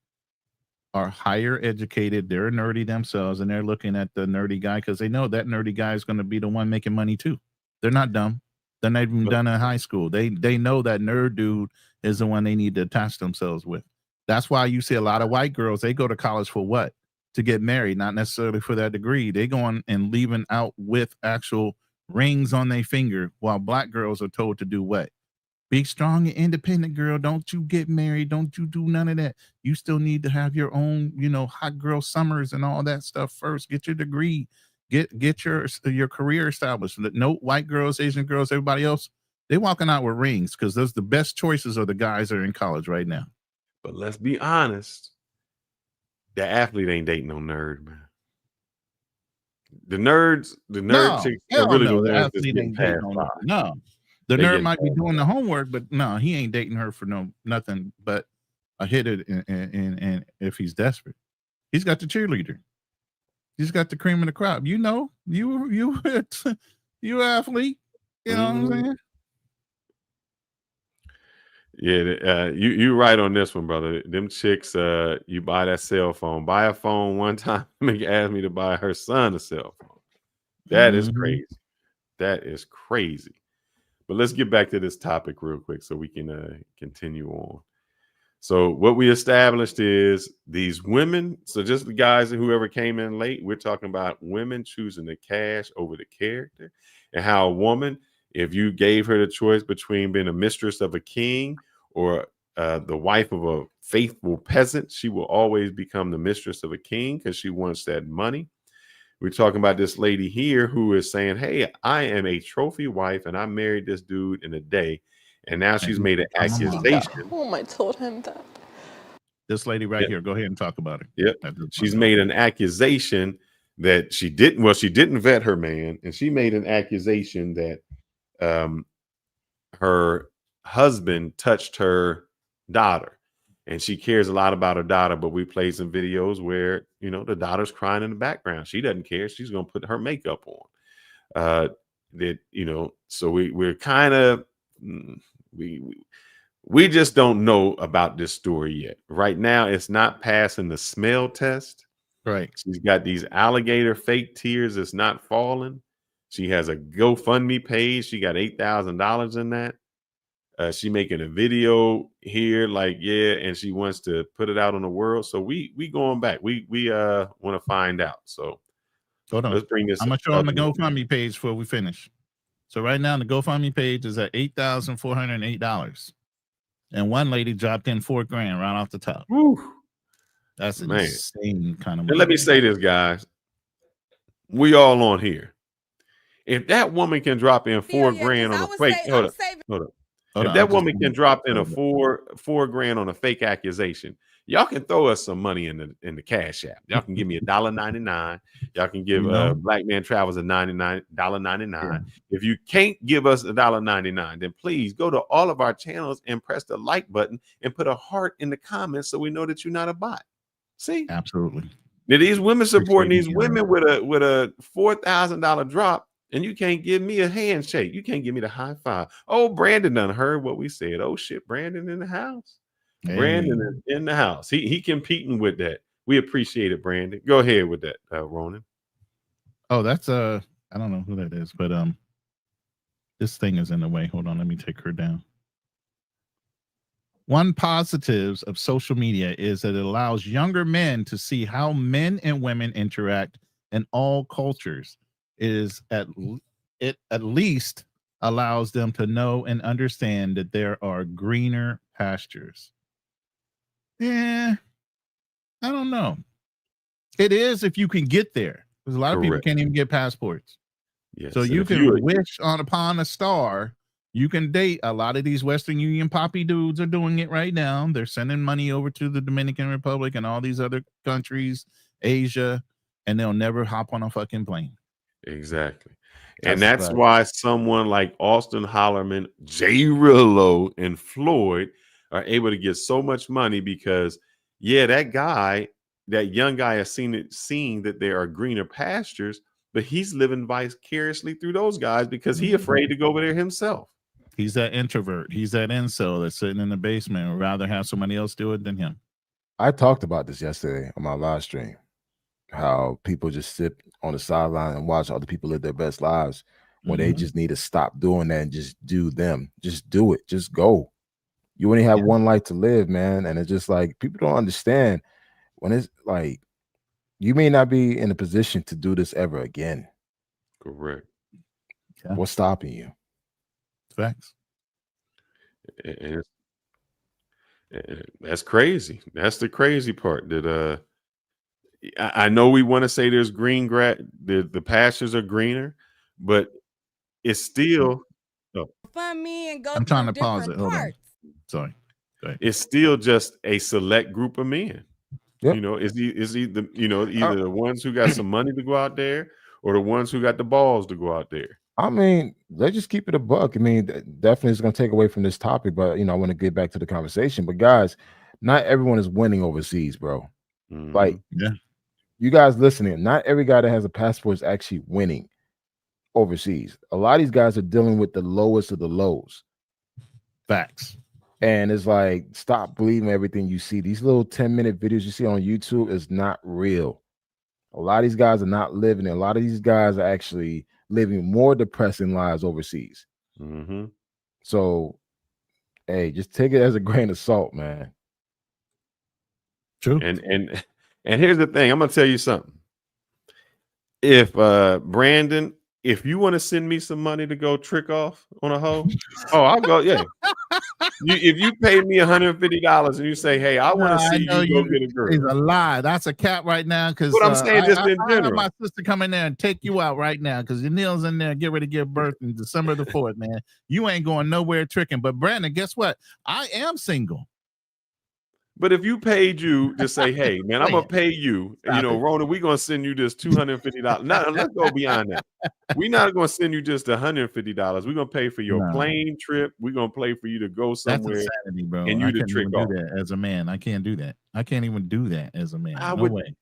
are higher educated. They're nerdy themselves, and they're looking at the nerdy guy because they know that nerdy guy is going to be the one making money too. They're not dumb. They're not even done in high school. They know that nerd dude is the one they need to attach themselves with. That's why you see a lot of white girls, they go to college for what? To get married, not necessarily for that degree. They going and leaving out with actual rings on their finger, while black girls are told to do what? Be strong and independent, girl. Don't you get married. Don't you do none of that. You still need to have your own, hot girl summers and all that stuff first. Get your degree. Get your career established. No, white girls, Asian girls, everybody else, they walking out with rings because those the best choices are the guys that are in college right now. But let's be honest, the athlete ain't dating no nerd, man. The nerd chicks are really the ones that's getting past by. No. The nerd might be doing the homework, but no, he ain't dating her for nothing but a hitter. And if he's desperate, he's got the cheerleader. He's got the cream of the crop. You athlete. You know what I'm saying? Yeah, you right on this one, brother. Them chicks, you buy that cell phone. Buy a phone one time. Make ask me to buy her son a cell phone. That is crazy. That is crazy. But let's get back to this topic real quick so we can continue on. So what we established is these women, so just the guys and whoever came in late, we're talking about women choosing the cash over the character, and how a woman, if you gave her the choice between being a mistress of a king or the wife of a faithful peasant, she will always become the mistress of a king because she wants that money. We're talking about this lady here who is saying, hey, I am a trophy wife and I married this dude in a day. And now she's made an accusation. Oh, I told him that. This lady right here, go ahead and talk about it. Yep. She's made an accusation that she didn't vet her man. And she made an accusation that her husband touched her daughter. And she cares a lot about her daughter, but we played some videos where, the daughter's crying in the background. She doesn't care. She's going to put her makeup on. So we're kind of, we just don't know about this story yet. Right now, it's not passing the smell test. Right. She's got these alligator fake tears that's not falling. She has a GoFundMe page. She got $8,000 in that. She making a video here, and she wants to put it out on the world. So we going back. We want to find out. So hold on. Let's bring this. I'm gonna show them the GoFundMe page before we finish. So right now the GoFundMe page is at $8,408, and one lady dropped in $4,000 right off the top. Woo. That's an insane kind of money. And let me say this, guys. We all on here. If that woman can drop in $4,000 on a fake, hold up. If that woman can drop in a $4,000 on a fake accusation, y'all can throw us some money in the Cash App. Y'all can give me $1.99. Y'all can give Black Man Travels a $99. If you can't give us $1.99, then please go to all of our channels and press the like button and put a heart in the comments so we know that you're not a bot. See, absolutely. Now these women supporting these women with a $4,000 drop. And you can't give me a handshake. You can't give me the high five. Oh, Brandon done heard what we said. Oh shit, Brandon in the house. Hey. Brandon is in the house. He competing with that. We appreciate it, Brandon. Go ahead with that, Ronan. Oh, that's I don't know who that is, but this thing is in the way. Hold on, let me take her down. One positives of social media is that it allows younger men to see how men and women interact in all cultures. It at least allows them to know and understand that there are greener pastures. Yeah, I don't know. It is if you can get there, because a lot of people can't even get passports. Yes, so you can wish upon a star. You can date. A lot of these Western Union poppy dudes are doing it right now. They're sending money over to the Dominican Republic and all these other countries, Asia, and they'll never hop on a fucking plane. Exactly. And that's why someone like Austin Hollerman, J. Rillo, and Floyd are able to get so much money because, that young guy has seen that there are greener pastures, but he's living vicariously through those guys because he's afraid to go over there himself. He's that introvert. He's that incel that's sitting in the basement and would rather have somebody else do it than him. I talked about this yesterday on my live stream. How people just sit on the sideline and watch other people live their best lives when they just need to stop doing that and just do them. Just do it. Just go. You only have one life to live, man. And it's just like people don't understand when it's like you may not be in a position to do this ever again. Correct. What's stopping you? Facts. And that's crazy. That's the crazy part. That I know we want to say there's green grass, the pastures are greener, but it's still. Oh, Fund me and go. I'm trying to through pause it. different Hold on. parts. Sorry. Go ahead. it's still just a select group of men. Yep. You know, is either either the ones who got some money to go out there or the ones who got the balls to go out there. I mean, let's just keep it a buck. I mean, definitely is going to take away from this topic, but I want to get back to the conversation. But guys, not everyone is winning overseas, bro. Like, you guys listening, not every guy that has a passport is actually winning overseas. A lot of these guys are dealing with the lowest of the lows. Facts. And it's like, stop believing everything you see. These little 10-minute videos you see on YouTube is not real. A lot of these guys are not living it. A lot of these guys are actually living more depressing lives overseas. So, hey, just take it as a grain of salt, man. True. And here's the thing. I'm gonna tell you something. If Brandon, if you want to send me some money to go trick off on a hoe, I'll go. Yeah. If you pay me $150 and you say, "Hey, I want to see you go get a girl," It's a lie. That's a cap right now. Because what I'm saying, just in I have general. my sister come in there and take you out right now because Neil's in there, get ready to give birth in December the 4th, man. You ain't going nowhere tricking. But Brandon, guess what? I am single. But if you paid you to say, "Hey, man, I'm gonna pay you," Rona, we're gonna send you this $250. Now let's go beyond that. We're not gonna send you just $150. We're gonna pay for your plane trip. We're gonna pay for you to go somewhere. That's insanity, bro. And you I to can't trick even off. do that as a man. I can't do that. I can't even do that as a man. I No would, way.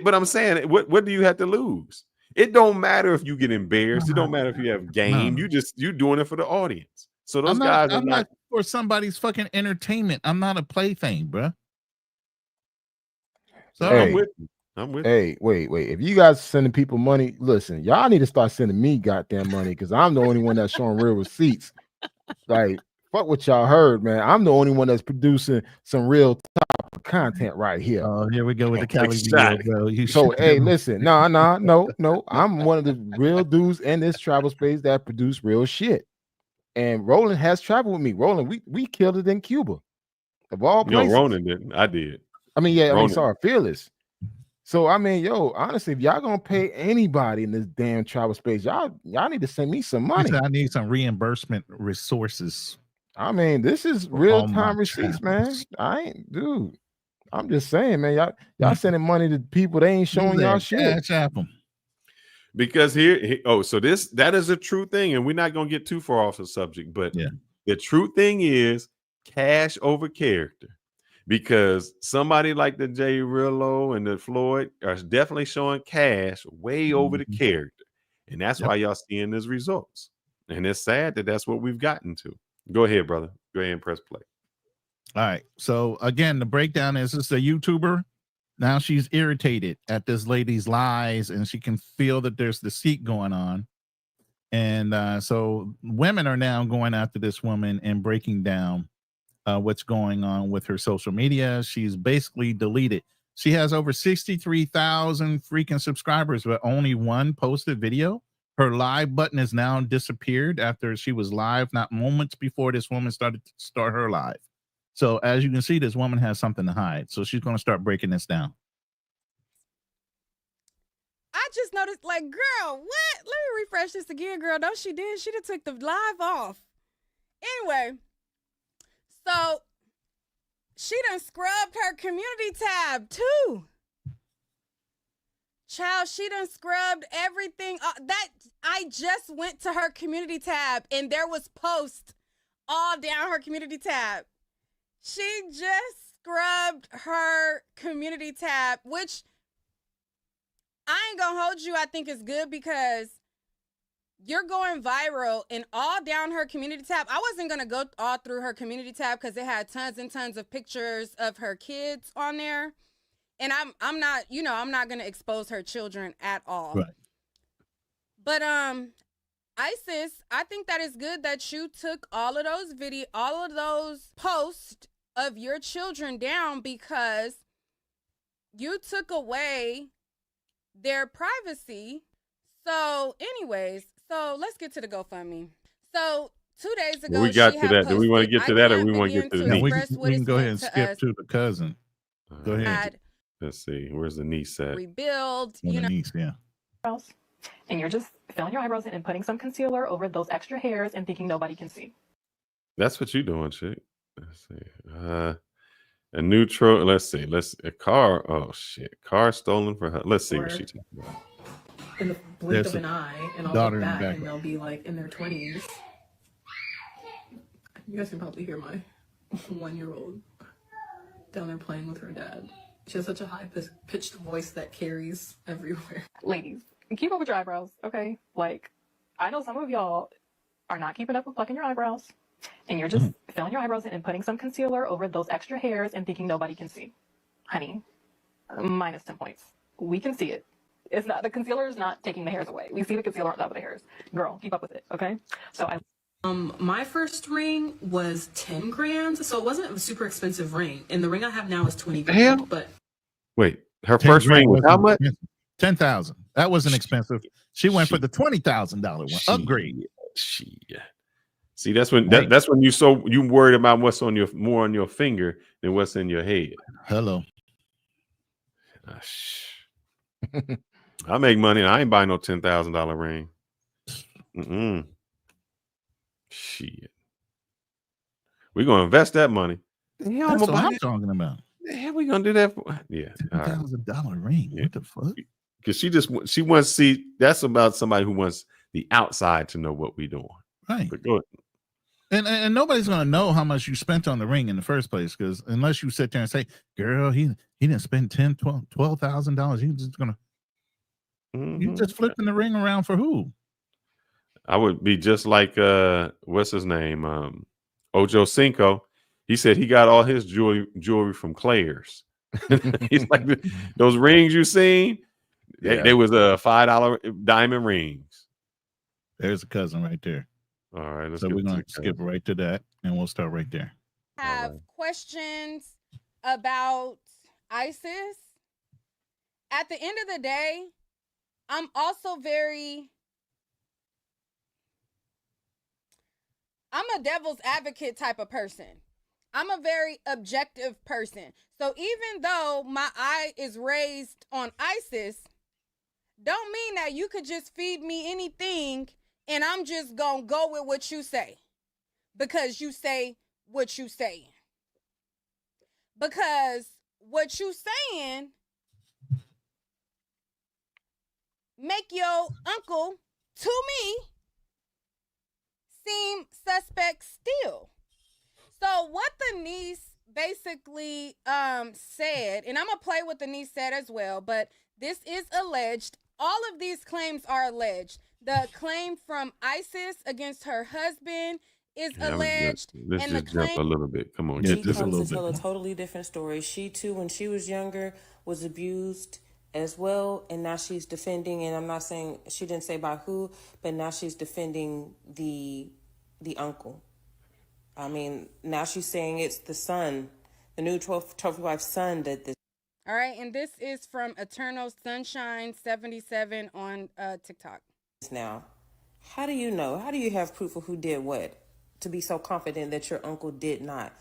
But I'm saying, what do you have to lose? It don't matter if you get embarrassed. It don't matter if you have game. You doing it for the audience. So those guys are I'm not for somebody's fucking entertainment. I'm not a plaything, bro. So I'm with you. I'm with you. Hey, wait. If you guys sending people money, listen, y'all need to start sending me goddamn money because I'm the only one that's showing real receipts. Like, fuck what y'all heard, man. I'm the only one that's producing some real top content right here. Oh, here we go with the Cali video, bro. So, hey, listen, no. I'm one of the real dudes in this travel space that produce real shit. And Roland has traveled with me. Roland, we killed it in Cuba. Of all places. No, Ronan didn't. I did. I mean, Ronan. sorry, Fearless. So I mean, honestly, if y'all gonna pay anybody in this damn travel space, y'all need to send me some money. I need some reimbursement resources. I mean, this is real time receipts, man. Dude. I'm just saying, man. Y'all sending money to people they ain't showing y'all shit. Because so that is a true thing, and we're not gonna get too far off the subject, but the true thing is cash over character. Because somebody like the Jay Rillo and the Floyd are definitely showing cash way over the character. And that's why y'all seeing these results. And it's sad that that's what we've gotten to. Go ahead, brother. Go ahead and press play. All right. So again, the breakdown is this is a YouTuber. Now she's irritated at this lady's lies and she can feel that there's deceit going on. And so women are now going after this woman and breaking down what's going on with her social media. She's basically deleted. She has over 63,000 freaking subscribers, but only one posted video. Her live button is now disappeared after she was live, not moments before this woman started to start her live. So as you can see, this woman has something to hide. So she's going to start breaking this down. I just noticed, like, girl, what? Let me refresh this again, girl. No, she did. She done took the live off. Anyway. So, she done scrubbed her community tab, too. Child, she done scrubbed everything. That I just went to her community tab, and there was posts all down her community tab. She just scrubbed her community tab, which I ain't gonna hold you. I think is good because you're going viral and all down her community tab. I wasn't going to go all through her community tab because it had tons and tons of pictures of her kids on there. And I'm not, you know, I'm not going to expose her children at all. Right. But Isis, I think that is good that you took all of those posts of your children down, because you took away their privacy. So anyways, so let's get to the GoFundMe. So 2 days ago, We got she to had that. Do we want to posted, get to "I that, or can't we want to begin get to the to niece? express what We it's can go ahead meant and to skip us." to the cousin. Go ahead. Had Let's see. Where's the niece at? rebuild, On you the know. niece, yeah. And you're just filling your eyebrows in and putting some concealer over those extra hairs and thinking nobody can see. That's what you doing, chick. Let's see. A neutral. Let's see. A car. Oh shit. Car stolen for her. Let's see what she talking about. In the blink There's of an eye, and I'll daughter look in the back and background. they'll be like in their 20s. You guys can probably hear my 1-year-old down there playing with her dad. She has such a high-pitched voice that carries everywhere. Ladies, keep up with your eyebrows, okay? Like, I know some of y'all are not keeping up with plucking your eyebrows, and you're just filling your eyebrows in and putting some concealer over those extra hairs and thinking nobody can see. Honey, minus 10 points. We can see it. It's not, the concealer is not taking the hairs away. We see the concealer on top of the hairs. Girl, keep up with it, okay? So my first ring was 10 grand, so it wasn't a super expensive ring. And the ring I have now is 20 grand. Hell? But Wait, her 10 first grand ring was wasn't how much? expensive. 10,000. That wasn't expensive. She went for the $20,000 one. Upgrade. See, that's when that's when you worried about what's on more on your finger than what's in your head. Hello. I make money and I ain't buying no $10,000 ring. Shit. We're gonna invest that money. That's what I'm talking about. The hell we gonna do that for? Yeah. $10,000 ring. What the fuck? Because she wants to see. That's about somebody who wants the outside to know what we doing. Right. But go ahead. And nobody's gonna know how much you spent on the ring in the first place, because unless you sit there and say, "Girl, he didn't spend $12,000. He's just gonna." You just flipping the ring around for who? I would be just like what's his name? Ojo Cinco. He said he got all his jewelry from Claire's. He's like, those rings you seen, they was $5 diamond rings. There's a cousin right there. All right, let's so get we're to gonna the skip right to that, and we'll start right there. Have questions about ISIS. At the end of the day, I'm also I'm a devil's advocate type of person. I'm a very objective person. So even though my eye is raised on ISIS, don't mean that you could just feed me anything and I'm just gonna go with what you say because you say what you saying. Because what you saying make your uncle to me seem suspect still. So what the niece basically said, and I'm gonna play what the niece said as well, but this is alleged. All of these claims are alleged. The claim from ISIS against her husband is alleged. Let's and just the jump claim a little bit. Come on, She just a comes little to tell a bit. totally different story. She too, when she was younger, was abused as well, and now she's defending. And I'm not saying she didn't say by who, but now she's defending the uncle. I mean, now she's saying it's the son, the new trophy wife's son, that this. All right, and this is from Eternal Sunshine 77 on TikTok. Now, how do you know? How do you have proof of who did what to be so confident that your uncle did not?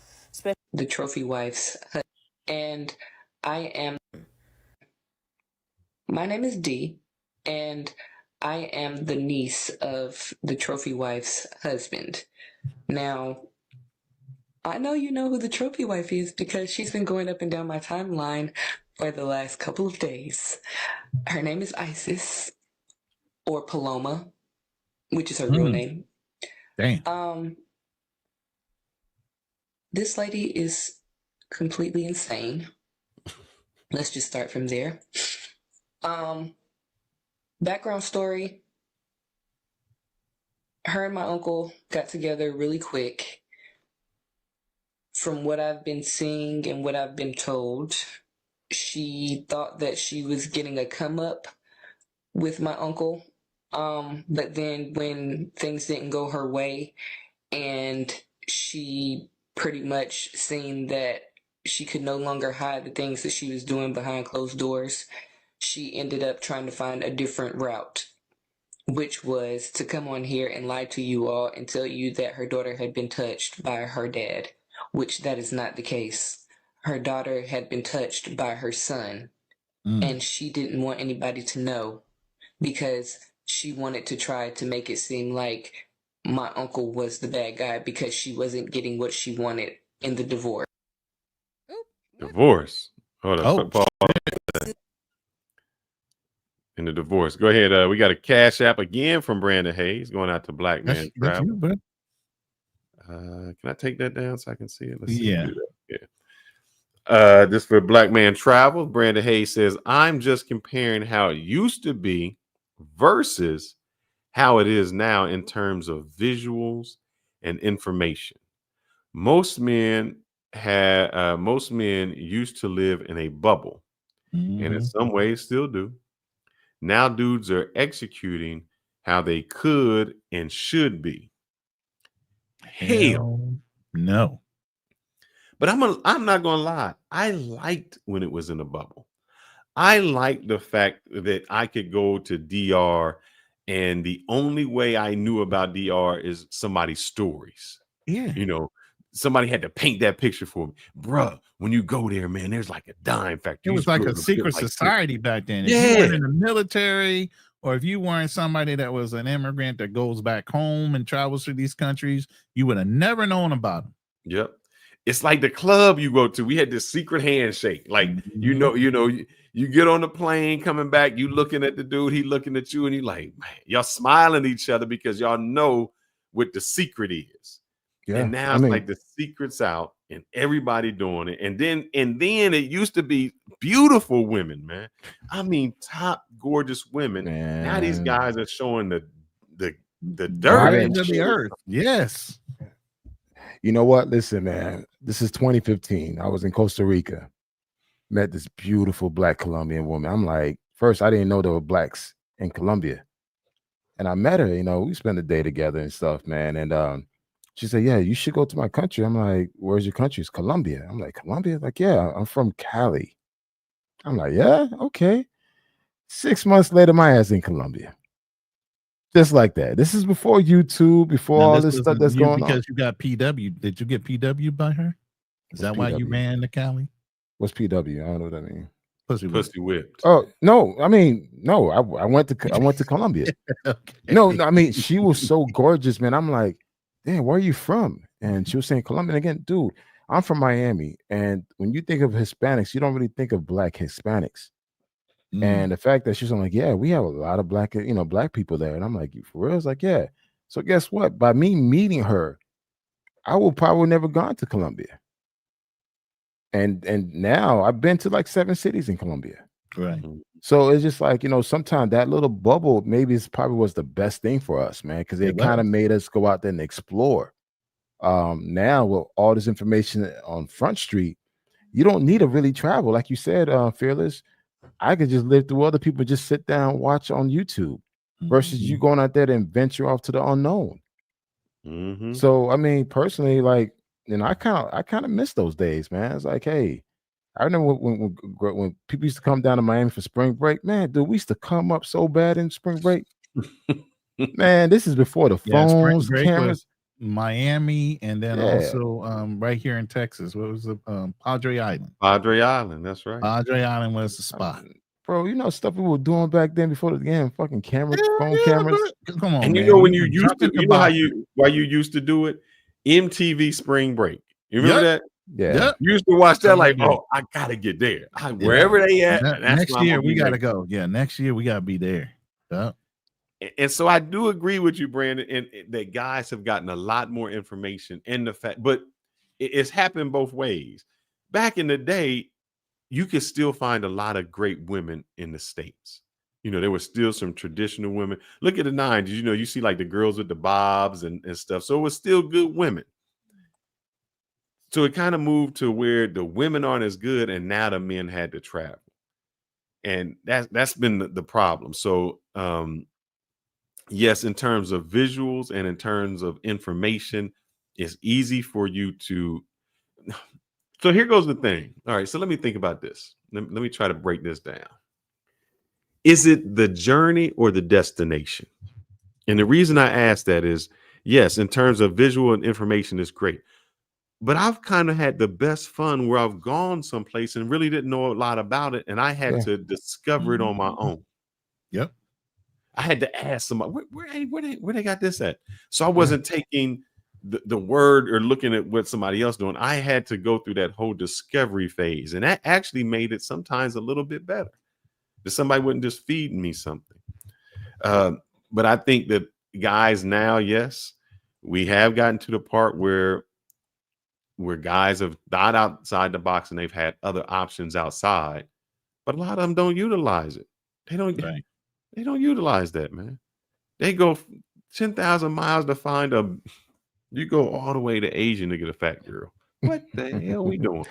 The trophy wife's husband. And my name is Dee, and I am the niece of the trophy wife's husband. Now, I know you know who the trophy wife is because she's been going up and down my timeline for the last couple of days. Her name is Isis, or Paloma, which is her real name. Damn. This lady is completely insane. Let's just start from there. Background story. her and my uncle got together really quick. From what I've been seeing and what I've been told, she thought that she was getting a come up with my uncle. But then when things didn't go her way and she pretty much seen that she could no longer hide the things that she was doing behind closed doors, she ended up trying to find a different route, which was to come on here and lie to you all and tell you that her daughter had been touched by her dad, which that is not the case. Her daughter had been touched by her son, and she didn't want anybody to know because she wanted to try to make it seem like my uncle was the bad guy because she wasn't getting what she wanted in the divorce. Divorce. Hold on. Paul. In the divorce. Go ahead. We got a cash app again from Brandon Hayes going out to Black Man Travel. You, bro. Can I take that down so I can see it? Let's see. Yeah. Yeah. This for Black Man Travel. Brandon Hayes says, I'm just comparing how it used to be versus how it is now in terms of visuals and information. Most men used to live in a bubble, and in some ways still do. Now dudes are executing how they could and should be. Hell no. But I'm not gonna lie. I liked when it was in a bubble. I liked the fact that I could go to DR and the only way I knew about DR is somebody's stories. Yeah. You know, somebody had to paint that picture for me. Bruh, when you go there, man, there's like a dime factory. It was like a secret society back then. If Yeah. you weren't in the military, or if you weren't somebody that was an immigrant that goes back home and travels to these countries, you would have never known about them. Yep. It's like the club you go to. We had this secret handshake. Like, you get on the plane coming back, you looking at the dude, he looking at you, and you like, man, y'all smiling at each other because y'all know what the secret is. Yeah, and now it's like the secret's out and everybody doing it. And then it used to be beautiful women, man. I mean, top gorgeous women. Man. Now these guys are showing the dirt Bottom of the earth. Yes. You know what? Listen, man, this is 2015. I was in Costa Rica, met this beautiful Black Colombian woman. I'm like, first, I didn't know there were Blacks in Colombia. And I met her, we spent the day together and stuff, man. And she said, yeah, you should go to my country. I'm like, where's your country? It's Colombia. I'm like, Colombia? Like, yeah, I'm from Cali. I'm like, yeah, okay. 6 months later, my ass in Colombia. Just like that. This is before YouTube, before all this stuff that's going on. Because you got PW. Did you get PW by her? Is that why you ran to Cali? What's PW? I don't know what that means. Pussy whipped. Oh no! I mean, no. I went to Colombia. Okay. No, I mean, she was so gorgeous, man. I'm like, damn, where are you from? And she was saying Colombia again, dude. I'm from Miami, and when you think of Hispanics, you don't really think of Black Hispanics. And the fact that she's like, yeah, we have a lot of Black people there, and I'm like, you for real? It's like, yeah. So guess what? By me meeting her, I will probably never gone to Colombia. And now I've been to like 7 cities in Colombia. Right. So it's just like, sometimes that little bubble maybe probably was the best thing for us, man, because it kind of made us go out there and explore. Now with all this information on Front Street, you don't need to really travel. Like you said, Fearless, I could just live through other people, just sit down, watch on YouTube versus you going out there and venture off to the unknown. So, I mean, personally, like, I kind of miss those days, man. It's like, hey, I remember when people used to come down to Miami for spring break, man, dude, we used to come up so bad in spring break. Man, this is before the phones, cameras. Miami, and then also right here in Texas. What was the Padre Island? Padre Island, that's right. Padre Island was the spot. Bro, stuff we were doing back then before the game, fucking cameras, phone cameras. Come on, and man. when you used to, why you used to do it? MTV Spring Break. You remember that? Yeah. You used to watch that like, oh, I gotta get there. Wherever they at. Next year we gotta go. Yeah, next year we gotta be there. Yep. And so I do agree with you, Brandon, and that guys have gotten a lot more information in the fact, but it's happened both ways. Back in the day, you could still find a lot of great women in the States. You know, there were still some traditional women. Look at the 90s, you know, you see like the girls with the bobs and stuff. So it was still good women. So it kind of moved to where the women aren't as good, and now the men had to travel. And that's been the problem. So yes, in terms of visuals and in terms of information, it's easy for you to. So here goes the thing. All right, so let me think about this. Let me try to break this down. Is it the journey or the destination? And the reason I ask that is, yes, in terms of visual and information is great. But I've kind of had the best fun where I've gone someplace and really didn't know a lot about it, and I had to discover it on my own. Yep. I had to ask somebody where they got this at. So I wasn't taking the word or looking at what somebody else doing. I had to go through that whole discovery phase, and that actually made it sometimes a little bit better. That somebody wouldn't just feed me something. But I think that guys now, yes, we have gotten to the part where guys have thought outside the box and they've had other options outside, but a lot of them don't utilize it. They don't utilize that, man. They go 10,000 miles to find you go all the way to Asian to get a fat girl. What the hell we doing?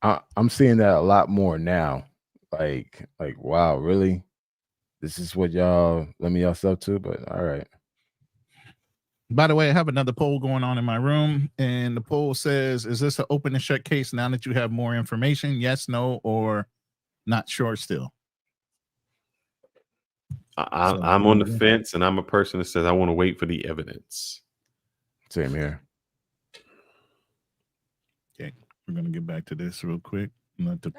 I'm seeing that a lot more now. Like, wow, really? This is what y'all limit yourself to? But all right. By the way, I have another poll going on in my room, and the poll says, is this an open and shut case now that you have more information? Yes, no, or not sure still? I'm on the fence, and I'm a person that says I want to wait for the evidence. Same here. Okay, we're going to get back to this real quick. Not the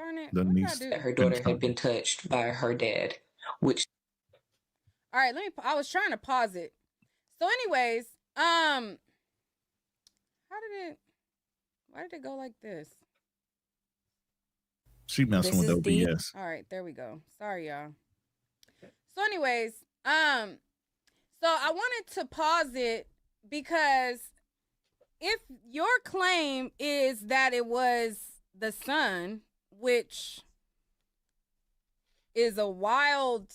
niece. Her daughter had been touched by her dad, which. All right, I was trying to pause it. So anyways, why did it go like this? She messing with OBS. All right, there we go. Sorry, y'all. So anyways, so I wanted to pause it because if your claim is that it was the son, which is a wild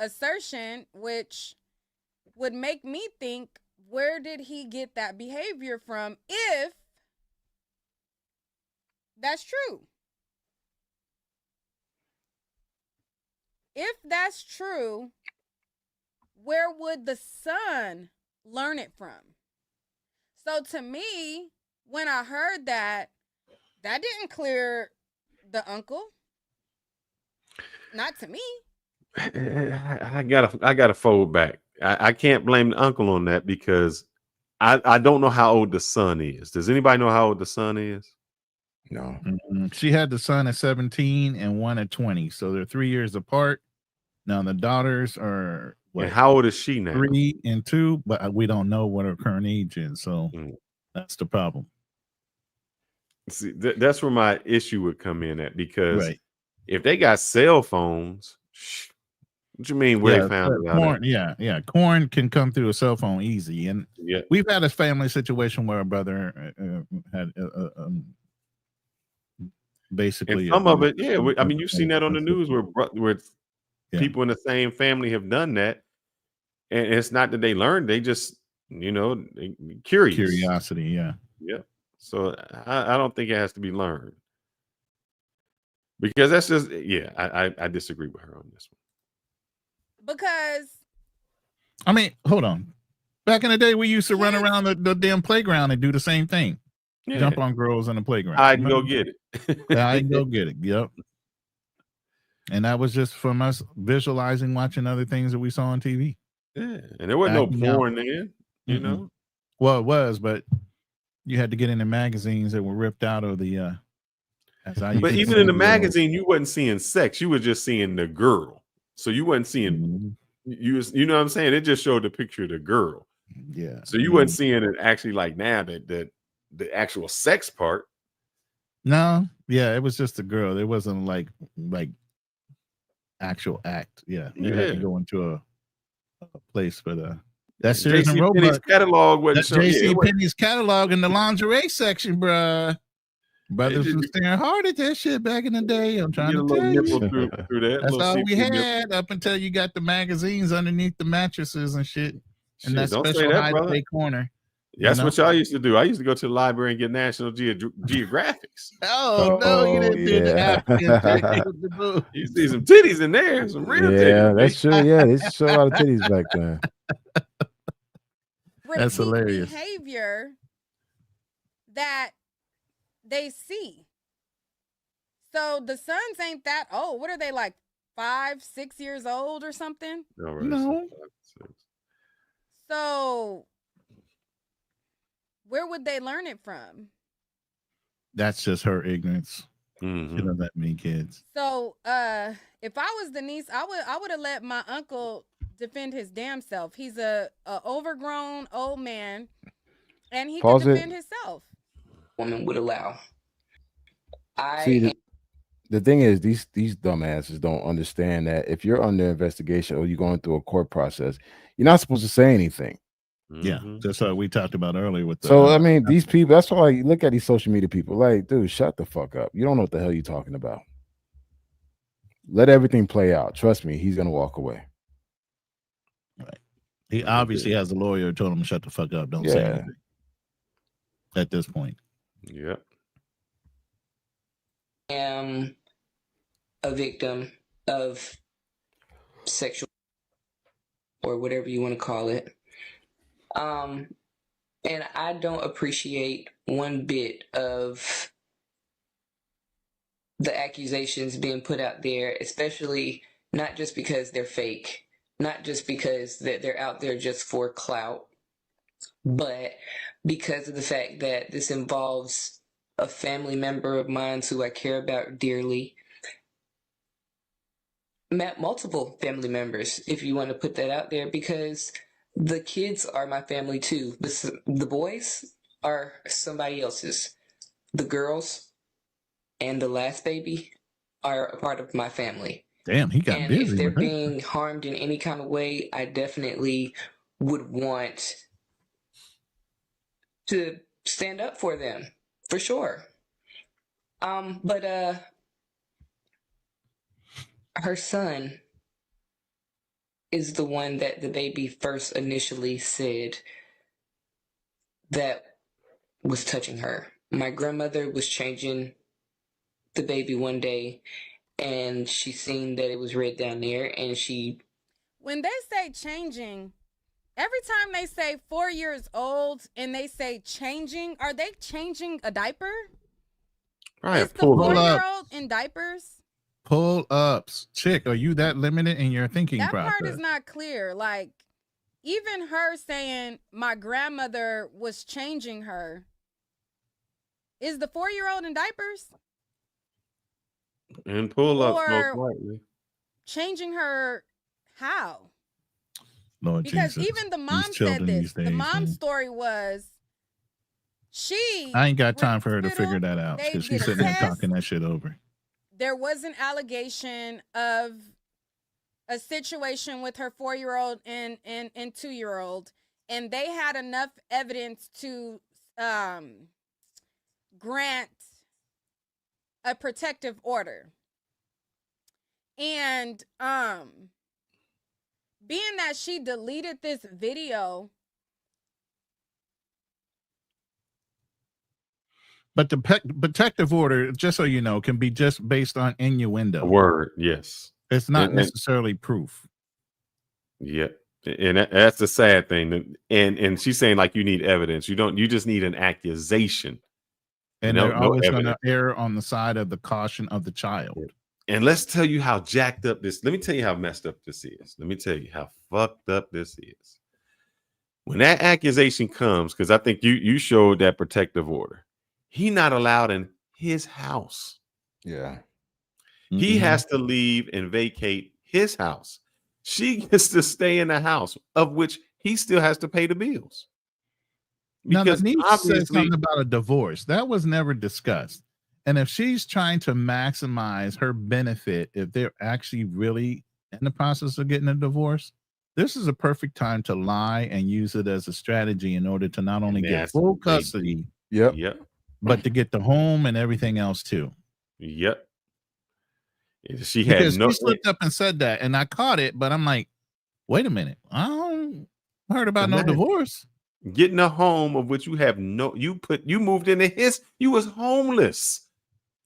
assertion, which would make me think, where did he get that behavior from if that's true? If that's true, where would the son learn it from? So to me, when I heard that didn't clear the uncle. Not to me. I gotta fold back. I can't blame the uncle on that because I don't know how old the son is. Does anybody know how old the son is? No. She had the son at 17 and one at 20, so they're 3 years apart. Now the daughters are what? And how old is she now? 3 and 2, but we don't know what her current age is, so that's the problem. See, that's where my issue would come in at, because if they got cell phones, what you mean where they found out? Corn, yeah. Corn can come through a cell phone easy, and we've had a family situation where a brother had basically and some of it, I mean, you've seen that on the news where people in the same family have done that, and it's not that they learned; they just, curiosity, yeah. So I don't think it has to be learned, because that's just I disagree with her on this one. Because I mean, hold on. Back in the day, we used to run around the damn playground and do the same thing. Jump on girls in the playground. I can go get it. I can go get it. Yep. And that was just from us visualizing, watching other things that we saw on TV. Yeah, and there wasn't no porn then, you know. Well, it was, but you had to get in the magazines that were ripped out of the. But even in the magazine, you wasn't seeing sex; you were just seeing the girl. So you wasn't seeing you know what I'm saying? It just showed the picture of the girl. Yeah. So you wasn't seeing it actually like now that the actual sex part. No, yeah, it was just a girl. It wasn't like actual act. Yeah, you had to go into a place for that Sears and Roebuck catalog. JCPenney's catalog in the lingerie section, bruh. Brothers just- was staring hard at that shit back in the day. I'm trying Get a to little tell nipple you. through that. That's little all we see-through nipple. had up until you got the magazines underneath the mattresses and shit. Shit, And that don't say special that, hideaway brother. corner. That's know? what y'all used to do. I used to go to the library and get National Geographics. Oh, no, you didn't do the yeah. African. You see some titties in there, some real Yeah, titties. that's true. Yeah, they used to show a lot of titties back then. That's repeat hilarious. behavior that they see. So the sons ain't that old. What are they, like 5, 6 years old or something? No. So where would they learn it from? That's just her ignorance. Mhm. She doesn't let me kids. So if I was the niece, I would have let my uncle defend his damn self. He's a overgrown old man, and he Pause could it. defend himself. Woman would allow. See, the thing is, these dumbasses don't understand that if you're under investigation or you're going through a court process, you're not supposed to say anything. Yeah, that's what we talked about earlier with the. So I mean, these people. That's why you look at these social media people. Like, dude, shut the fuck up. You don't know what the hell you're talking about. Let everything play out. Trust me, he's gonna walk away. He obviously has a lawyer who told him to shut the fuck up. Don't say Yeah. anything. At this point. Yep. Am a victim of sexual or whatever you want to call it. And I don't appreciate one bit of the accusations being put out there, especially not just because they're fake, not just because that they're out there just for clout, but because of the fact that this involves a family member of mine who I care about dearly. Multiple family members, if you want to put that out there, because the kids are my family too. The boys are somebody else's. The girls and the last baby are a part of my family. Damn, he got And busy. if they're with that. being harmed in any kind of way, I definitely would want to stand up for them, for sure. But her son is the one that the baby first initially said that was touching her. My grandmother was changing the baby one day, and she seen that it was red down there, and she... When they say changing, every time they say 4 years old and they say changing, are they changing a diaper? Right. Is the 4-year-old in diapers? Pull ups. Chick, are you that limited in your thinking That process? part is not clear. Like, even her saying my grandmother was changing her. Is the 4-year-old in diapers? And pull up Or- most likely. Changing her how? Lord Because Jesus. even the mom These children said this. these The days, mom's man. story was she I ain't got time for her to figure that out they because she's did a sitting there test. talking that shit over. There was an allegation of a situation with her 4-year-old and 2-year-old, and they had enough evidence to grant a protective order. And being that she deleted this video, But the protective order, just so you know, can be just based on innuendo. A word, yes. It's not And- necessarily proof. Yeah. And that's the sad thing. And she's saying like you need evidence. You just need an accusation. And No- they're no always going to evidence. err on the side of the caution of the child. And let's tell you how jacked up this. Let me tell you how messed up this is. Let me tell you how fucked up this is. When that accusation comes, because I think you showed that protective order, he not allowed in his house. Yeah. He has to leave and vacate his house. She gets to stay in the house, of which he still has to pay the bills. Now, the Because niece said obviously, something about a divorce. That was never discussed. And if she's trying to maximize her benefit, if they're actually really in the process of getting a divorce, this is a perfect time to lie and use it as a strategy in order to not only get that's full what they do. custody, Yep. Yep. but to get the home and everything else too. Yep. She had Because no. she slipped up and said that, and I caught it, but I'm like, wait a minute, I don't heard about no Imagine divorce. getting a home of which you have no. You moved into his. You was homeless,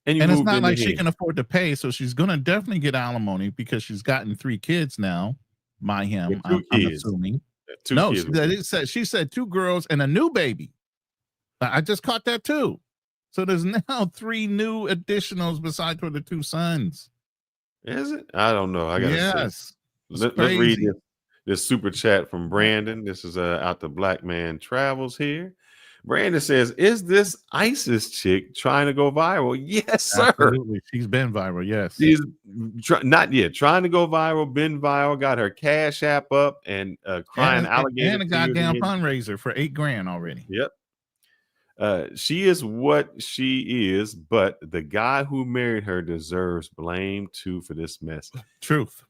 and you And it's moved not into like she his. can afford to pay, so she's gonna definitely get alimony because she's gotten 3 kids now by him. With 2 I'm kids. assuming. 2 No, kids. she said 2 girls and a new baby. I just caught that too. So there's now 3 new additionals besides for the 2 sons. Is it? I don't know. I gotta see. Yes. It's Let's read crazy. this super chat from Brandon. This is out the Black Man Travels here. Brandon says, "Is this ISIS chick trying to go viral?" Yes, sir. Absolutely. She's been viral. Yes. She's not yet trying to go viral, been viral, got her Cash App up, and crying alligator and a tears goddamn again. fundraiser for $8,000 already. Yep. She is what she is, but the guy who married her deserves blame too for this mess. Truth.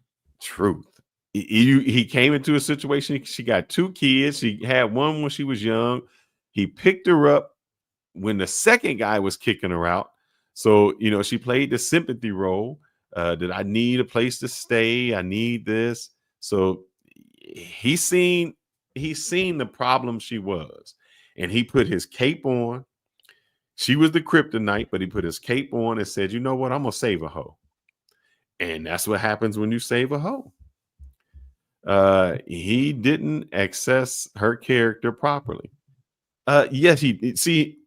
He came into a situation. She got 2 kids. She had one when she was young. He picked her up when the second guy was kicking her out. So, she played the sympathy role. That I need a place to stay. I need this. So he's seen the problem she was. And he put his cape on. She was the kryptonite, but he put his cape on and said, "You know what? I'm going to save a hoe." And that's what happens when you save a hoe. He didn't access her character properly. Yes,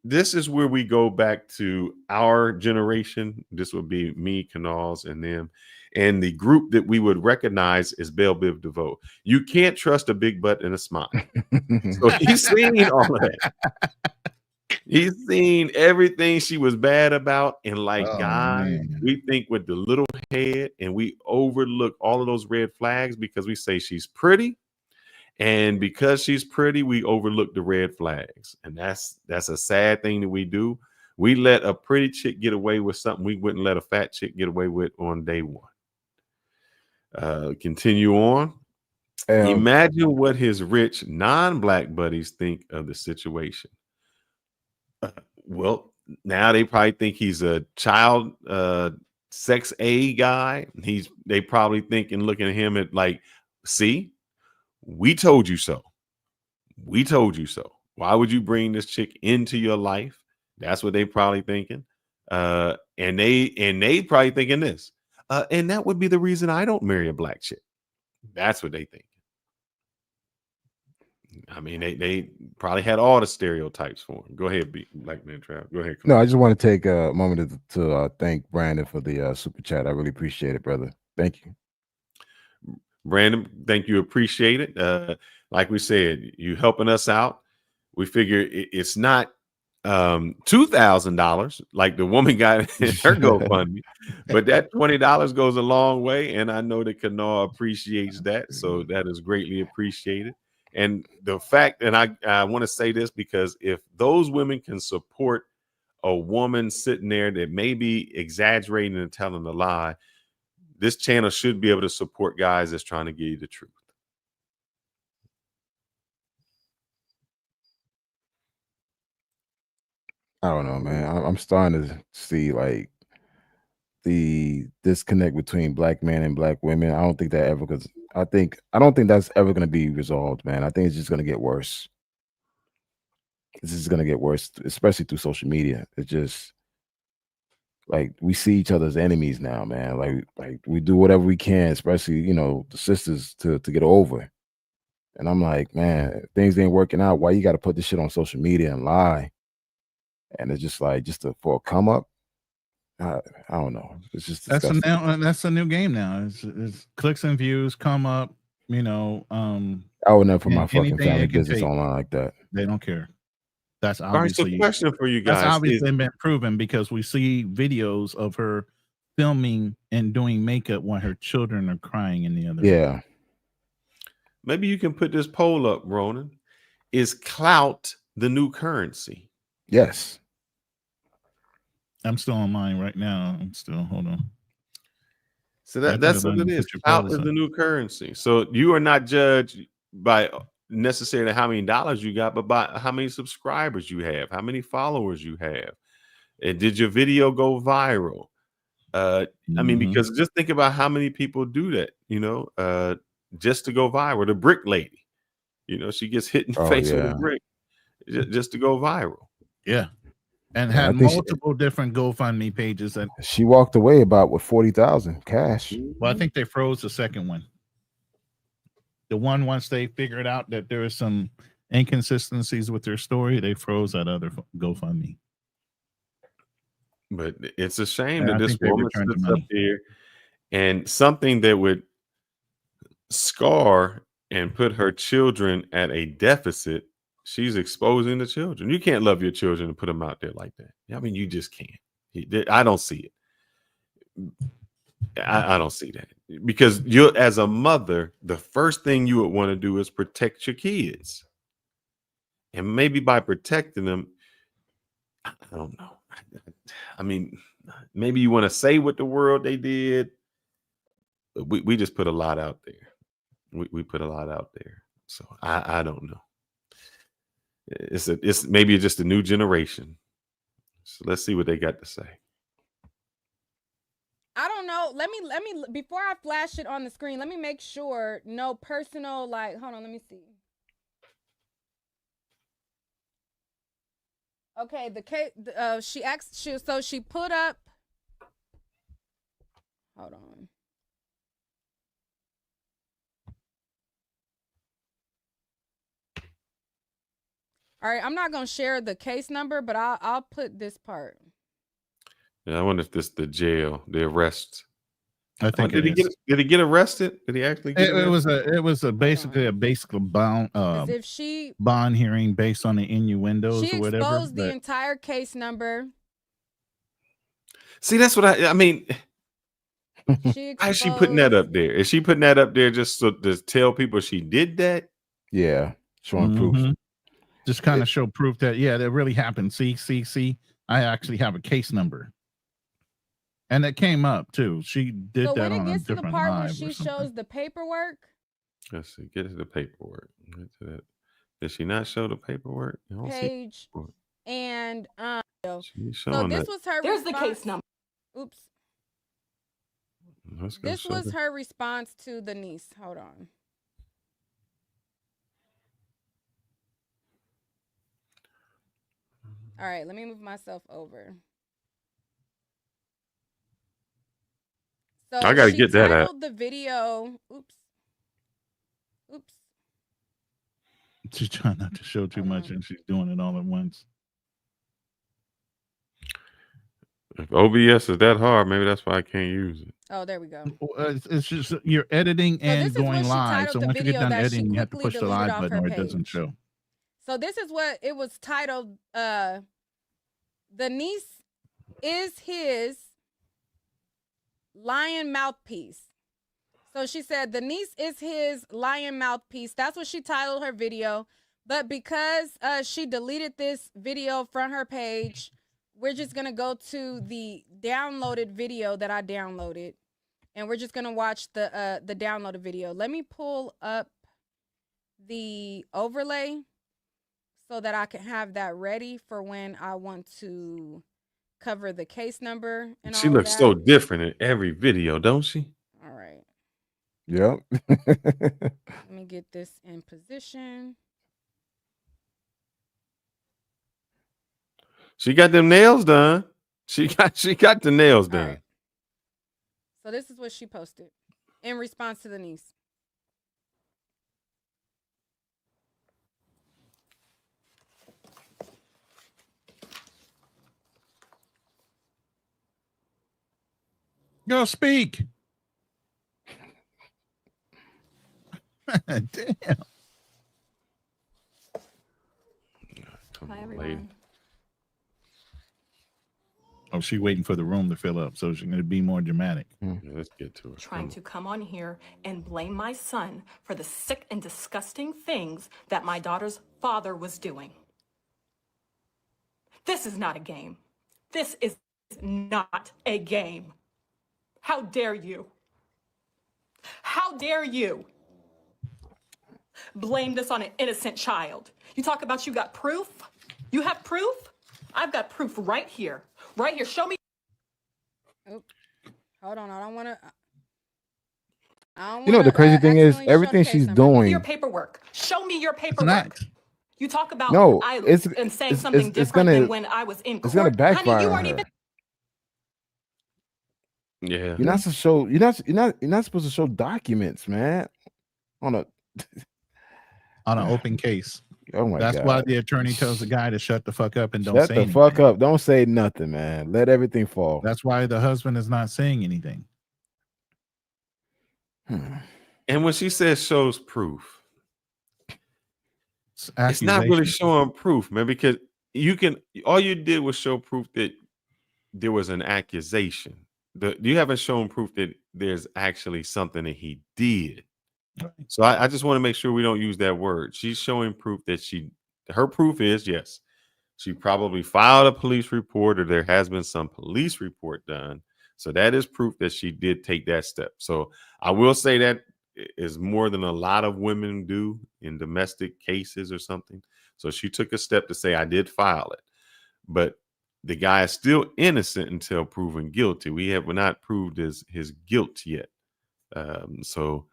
this is where we go back to our generation. This would be me, Canals, and them. And the group that we would recognize is Belle Biv DeVoe. You can't trust a big butt and a smile. So he's seen all of that. He's seen everything she was bad about. And like guys, we think with the little head and we overlook all of those red flags because we say she's pretty. And because she's pretty, we overlook the red flags. And that's a sad thing that we do. We let a pretty chick get away with something we wouldn't let a fat chick get away with on day one. Continue on. Imagine what his rich non-black buddies think of the situation. Well, now they probably think he's a child sex A guy. They probably think and looking at him at like, see, we told you so. We told you so. Why would you bring this chick into your life? That's what they probably thinking. And they probably thinking this. And that would be the reason I don't marry a black chick. That's what they think. I mean, they probably had all the stereotypes for him. Go ahead, Black Man Trav. Go ahead. No, I just want to take a moment to thank Brandon for the super chat. I really appreciate it, brother. Thank you. Brandon, thank you. Appreciate it. Like we said, you helping us out. We figure it's not $2,000 like the woman got in her GoFundMe, but that $20 goes a long way. And I know that Kanawha appreciates that. So that is greatly appreciated. And the fact, and I want to say this because if those women can support a woman sitting there that may be exaggerating and telling a lie, this channel should be able to support guys that's trying to give you the truth. I don't know, man. I'm starting to see like the disconnect between black men and black women. I don't think that ever, because I don't think that's ever going to be resolved, man. I think it's just going to get worse. This is going to get worse, especially through social media. It's just like we see each other as enemies now, man. Like we do whatever we can, especially the sisters to get over. And I'm like, man, if things ain't working out, why you got to put this shit on social media and lie? And it's just like for a come up. I don't know. It's just that's a new game now. It's clicks and views, come up. I would never put my fucking family business online like that. They don't care. That's obviously. All right, so question for you guys. That's obviously been proven because we see videos of her filming and doing makeup while her children are crying in the other room. Maybe you can put this poll up, Ronan. Is clout the new currency? Yes. I'm still online right now. Hold on. So that's what it is. Clout is the new currency. So you are not judged by necessarily how many dollars you got, but by how many subscribers you have, how many followers you have, Did your video go viral? I mean, because just think about how many people do that, just to go viral. The brick lady, she gets hit in the face with a brick just to go viral. Yeah. And Yeah, I had think multiple different GoFundMe pages. And she walked away about with 40,000 cash. well, I think they froze the second one. The one, once they figured out that there was some inconsistencies with their story, they froze that other GoFundMe. But it's a shame And that I this think they woman returned the sits up money. here and something that would scar and put her children at a deficit. She's exposing the children. You can't love your children and put them out there like that. I mean, you just can't. I don't see it. I don't see that, because you're, as a mother, the first thing you would want to do is protect your kids, and maybe by protecting them, I don't know. I mean, maybe you want to say what the world they did, but we just put a lot out there. We put a lot out there, so I don't know. It's maybe just a new generation. So let's see what they got to say. I don't know. Let me before I flash it on the screen, let me make sure no personal, like, hold on, let me see. Okay, the case she put up, hold on. All right, I'm not going to share the case number, but I'll put this part. Yeah, I wonder if this the jail, the arrest. I think did he get arrested? Did he actually get arrested? It was basically a bond if she bond hearing based on the innuendos she or whatever. exposed the entire case number. See, that's what I mean. Why is she putting that up there? Is she putting that up there just to tell people she did that? Yeah, showing proof. Just kind of show proof that that really happened. See, I actually have a case number, and it came up too. She did So that when on it a gets to the different part where live. she shows the paperwork, Let's see. Get to the paperwork. Get to that. Did she not show the paperwork? I don't see page, paperwork. and She's so showing this that. was her. There's the response. case number. Oops. Let's go This show was the- her response to the niece. Hold on. All right, let me move myself over. So I gotta she get that out. titled the video. Oops. She's trying not to show too much, and she's doing it all at once. If OBS is that hard, maybe that's why I can't use it. Oh, there we go. It's just you're editing and this is what going she live. titled So the once you get video done that she editing, you have to quickly push the deleted live off button, her or it doesn't page. show. So this is what it was titled. The niece is his lion mouthpiece. So she said the niece is his lion mouthpiece. That's what she titled her video. But because she deleted this video from her page, we're just going to go to the downloaded video that I downloaded. And we're just going to watch the downloaded video. Let me pull up the overlay so that I can have that ready for when I want to cover the case number and She all looks of so that. different in every video, don't she? All right. Yep. Let me get this in position. She got them nails done. She got the nails done. Right. So this is what she posted in response to the niece. Go speak. Damn. Hi, everyone. Oh, she waiting for the room to fill up, so she's going to be more dramatic. Yeah, let's get to it. Trying to come on here and blame my son for the sick and disgusting things that my daughter's father was doing. This is not a game. This is not a game. How dare you? How dare you blame this on an innocent child? You talk about you got proof? You have proof? I've got proof right here. Right here. Show me. Oh, hold on. I don't want to. You know what the crazy thing is? Everything she's Your doing. paperwork. Show me your It's paperwork. not. You talk about No, I it's and saying it's something it's different gonna than when I was in court. it's gonna backfire Honey, you on weren't her. even. Yeah. You're not supposed to show. You're not supposed to show documents, man. On a On an open case. Oh my That's god. why the attorney tells the guy to shut the fuck up and don't Shut say the anything. fuck up. Don't say nothing, man. Let everything fall. That's why the husband is not saying anything. And when she says shows proof, it's not really accusation. showing proof, man, because all you did was show proof that there was an accusation. You haven't shown proof that there's actually something that he did. So I just want to make sure we don't use that word. She's showing proof that her proof is, yes, she probably filed a police report or there has been some police report done. So that is proof that she did take that step. So I will say that is more than a lot of women do in domestic cases or something. So she took a step to say, I did file it. But the guy is still innocent until proven guilty. We have not proved his guilt yet. So,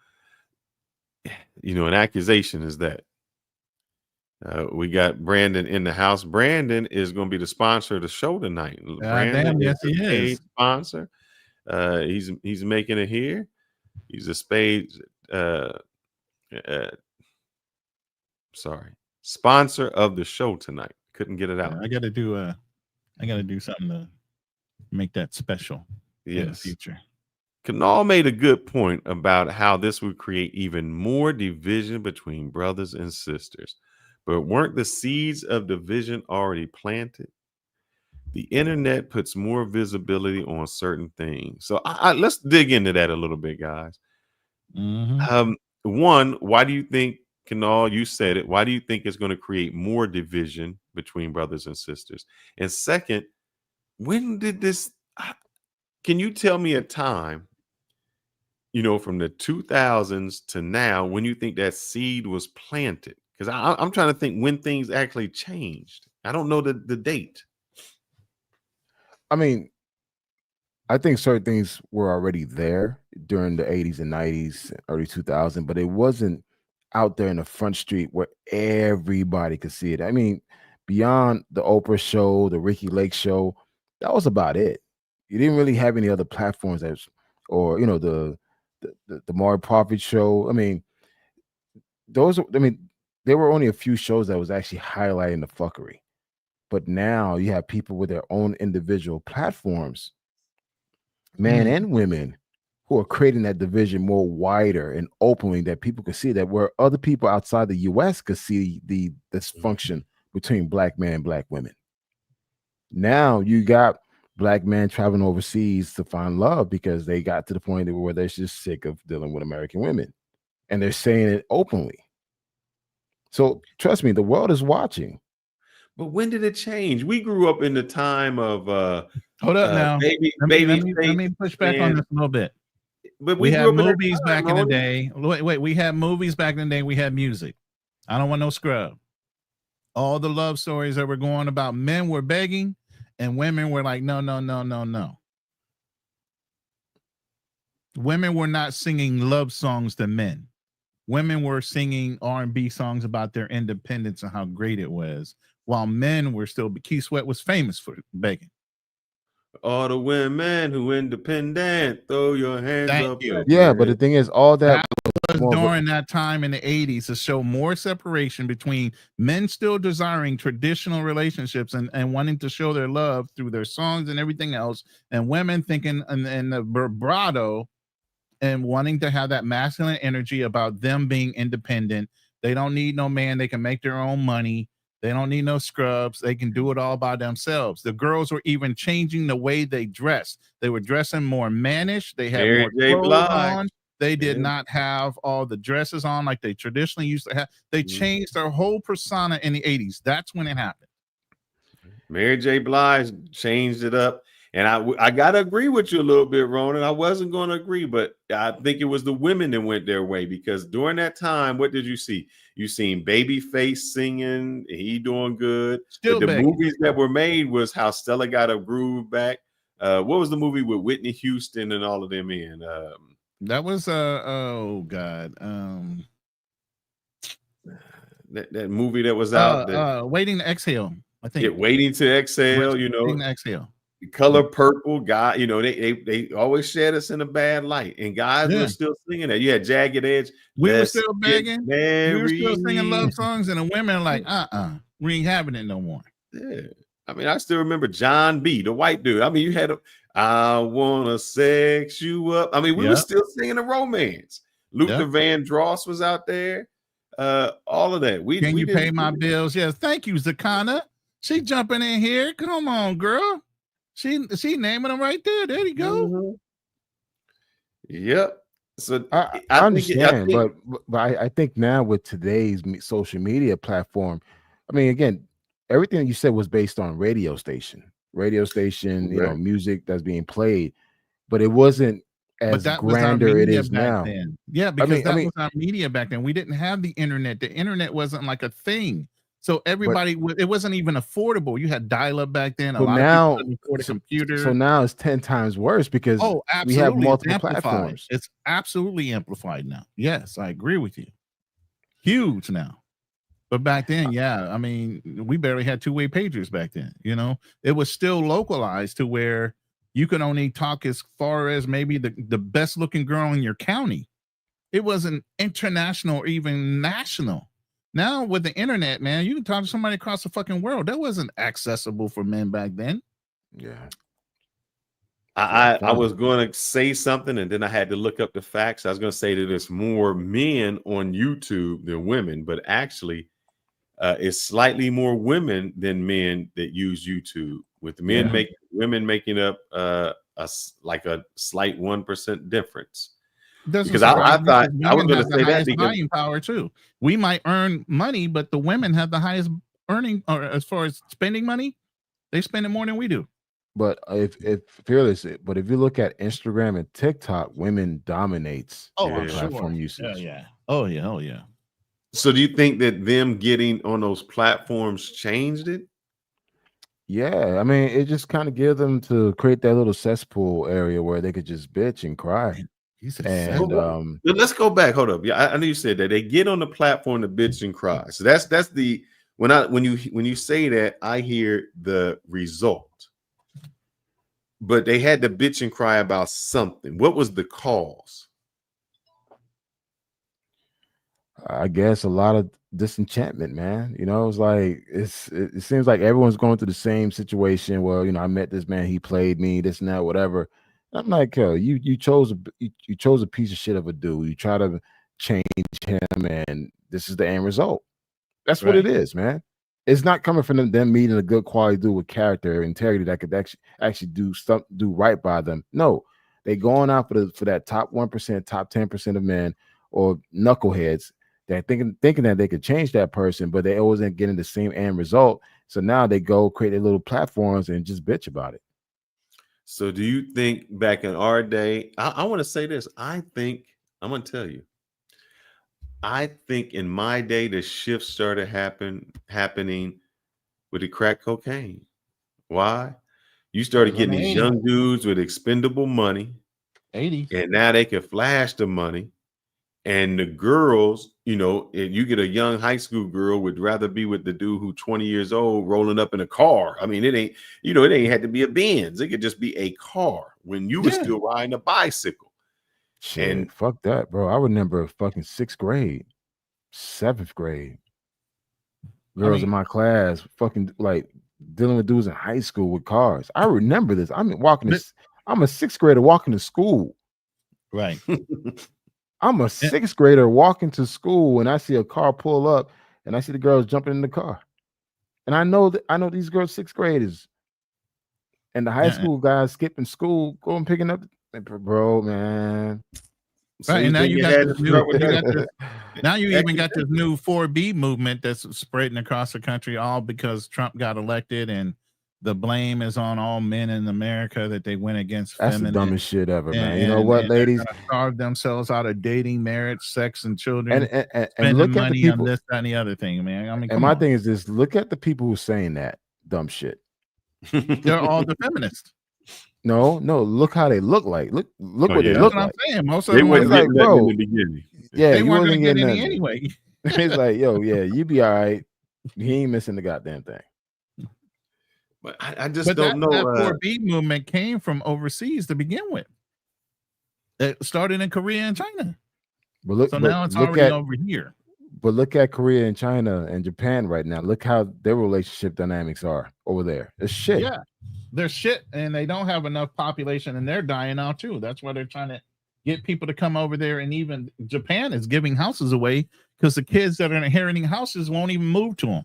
you know, an accusation is that. We got Brandon in the house. Brandon is going to be the sponsor of the show tonight. Brandon damn, yes, is he a paid is. sponsor. He's making it here. He's a sponsor of the show tonight. Couldn't get it out. I got to do something to make that special in the future. Kanal made a good point about how this would create even more division between brothers and sisters. But weren't the seeds of division already planted? The internet puts more visibility on certain things. So let's dig into that a little bit, guys. One, why do you think, Kanal, you said it, why do you think it's going to create more division between brothers and sisters? And second, when did this, can you tell me a time, you know, from the 2000s to now, when you think that seed was planted? Because I'm trying to think when things actually changed. I don't know the date. I mean, I think certain things were already there during the 80s and 90s, early 2000s, but it wasn't out there in the front street where everybody could see it. I mean, beyond the Oprah show, the Ricky Lake show, that was about it. You didn't really have any other platforms or, you know, the Maury Povich show. I mean, there were only a few shows that was actually highlighting the fuckery. But now you have people with their own individual platforms, men and women, who are creating that division more wider and openly, that people could see, that where other people outside the US could see the dysfunction between black men and black women. Now you got black men traveling overseas to find love because they got to the point where they're just sick of dealing with American women, and they're saying it openly. So trust me, the world is watching. But when did it change? We grew up in the time of hold up now. Let me push back on this a little bit. But we had grew up in movies back in the day. Wait, we had movies back in the day. We had music. I don't want no scrub. All the love stories that were going about, men were begging and women were like, no, no, no, no, no. Women were not singing love songs to men. Women were singing R&B songs about their independence and how great it was, while men were still, Keith Sweat was famous for begging. All the women who independent, throw your hands up. Yeah, but the thing is, all that was during that time in the 80s to show more separation between men still desiring traditional relationships and wanting to show their love through their songs and everything else, and women thinking and the vibrato and wanting to have that masculine energy about them being independent. They don't need no man. They can make their own money. They don't need no scrubs. They can do it all by themselves. The girls were even changing the way they dressed. They were dressing more mannish. They had more clothes on. They did not have all the dresses on like they traditionally used to have. They changed their whole persona in the 80s. That's when it happened. Mary J. Blige changed it up. And I got to agree with you a little bit, Ronan. I wasn't going to agree, but I think it was the women that went their way, because during that time, what did you see? You seen Babyface singing, he doing good. Still but the begging. movies that were made was how Stella got a groove back. What was the movie with Whitney Houston and all of them in? That was oh god, that movie that was out. Waiting to Exhale. I think. Yeah, Waiting to Exhale. You know, Waiting to Exhale. Color Purple. Guy, you know, they always shed us in a bad light, and guys were still singing that. You had Jagged Edge. We were Let's still Get begging. We were still singing love Married. songs, and the women are like, we ain't having it no more. Yeah. I mean, I still remember John B, the white dude. I mean, you had I wanna sex you up. I mean, we were still singing the romance. Luther Vandross was out there. All of that. Can you pay my bills? Yes, thank you, Zakana. She jumping in here. Come on, girl. She naming them right there. There you go. Yep. So I understand, but I think now with today's social media platform, I mean, again, everything you said was based on radio station, you know, music that's being played, but it wasn't as grander it is now. Then. Yeah, because that was our media back then. We didn't have the internet. The internet wasn't like a thing. So everybody, it wasn't even affordable. You had dial-up back then. A lot of people couldn't afford a computer. So now it's 10 times worse because we have multiple platforms. It's absolutely amplified now. Yes, I agree with you. Huge now. But back then, I mean, we barely had two-way pagers back then. You know, it was still localized to where you could only talk as far as maybe the best-looking girl in your county. It wasn't international or even national. Now with the internet, man, you can talk to somebody across the fucking world. That wasn't accessible for men back then. Yeah. I was going to say something and then I had to look up the facts. I was going to say that there's more men on YouTube than women, but actually it's slightly more women than men that use YouTube, with the men women making up a slight 1% difference. Because I thought I was going to say that because buying power too. We might earn money, but the women have the highest earning, or as far as spending money, they spend it more than we do. But if Fearless, but if you look at Instagram and TikTok, women dominates platform usage. Oh yeah. So do you think that them getting on those platforms changed it? Yeah, I mean, it just kind of gives them to create that little cesspool area where they could just bitch and cry. And let's go back. Hold up. Yeah, I know you said that they get on the platform to bitch and cry. So that's the when you say that, I hear the result. But they had to bitch and cry about something. What was the cause? I guess a lot of disenchantment, man. You know, it's like it seems like everyone's going through the same situation. Well, you know, I met this man, he played me, this and that, whatever. I'm like, yo, you chose a piece of shit of a dude. You try to change him, and this is the end result. That's what it is, man. It's not coming from them meeting a good quality dude with character, integrity that could actually do right by them. No, they going out for that top 1%, top 10% of men or knuckleheads. They're thinking that they could change that person, but they always ain't getting the same end result. So now they go create their little platforms and just bitch about it. So do you think back in our day, I want to say this. I'm going to tell you, I think in my day, the shift started happening with the crack cocaine. Why? You started getting these young dudes with expendable money. 80. And now they can flash the money. And the girls, you know, if you get a young high school girl, would rather be with the dude who 20 years old rolling up in a car. I mean, it ain't had to be a Benz. It could just be a car when you were still riding a bicycle. Shit, and fuck that, bro. I remember fucking 6th grade, 7th grade. Girls in my class fucking like dealing with dudes in high school with cars. I remember this. I mean, I'm a 6th grader walking to school. Right. I'm a 6th grader walking to school and I see a car pull up and I see the girls jumping in the car. And I know these girls 6th graders. And the high school guys skipping school, going picking up, bro, man. So right, and now you got this new, now you even got this new 4B movement that's spreading across the country, all because Trump got elected and the blame is on all men in America that they went against That's feminine. the dumbest shit ever, man. You know what, and they're ladies? gonna starve themselves out of dating, marriage, sex, and children. And spending look at the money people. on this, that, and the other thing, man. I mean, And come my on. thing is this: look at the people who are saying that dumb shit. They're all the feminists. No, look how they look like. Look Oh, what yeah. they That's look what I'm like. saying. Most of They them wasn't like, getting nothing in bro, the beginning. Yeah, they you weren't wasn't gonna get getting any nothing. anyway. It's like, yo, yeah, you be all right. He ain't missing the goddamn thing. But I just But don't know. that 4B movement came from overseas to begin with. It started in Korea and China. But look, So now it's already over here. But look at Korea and China and Japan right now. Look how their relationship dynamics are over there. It's shit. Yeah, they're shit, and they don't have enough population, and they're dying out too. That's why they're trying to get people to come over there. And even Japan is giving houses away because the kids that are inheriting houses won't even move to them.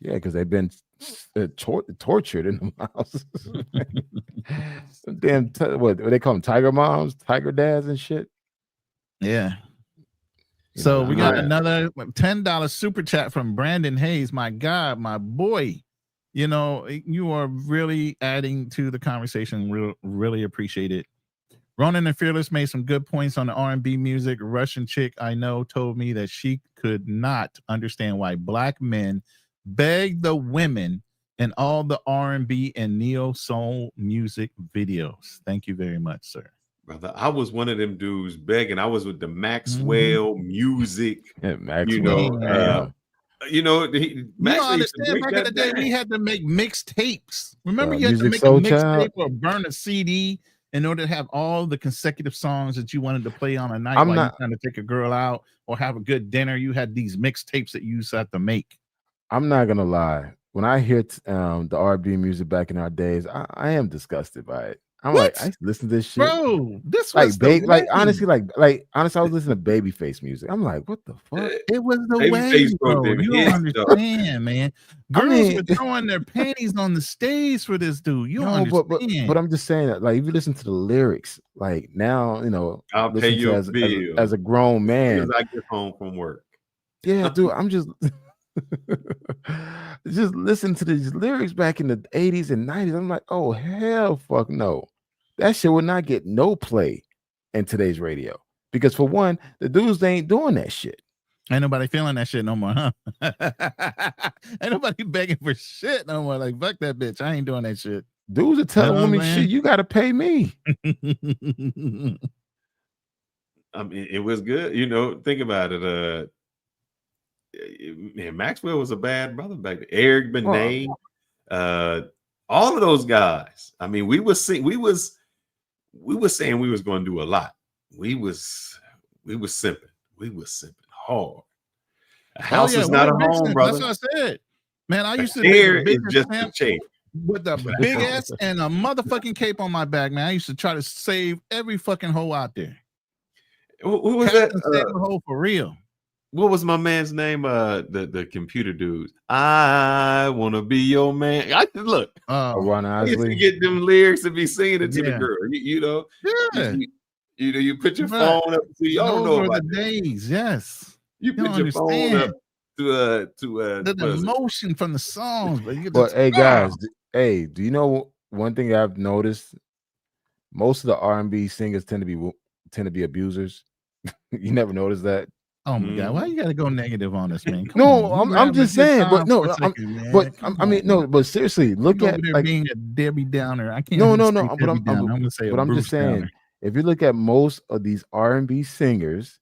Yeah, because they've been tortured in the houses. Damn, what they call them? Tiger moms, tiger dads, and shit. Yeah. You So know, we got yeah. another $10 super chat from Brandon Hayes. My God, my boy. You know, you are really adding to the conversation. Really appreciate it. Ronan and Fearless made some good points on the R&B music. A Russian chick I know told me that she could not understand why black men beg the women in all the R&B and neo soul music videos. Thank you very much, sir. Brother, I was one of them dudes begging. I was with the Maxwell music. Yeah, Maxwell. You know, You Maxwell don't used to understand, break back in the that day, we down. had to make mixtapes. Remember, you had to Music make a Soul mixtape Child. or burn a CD in order to have all the consecutive songs that you wanted to play on a night I'm while not- you're trying to take a girl out or have a good dinner. You had these mixtapes that you used to have to make. I'm not gonna lie. When I hear the R&B music back in our days, I am disgusted by it. I'm like, I used to listen to this shit, Bro, this like, was the like way. honestly, honestly, I was listening to Babyface music. I'm like, what the fuck? It was the Babyface way, broke bro. them You don't hits, though. understand, man. I Girls mean- were throwing their panties on the stage for this dude. You don't No, understand. but I'm just saying that, like, if you listen to the lyrics, like now, you know, I'll pay listen to your as bill a grown as man. soon as I get home from work. Yeah, dude, I'm just just listen to these lyrics back in the 80s and 90s. I'm like, oh hell fuck no. That shit would not get no play in today's radio. Because for one, the dudes they ain't doing that shit. Ain't nobody feeling that shit no more, huh? Ain't nobody begging for shit no more. Like, fuck that bitch. I ain't doing that shit. Dudes are telling Know what I'm women saying? shit, you gotta pay me. I mean, it was good. You know, think about it. Man, Maxwell was a bad brother back then. Eric Benet, all of those guys. I mean, we was saying we was going to do a lot. We was simping. We was simping hard. A house is not a we were home, mixing. brother. That's what I said. Man, I used to Hair make is the just biggest a chair. with a big ass and a motherfucking cape on my back, man. I used to try to save every fucking hoe out there. Who was Captain that? Save a hoe for real. What was my man's name? The computer dude. I want to be your man. Look. Ron I used to Isley. get them lyrics and be singing it to the Yeah. girl. You know. Yeah. You put your Right. phone up to you. I don't Those know were about the that. days, yes. You You put don't your phone up understand. to The what is it? emotion from the songs, but you get But this, hey guys, do you know one thing I've noticed? Most of the R&B singers tend to be abusers. You never noticed that? oh my god, why you gotta go negative on us, man? Come No, on, we were I'm having a just good saying, but time no, for a second, man. but Come I mean, on. no, but seriously, look You at over there like being a Debbie Downer. I can't no, even no, say but Debbie Downer. I'm gonna say but a I'm Bruce just saying, Downer. if you look at most of these R&B singers,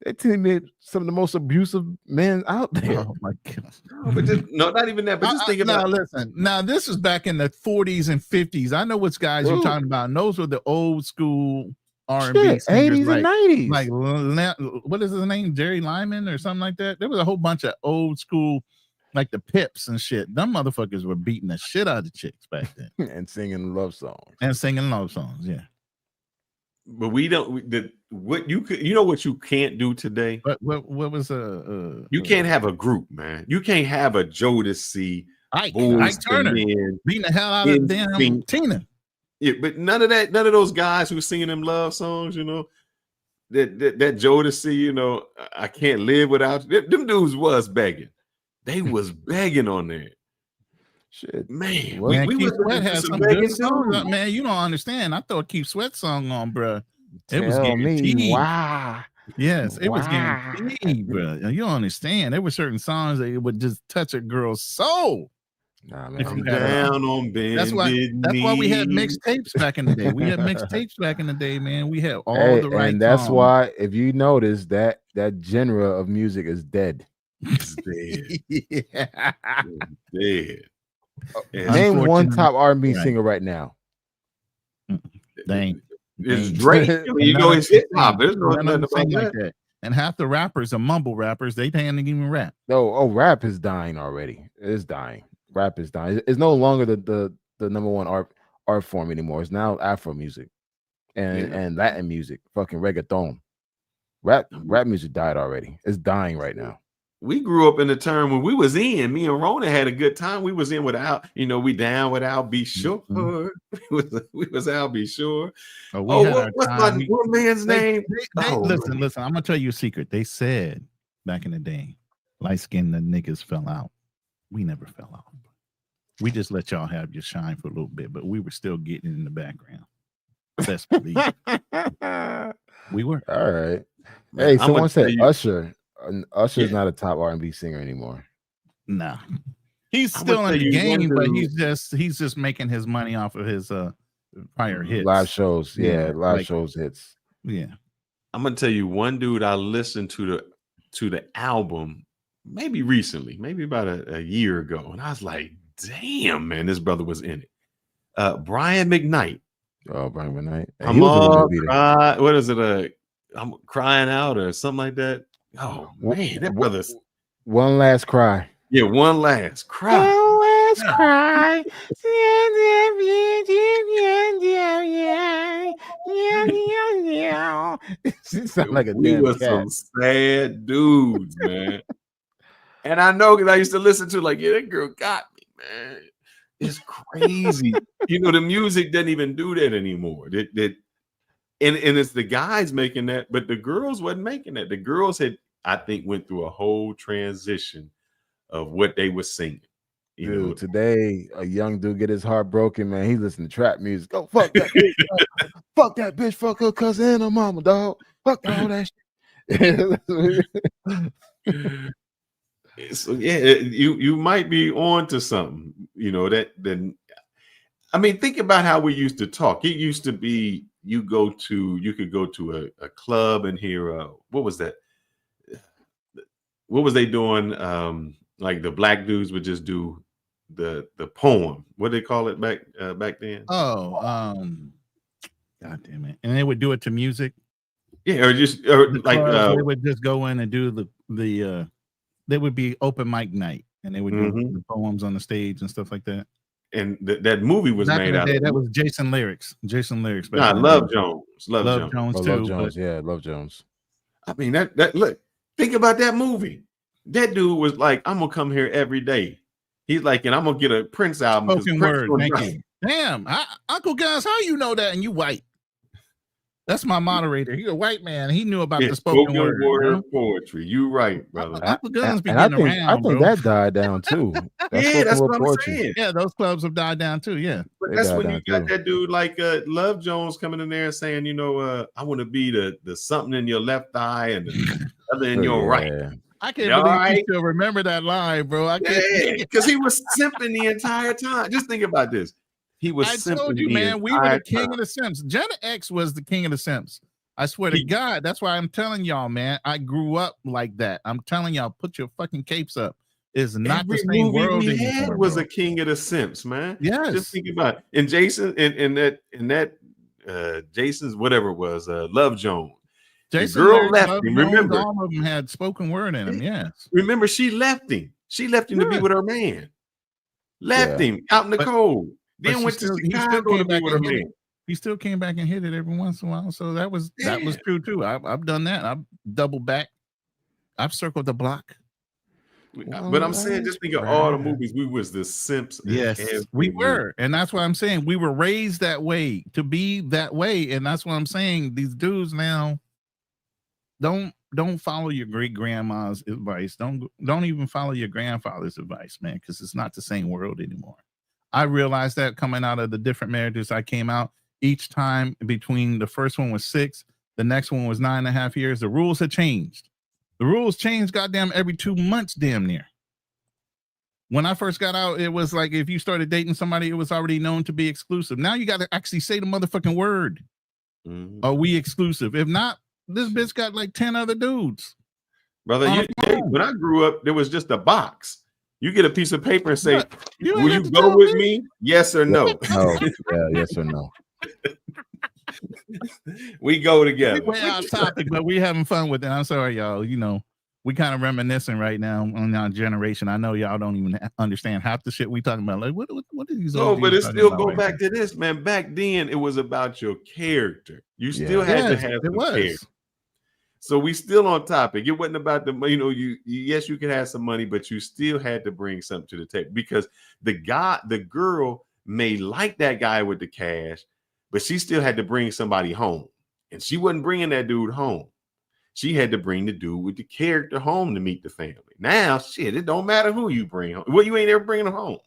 they tend to be some of the most abusive men out there. Oh my god. No, but just, no, not even that. But just think Now about. listen. Now this is back in the 40s and 50s. I know which guys you're Dude. talking about. And those were the old school R&B Shit, singers, 80s like, and 90s. like what is his name? Jerry Lyman or something like that. There was a whole bunch of old school, like the Pips and shit. Them motherfuckers were beating the shit out of chicks back then and singing love songs. and singing love songs. Yeah. But we don't. What you could, you know, what you can't do today. But what was You can't have a group, man. You can't have a Jodeci, Ike Boyz Turner II Men, beating the hell out of damn NSYNC. Tina. Yeah, but none of those guys who singing them love songs, you know, that Jodeci, you know, I can't live without you. Them dudes was begging. They was begging on there. Shit, Man, Man, we Keith was Sweat listening to had some some Megan good songs. Thee. Man, you don't understand. I throw a Keith Sweat song on, bruh. It was Tell me guaranteed. why. Yes, it was Why? guaranteed, bro. You don't understand. There were certain songs that would just touch a girl's soul. Nah, If man. you I'm had a, down on bended that's why we had knee. mixtapes back in the day. We had mixtapes back in the day, man. We had all Hey, the right and that's songs. why, if you notice, that genre of music is dead. It's dead. Yeah. It's dead. Name one Unfortunately, top R&B right. singer right now. Dang. It's Drake. I mean, you know, it's hip hop. There's no None of nothing them about sing that. like that. And half the rappers are mumble rappers. They can't even rap. No, rap is dying already. It's dying. Rap is dying. It's no longer the number one art form anymore. It's now Afro music and Latin music. Fucking reggaeton. Rap music died already. It's dying right now. We grew up in the term when we was in. Me and Rona had a good time. We was in without, you know, we down without Be Sure. We was out Be Sure. What's my man's name? Listen. I'm gonna tell you a secret. They said back in the day, light skinned niggas fell out. We never fell out. We just let y'all have your shine for a little bit, but we were still getting in the background. Best believe. We were. All right. Hey, I'm someone gonna said tell you- Usher. Usher's not a top R&B singer anymore. Nah. He's I'm still gonna in the tell you one game, but dude- he's just making his money off of his prior hits. Live shows. Yeah, live like- shows hits. Yeah. I'm gonna tell you one dude I listened to the album maybe recently, maybe about a year ago, and I was like, damn, man, this brother was in it. Brian McKnight. Oh, Brian McKnight. And I'm he was in the all movie. what is it? I'm crying out or something like that. Oh man, that brother's One Last Cry. yeah, one last cry. One last cry. She sound like a We damn were cat. some sad dudes, man. And I know because I used to listen to like, yeah, that girl got me, man. It's crazy. You know, the music doesn't even do that anymore. And it's the guys making that, but the girls wasn't making that. The girls had, I think, went through a whole transition of what they were singing. You know, Dude, today a young dude get his heart broken, man. He listening to trap music. Go fuck that bitch. Dog. Fuck that bitch. Fuck her cousin and her mama, dog. Fuck all that shit. so yeah, you might be on to something. You know that. Then, I mean, think about how we used to talk. It used to be you could go to a club and hear what was that? What was they doing? Like the black dudes would just do the poem. What do they call it back then? Oh, God damn it! And they would do it to music. Yeah, or like they would just go in and do the they would be open mic night, and they would do the poems on the stage and stuff like that. And that movie was Back in made the out day, of that was Jason Lyrics. Nah, Love Jones. Love Jones. too. Love Jones. but- Yeah, Love Jones. I mean that look, think about that movie. That dude was like, I'm gonna come here every day. He's like, and I'm gonna get a Prince album. 'cause Spoken Prince word. gonna Thank drop- you. Damn, Uncle Gus, how you know that? And you white? That's my moderator. He's a white man. He knew about Yeah, the spoken word. you know? poetry. You right, brother. Uncle Guns be And I getting think around, I think bro. that died down too. Yeah, that's spoken word what I'm poetry. saying. Yeah, those clubs have died down too. Yeah, But They that's died when you down got too. that dude like Love Jones coming in there and saying, you know, I want to be the something in your left eye and the other in your right. Yeah. I can't You all believe right? you still remember that line, bro. I can't. Yeah, because he was simping the entire time. Just think about this. He was I simping told you, the man, we were entire the king time. of the Simps. Gen X was the king of the Simps. I swear to God, that's why I'm telling y'all, man. I grew up like that. I'm telling y'all, put your fucking capes up. It's not Every the same movie world we had anymore, was bro. a king of the Simps, man. Yes. Just think about it. And Jason, in that Jason's whatever it was, Love Jones. Jason the girl Lyrics, left Love him. Jones, Remember, all of them had spoken word in them. Yes. remember, she left him. She left him to be Yeah. with her man. Left Yeah. him out in the But- cold. but Then she went to still- he still Chicago came to be back with her and hit man. it. He still came back and hit it every once in a while. So that was true too. I've done that. I've doubled back. I've circled the block. But I'm saying, just think of all the movies. We was the Simps. in Yes, every we movie. were, and that's what I'm saying. We were raised that way to be that way, and that's what I'm saying. These dudes now don't don't follow your great grandma's advice. Don't even follow your grandfather's advice, man, because it's not the same world anymore. I realized that coming out of the different marriages I came out, each time between the first one was 6, the next one was 9.5 years. The rules had changed. The rules changed goddamn every 2 months, damn near. When I first got out, it was like if you started dating somebody, it was already known to be exclusive. Now you got to actually say the motherfucking word. Are we exclusive? If not, this bitch got like 10 other dudes. Brother, when I grew up, there was just a box. You get a piece of paper and say, will you go with me? Yes or no? No. Yeah, yes or no. We go together. We're off topic, but we're having fun with it. I'm sorry, y'all. You know, we kind of reminiscing right now on our generation. I know y'all don't even understand half the shit we talking about. Like, what are these? No, but it still go right back to this, man. Back then, it was about your character. You still had to have some character. So we still on topic. It wasn't about the, you know, yes, you could have some money, but you still had to bring something to the table because the girl may like that guy with the cash, but she still had to bring somebody home, and she wasn't bringing that dude home. She had to bring the dude with the character home to meet the family. Now, shit, it don't matter who you bring home. Well, you ain't ever bringing them home.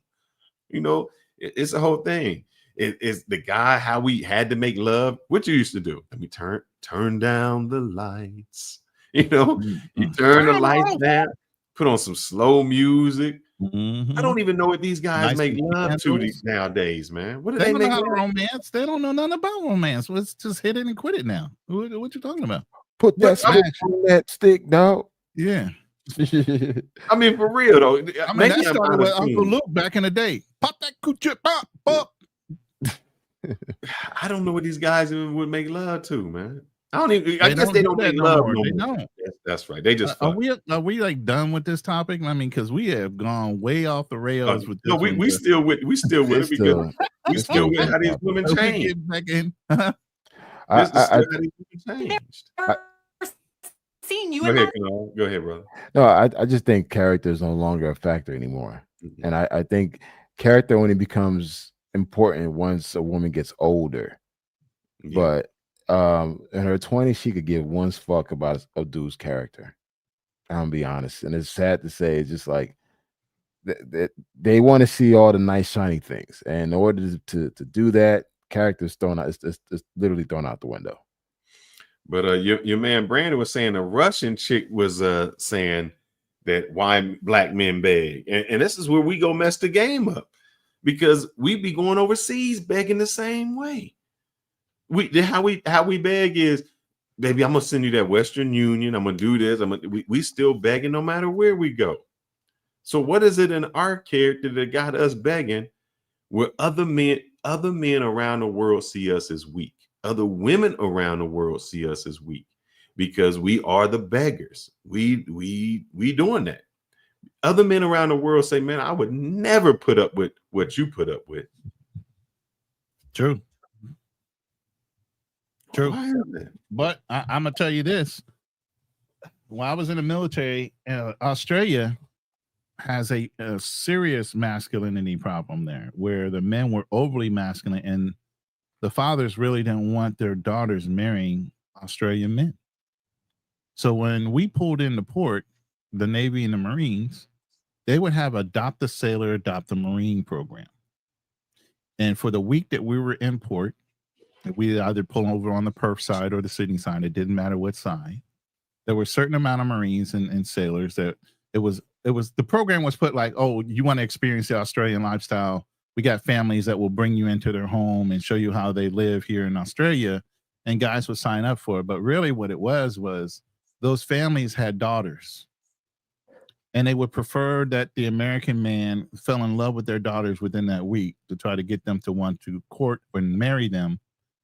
You know, it's a whole thing. It's the guy, how we had to make love. What you used to do? Let me turn down the lights. You know, you turn the lights down, put on some slow music. I don't even know what these guys make love to nowadays, man. What do they make? Romance. They don't know nothing about romance. Let's just hit it and quit it now. What you talking about? Put that stick on that stick, dog. Yeah. I mean, for real though. I mean, that started with Uncle Luke back in the day. Pop that coochie, pop, pop. I don't know what these guys would make love to, man. I don't even. I guess they don't make love no more. They don't. That's right. They just. Are we like done with this topic? I mean, because we have gone way off the rails with this. No, we still with it because we still with how these women change. Back in. Seen you. Go ahead, Kunal. Go ahead, brother. No, I just think character is no longer a factor anymore, and I think character only becomes important once a woman gets older. But in her 20s, she could give one fuck about a dude's character. I'm gonna be honest, and it's sad to say, it's just like they want to see all the nice shiny things, and in order to do that, character's thrown out. It's literally thrown out the window. But your man Brandon was saying a Russian chick was saying that why black men beg, and this is where we go mess the game up, because we be going overseas begging the same way. How we beg is, baby, I'm gonna send you that Western Union. I'm gonna do this. We still begging no matter where we go. So what is it in our character that got us begging, where other men around the world see us as weak? Other women around the world see us as weak because we are the beggars. We doing that. Other men around the world say, man, I would never put up with what you put up with. True. But I'm gonna tell you this. While I was in the military, Australia has a serious masculinity problem there, where the men were overly masculine and the fathers really didn't want their daughters marrying Australian men. So when we pulled into port, the Navy and the Marines, they would have adopt a sailor, adopt a Marine program. And for the week that we were in port, we either pull over on the perf side or the sitting side. It didn't matter what side. There were a certain amount of Marines and sailors that it was the program was put like, oh, you want to experience the Australian lifestyle. We got families that will bring you into their home and show you how they live here in Australia, and guys would sign up for it. But really what it was those families had daughters, and they would prefer that the American man fell in love with their daughters within that week to try to get them to want to court and marry them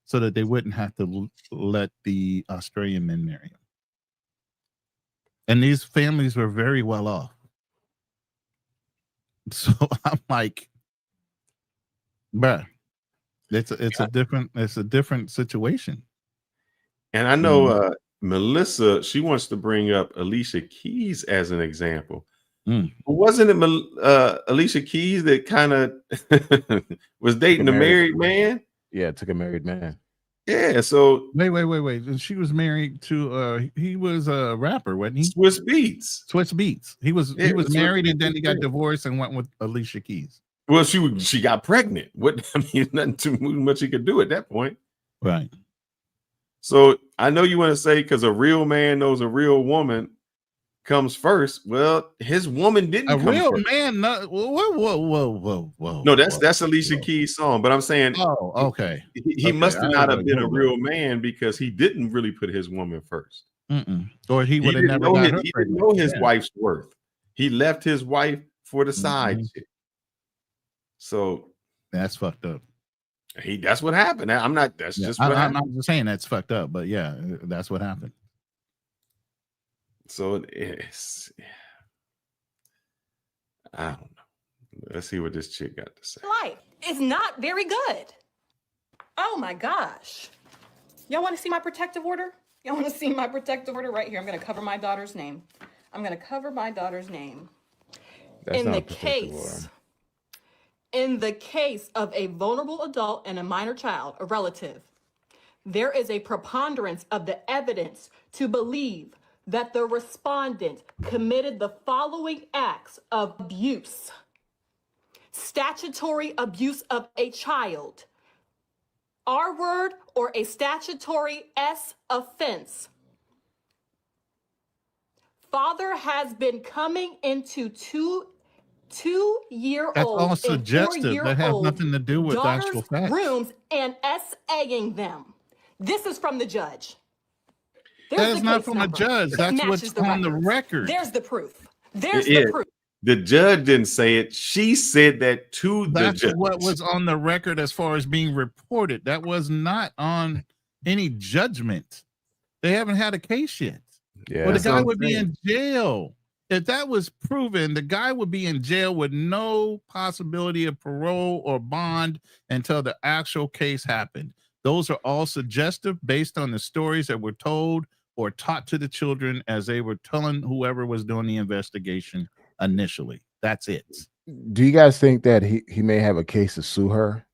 so that they wouldn't have to let the Australian men marry them. And these families were very well off. So I'm like, bruh, it's a different situation. And I know Melissa, she wants to bring up Alicia Keys as an example. Wasn't it Alicia Keys that kind of was dating a married man? Yeah, it took a married man. Yeah, so wait. And she was married to he was a rapper, wasn't he? Swiss Beats. Switch Beats. He was Swiss married and then he got Beats. divorced and went with Alicia Keys. Well, she got pregnant. What I mean, nothing too much he could do at that point. Right. So I know you want to say because a real man knows a real woman comes first. Well, his woman didn't A come real first. man. Whoa. No, that's Alicia Keys' song. But I'm saying, oh, okay. He must have not have been a real man because he didn't really put his woman first. Or he would have never got her He didn't pregnant. know his Yeah. wife's worth. He left his wife for the side chick. So that's fucked up. That's what happened. I'm not. That's just what I'm happened. not just saying that's fucked up, but yeah, that's what happened. So it's, I don't know. Let's see what this chick got to say. Life is not very good. Oh my gosh. Y'all want to see my protective order? Y'all want to see my protective order right here? I'm going to cover my daughter's name. I'm going to cover my daughter's name. That's In not the a protective case, order. in the case of a vulnerable adult and a minor child, a relative, there is a preponderance of the evidence to believe that the respondent committed the following acts of abuse: statutory abuse of a child, R word, or a statutory S offense. Father has been coming into two-year-old That's all and suggestive. That has 4-year-old nothing to do with daughters' actual facts. rooms and SAing them. This is from the judge. There's That is the not case from a number. judge. It That's matches what's on the records. record. There's the proof. There's Yeah. the proof. The judge didn't say it. She said that to the That's judge. what was on the record as far as being reported. That was not on any judgment. They haven't had a case yet. Yeah, Well, the that's guy what I'm would be saying. in jail. If that was proven, the guy would be in jail with no possibility of parole or bond until the actual case happened. Those are all suggestive based on the stories that were told or taught to the children as they were telling whoever was doing the investigation initially. That's it. Do you guys think that he may have a case to sue her?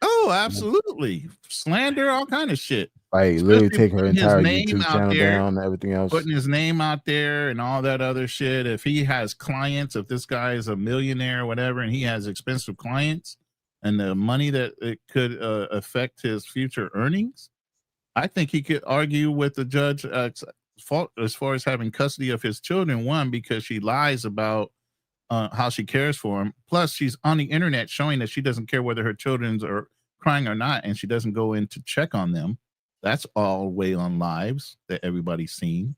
Oh, absolutely. Slander, all kind of shit. Like literally Especially take her putting his entire name YouTube out channel there, down and everything else. Putting his name out there and all that other shit. If he has clients, if this guy is a millionaire or whatever, and he has expensive clients and the money that it could affect his future earnings, I think he could argue with the judge fault as far as having custody of his children. One, because she lies about how she cares for him. Plus, she's on the internet showing that she doesn't care whether her children are crying or not, and she doesn't go in to check on them. That's all way on lives that everybody's seen.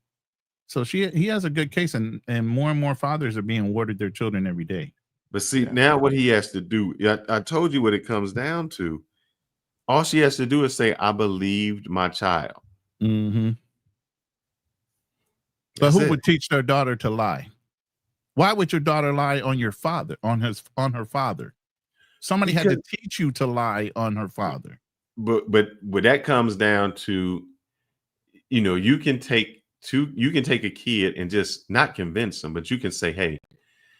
So he has a good case, and more fathers are being awarded their children every day. But see, now what he has to do, I told you what it comes down to. All she has to do is say, I believed my child. Mm-hmm. But That's who it. would teach their daughter to lie? Why would your daughter lie on your father, on her father? Somebody had to teach you to lie on her father. But that comes down to, you can take a kid and just not convince them, but you can say, hey,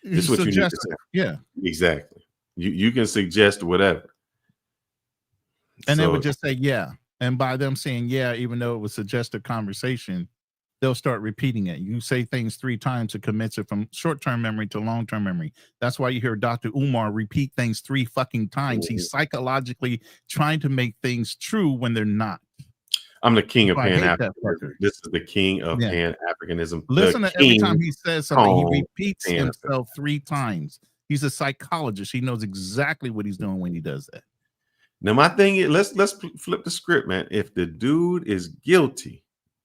this is what you need to Suggest say. it. Yeah. Exactly. You can suggest whatever. And they So- would just say, yeah. And by them saying, yeah, even though it was suggestive conversation, they'll start repeating it. You say things 3 times, it commits it from short-term memory to long-term memory. That's why you hear Dr. Umar repeat things 3 fucking times. He's psychologically trying to make things true when they're not. I'm the king of I hate that Pan-Africanism. This is the king of Yeah. Pan-Africanism. Listen The to every king time he says something, he of repeats Pan-Africanism. himself 3 times. He's a psychologist. He knows exactly what he's doing when he does that. Now, my thing is, let's flip the script, man. If the dude is guilty,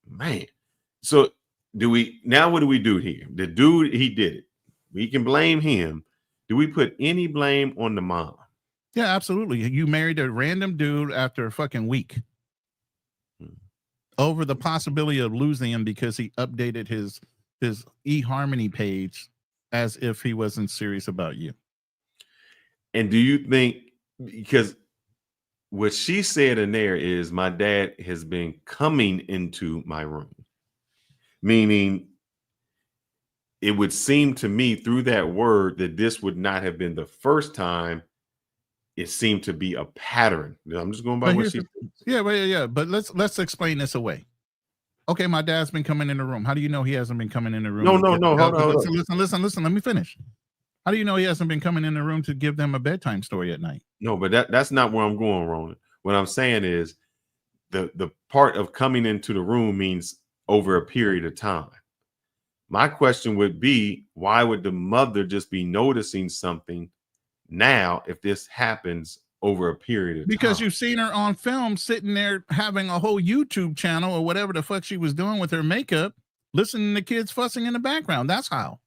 man. So what do we do here? The dude, he did it. We can blame him. Do we put any blame on the mom? Yeah, absolutely. You married a random dude after a fucking week over the possibility of losing him because he updated his eHarmony page as if he wasn't serious about you. And do you think, because what she said in there is my dad has been coming into my room, meaning it would seem to me through that word that this would not have been the first time it seemed to be a pattern. I'm just going by But what here's she. yeah. But let's explain this away. Okay, my dad's been coming in the room. How do you know he hasn't been coming in the room? No. Hold on. Listen. Let me finish. How do you know he hasn't been coming in the room to give them a bedtime story at night? No, but that's not where I'm going, Roland. What I'm saying is the part of coming into the room means over a period of time. My question would be, why would the mother just be noticing something now if this happens over a period of time? Because you've seen her on film sitting there having a whole YouTube channel or whatever the fuck she was doing with her makeup, listening to kids fussing in the background. That's how.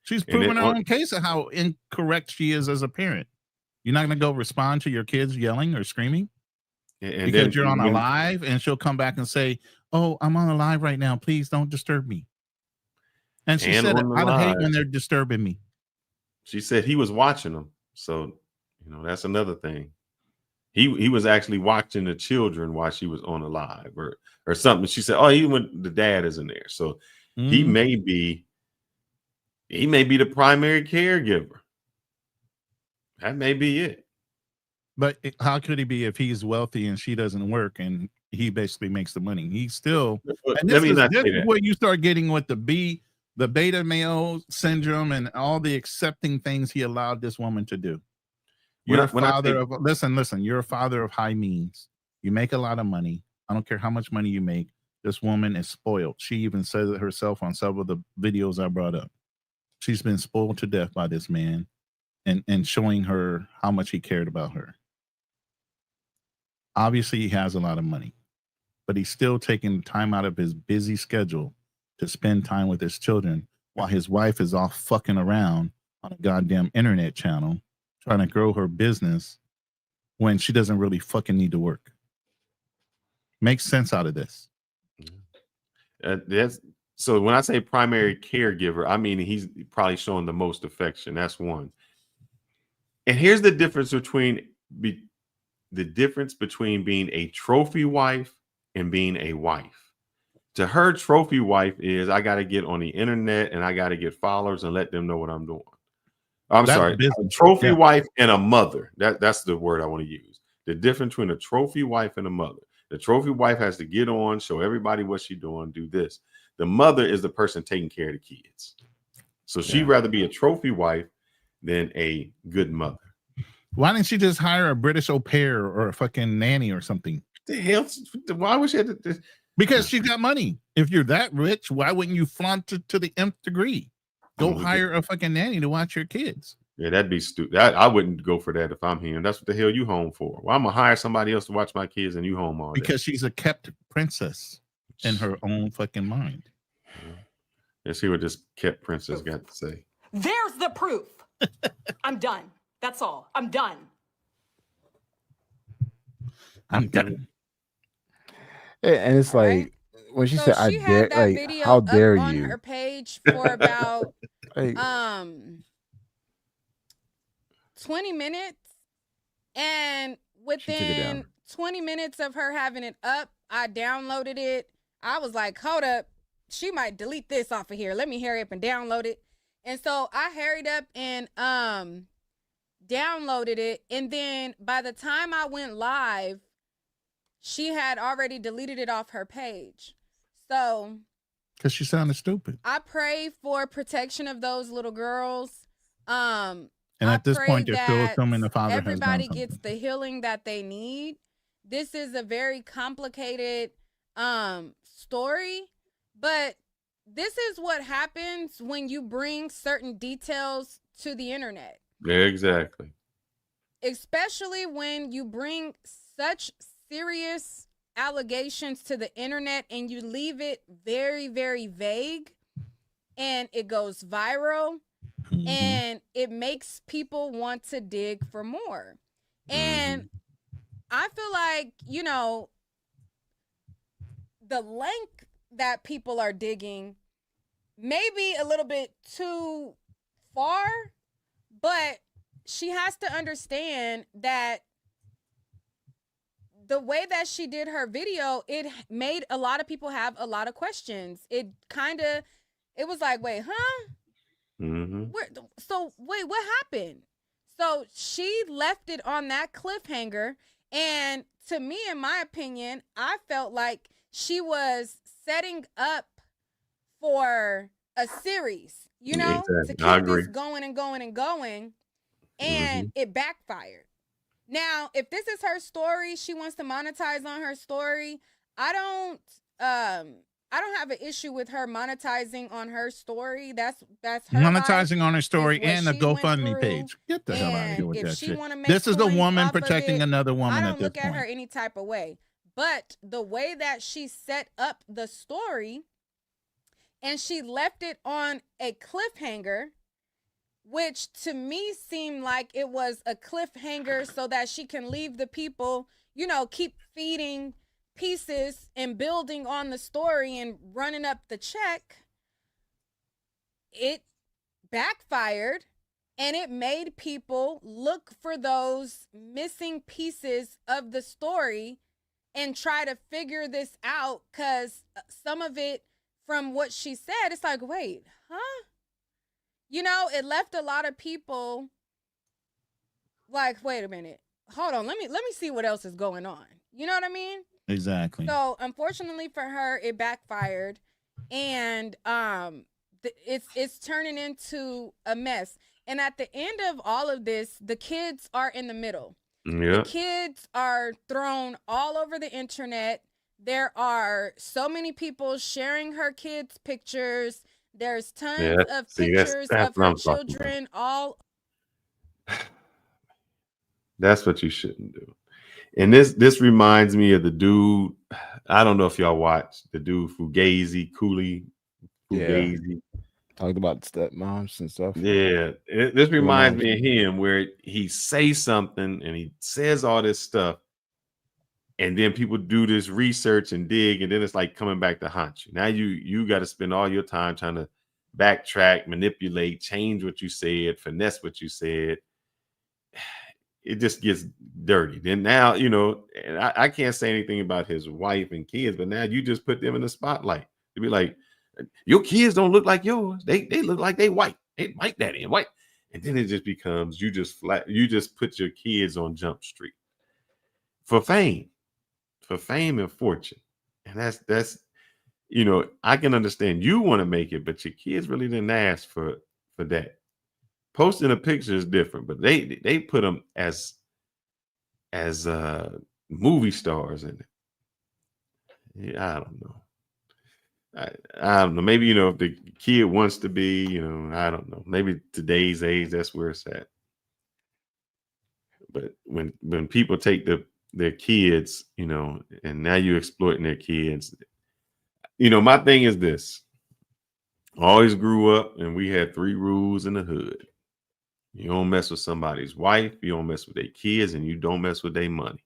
She's proven her own case of how incorrect she is as a parent. You're not going to go respond to your kids yelling or screaming because you're on a live, and she'll come back and say, "Oh, I'm on a live right now. Please don't disturb me." And she said, "I hate when they're disturbing me." She said he was watching them. So, that's another thing. He was actually watching the children while she was on a live or something. She said, "Oh, even the dad isn't there." So he may be the primary caregiver. That may be it. But how could he be if he's wealthy and she doesn't work and he basically makes the money? He's still. And this is where you start getting with the beta male syndrome and all the accepting things he allowed this woman to do. You're a father of listen. You're a father of high means. You make a lot of money. I don't care how much money you make. This woman is spoiled. She even says it herself on several of the videos I brought up. She's been spoiled to death by this man and showing her how much he cared about her. Obviously, he has a lot of money, but he's still taking time out of his busy schedule to spend time with his children while his wife is off fucking around on a goddamn internet channel trying to grow her business when she doesn't really fucking need to work. Makes sense out of this. So when I say primary caregiver, I mean he's probably showing the most affection. That's one. And here's the difference between being a trophy wife and being a wife. To her, trophy wife is I got to get on the internet and I got to get followers and let them know what I'm doing. I'm sorry, a trophy wife and a mother. That's the word I want to use. The difference between a trophy wife and a mother. The trophy wife has to get on, show everybody what she's doing, do this. The mother is the person taking care of the kids. So she'd rather be a trophy wife than a good mother. Why didn't she just hire a British au pair or a fucking nanny or something? The hell? Why would she have to? Because she's got money. If you're that rich, why wouldn't you flaunt it to the nth degree? Go hire a fucking nanny to watch your kids. Yeah, that'd be stupid. I wouldn't go for that if I'm here. That's what the hell you home for. Well, I'm gonna hire somebody else to watch my kids and you home all day. Because she's a kept princess in her own fucking mind. Let's see what this kept princess got to say. There's the proof. I'm done. That's all. I'm done. I'm done. And it's like when she said, "I dare," like, how dare on you? her page for about Like, 20 minutes, and within 20 minutes of her having it up, I downloaded it. I was like, hold up, she might delete this off of here. Let me hurry up and download it. And so I hurried up and downloaded it, and then by the time I went live, she had already deleted it off her page. So because she sounded stupid. I pray for protection of those little girls. And at this point, they're still assuming the father has done everybody something. gets the healing that they need. This is a very complicated story, but this is what happens when you bring certain details to the internet. Yeah, exactly. Especially when you bring such serious allegations to the internet and you leave it very, very vague, and it goes viral, and it makes people want to dig for more. And I feel like, the length that people are digging may be a little bit too far, but she has to understand that the way that she did her video, it made a lot of people have a lot of questions. It was like, wait, huh? Mm-hmm. Wait, what happened? So she left it on that cliffhanger. And to me, in my opinion, I felt like she was setting up for a series, you know, Exactly. to I keep agree. this going and going and going. And it backfired. Now, if this is her story, she wants to monetize on her story. I don't have an issue with her monetizing on her story. That's her Monetizing life. on her story It's what and the she went GoFundMe through. page. Get the hell out of here with If that she shit. wanna make This is a coins woman off of protecting it, another woman I at don't this look at point. her any type of way. But the way that she set up the story and she left it on a cliffhanger, which to me seemed like it was a cliffhanger so that she can leave the people, you know, keep feeding pieces and building on the story and running up the check. It backfired, and it made people look for those missing pieces of the story and try to figure this out, because some of it, from what she said, it's like, wait, huh? You know, it left a lot of people like, wait a minute, hold on, let me see what else is going on. You know what I mean? Exactly. So unfortunately for her, it backfired, and it's turning into a mess. And at the end of all of this, the kids are in the middle. Yeah. The kids are thrown all over the internet. There are so many people sharing her kids' pictures. There's tons Yeah. of See, pictures that's of what her I'm talking about. children all. That's what you shouldn't do. And this reminds me of the dude. I don't know if y'all watched the dude Cooley Fugazi. Talked about stepmoms and stuff. Yeah, this reminds me of him, where he says something and he says all this stuff, and then people do this research and dig, and then it's like coming back to haunt you. Now you got to spend all your time trying to backtrack, manipulate, change what you said, finesse what you said. It just gets dirty. Then now, you know, and I can't say anything about his wife and kids, but now you just put them in the spotlight to be like, your kids don't look like yours. They look like they white. They white daddy and white. And then it just becomes you just put your kids on Jump Street for fame and fortune. And that's you know, I can understand you want to make it, but your kids really didn't ask for that. Posting a picture is different, but they put them as movie stars in it. Yeah, I don't know. I don't know. Maybe, you know, if the kid wants to be, you know, I don't know. Maybe today's age, that's where it's at. But when people take their kids, you know, and now you're exploiting their kids, you know, my thing is this. I always grew up and we had 3 rules in the hood. You don't mess with somebody's wife, you don't mess with their kids, and you don't mess with their money.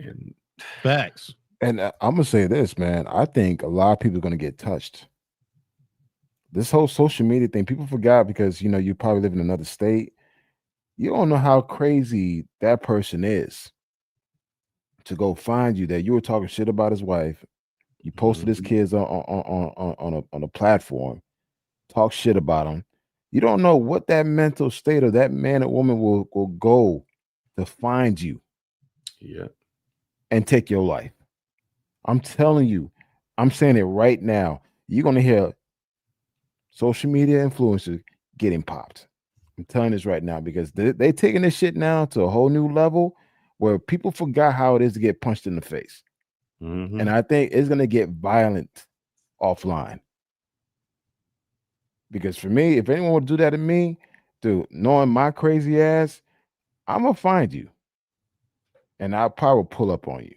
And facts. And I'm gonna say this, man. I think a lot of people are gonna get touched. This whole social media thing, people forgot because, you know, you probably live in another state. You don't know how crazy that person is to go find you, that you were talking shit about his wife. You posted his kids on a platform, talk shit about him. You don't know what that mental state of that man or woman will go to find you. Yeah. And take your life. I'm telling you, I'm saying it right now. You're going to hear social media influencers getting popped. I'm telling this right now because they taking this shit now to a whole new level where people forgot how it is to get punched in the face. And I think it's going to get violent offline. Because for me, if anyone would do that to me, dude, knowing my crazy ass, I'm going to find you. And I'll probably pull up on you.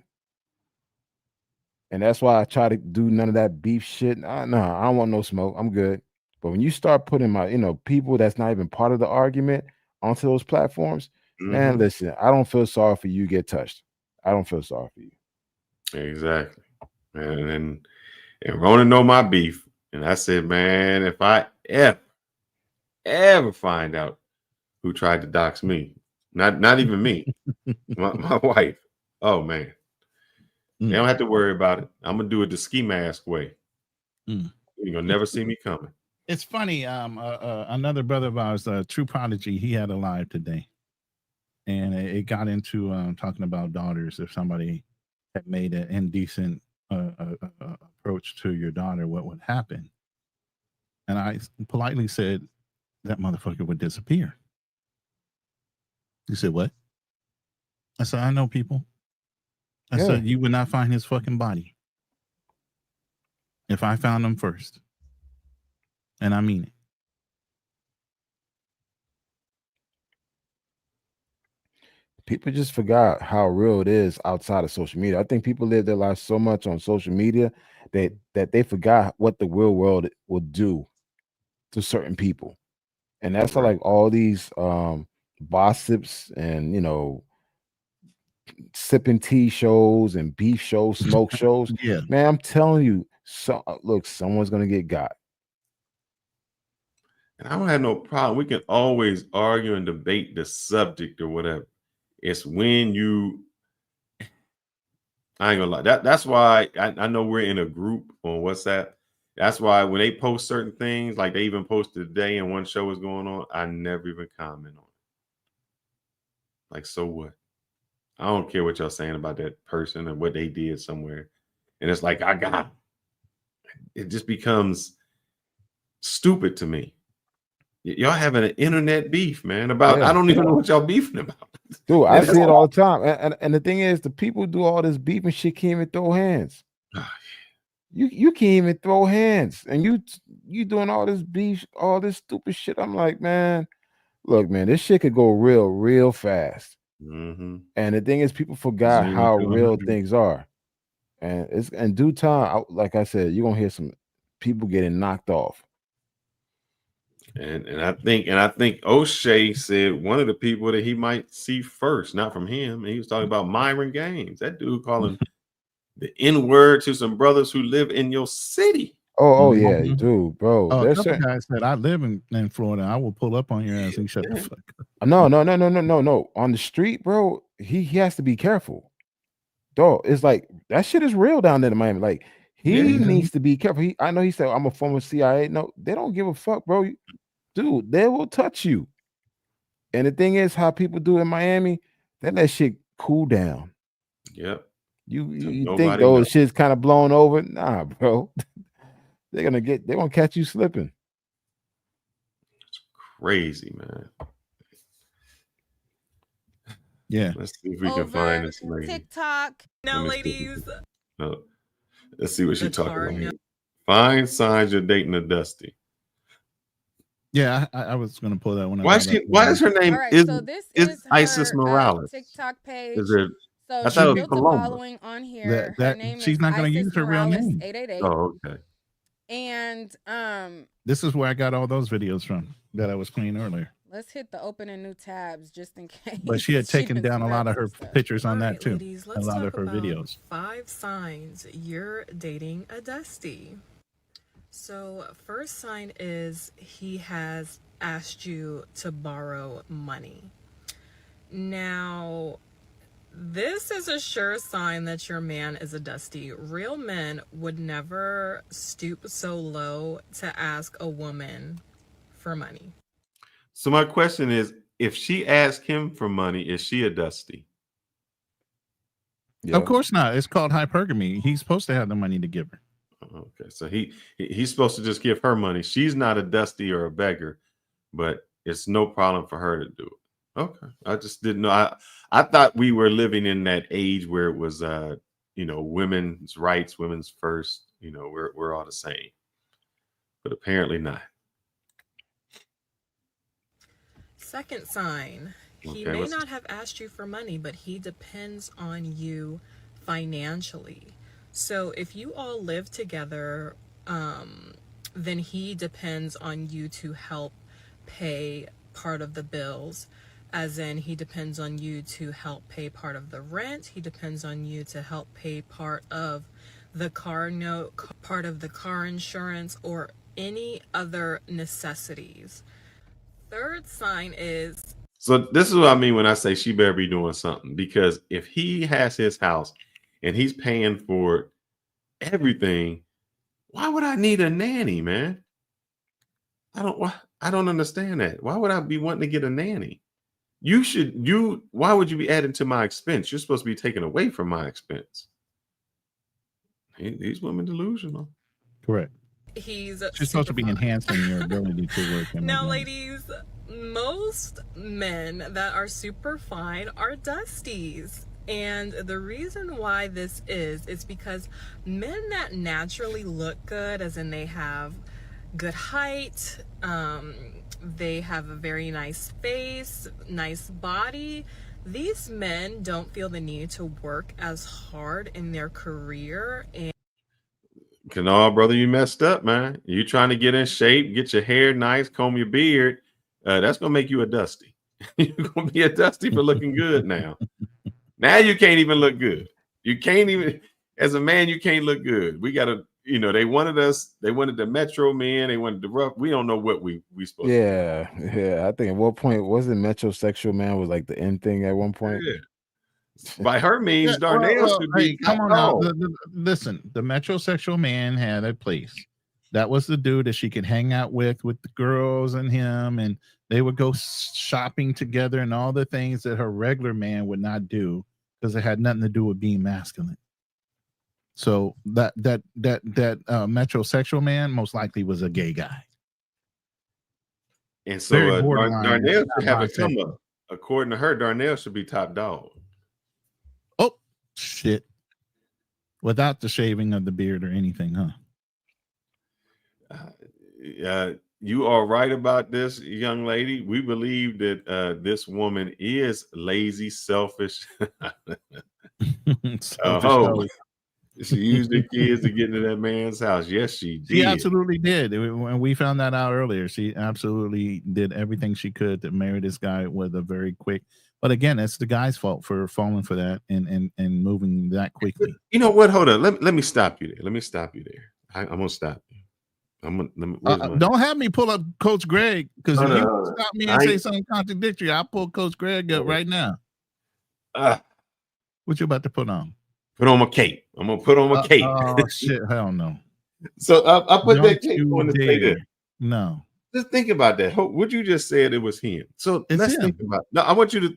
And that's why I try to do none of that beef shit. No, I don't want no smoke. I'm good. But when you start putting my, you know, people that's not even part of the argument onto those platforms, man, listen, I don't feel sorry for you get touched. I don't feel sorry for you. Exactly. And Rona know my beef. And I said, man, if I ever find out who tried to dox me, not even me, my wife, oh man. They don't have to worry about it. I'm gonna do it the ski mask way. You're gonna never see me coming. It's funny. Another brother of ours, True Prodigy, he had a live today, and it got into talking about daughters. If somebody had made an indecent approach to your daughter, what would happen? And I politely said that motherfucker would disappear. He said, "What?" I said, "I know people." I said, "You would not find his fucking body if I found him first." And I mean it. People just forgot how real it is outside of social media. I think people live their lives so much on social media that they forgot what the real world will do to certain people. And that's why, like, all these gossips and, you know, sipping tea shows and beef shows, smoke shows. Yeah. Man, I'm telling you, look, someone's gonna get got. And I don't have no problem. We can always argue and debate the subject or whatever. It's when you, I ain't gonna lie. That's why I know we're in a group on WhatsApp. That's why when they post certain things, like they even posted today and one show was going on, I never even comment on it. Like, so what? I don't care what y'all saying about that person and what they did somewhere. And it's like, it just becomes stupid to me. Y'all having an internet beef, man, about, I don't even know what y'all beefing about. Dude, I see it all the time. And the thing is, the people who do all this beef and shit can't even throw hands. You can't even throw hands. And you doing all this beef, all this stupid shit. I'm like, man, look, man, this shit could go real fast. Mm-hmm. And the thing is, people forgot how real things are. And it's in due time, like I said, you're gonna hear some people getting knocked off. And I think O'Shea said one of the people that he might see first, not from him. And he was talking about Myron Gaines, that dude calling the N-word to some brothers who live in your city. Oh yeah, dude, bro. Oh, a couple guys said, "I live in Florida. I will pull up on your ass and shut the fuck up." No. On the street, bro, he has to be careful. Dog, it's like that shit is real down there in Miami. Like, he needs to be careful. I know he said, "I'm a former CIA." No, they don't give a fuck, bro. Dude, they will touch you. And the thing is, how people do in Miami, they let shit cool down. Yep. You think those shit's kind of blown over? Nah, bro. They're gonna catch you slipping. It's crazy, man. Yeah. Let's see if we can find this lady. TikTok. Now, ladies. No. Let's see what she's talking about. Find signs you're dating a Dusty. Yeah, I was gonna pull that one up. Why is her name so this is Isis her, Morales? TikTok page. Is it? So I thought it she was built a Paloma. following on here. Her name she's is not gonna Isis use her real Morales name. 888. Oh, okay. And This is where I got all those videos from that I was playing earlier. let's hit the open and new tabs just in case. But she had taken down a lot of her pictures on that too. Ladies, A let's lot talk of her about videos. 5 signs you're dating a Dusty. So, first sign is he has asked you to borrow money. Now, this is a sure sign that your man is a Dusty. Real men would never stoop so low to ask a woman for money. So my question is, if she asked him for money, is she a Dusty? Of course not. It's called hypergamy. He's supposed to have the money to give her. Okay, so he's supposed to just give her money. She's not a Dusty or a beggar, but it's no problem for her to do it. Okay, I just didn't know. I thought we were living in that age where it was, women's rights, women's first. We're all the same, but apparently not. Second sign, he may not have asked you for money, but he depends on you financially. So if you all live together, then he depends on you to help pay part of the bills, as in he depends on you to help pay part of the rent. He depends on you to help pay part of the car note, part of the car insurance, or any other necessities. Third sign is... So this is what I mean when I say she better be doing something, because if he has his house and he's paying for everything, why would I need a nanny, man? I don't understand that. Why would I be wanting to get a nanny? Why would you be adding to my expense? You're supposed to be taking away from my expense. These women delusional. Correct. He's supposed to be enhancing your ability to work. Now, ladies, most men that are super fine are dusties. And the reason why this is because men that naturally look good, as in they have good height, they have a very nice face, nice body, these men don't feel the need to work as hard in their career. And Canal, brother, you messed up, man. You trying to get in shape, get your hair nice, comb your beard. That's gonna make you a dusty. You're gonna be a dusty for looking good now. Now you can't even look good. You can't even, as a man, you can't look good. We gotta, they wanted us, they wanted the metro men, they wanted the rough. We don't know what we supposed to do. Yeah. I think at one point wasn't metrosexual man was like the end thing at one point. Yeah. By her means, Darnell should be. Come on now. Listen, the metrosexual man had a place. That was the dude that she could hang out with the girls and him, and they would go shopping together and all the things that her regular man would not do because it had nothing to do with being masculine. So that metrosexual man most likely was a gay guy. And so Darnell should have a come up. According to her, Darnell should be top dog. Oh, shit. Without the shaving of the beard or anything, huh? You are right about this, young lady. We believe that this woman is lazy, selfish. She used the kids to get into that man's house. Yes, she did. She absolutely did. When we found that out earlier, she absolutely did everything she could to marry this guy with a very quick. But again, it's the guy's fault for falling for that and moving that quickly. You know what? Hold on. Let me stop you there. I'm gonna stop you. Don't have me pull up Coach Greg, because if you stop me and say something contradictory, I'll pull Coach Greg up right now. What you about to put on? Put on my cape. I'm gonna put on my cape. Oh shit! Hell no. So I put that cape on to say that. No. Just think about that. Would you just said it was him? So let's think about it. No, I want you to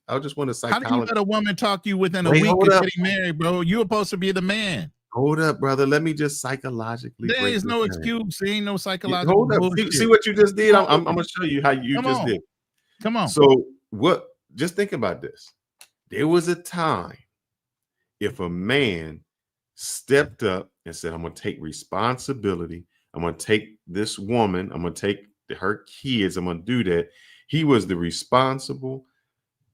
I just want to psychology. How do you let a woman talk you within a week of getting married, bro? You're supposed to be the man. Hold up, brother. Let me just psychologically. There is no excuse. There ain't no psychological. Hold up. See what you just did. I'm gonna show you how you just did. Come on. So what? Just think about this. There was a time, if a man stepped up and said, I'm going to take responsibility, I'm going to take this woman, I'm going to take her kids, I'm going to do that. He was the responsible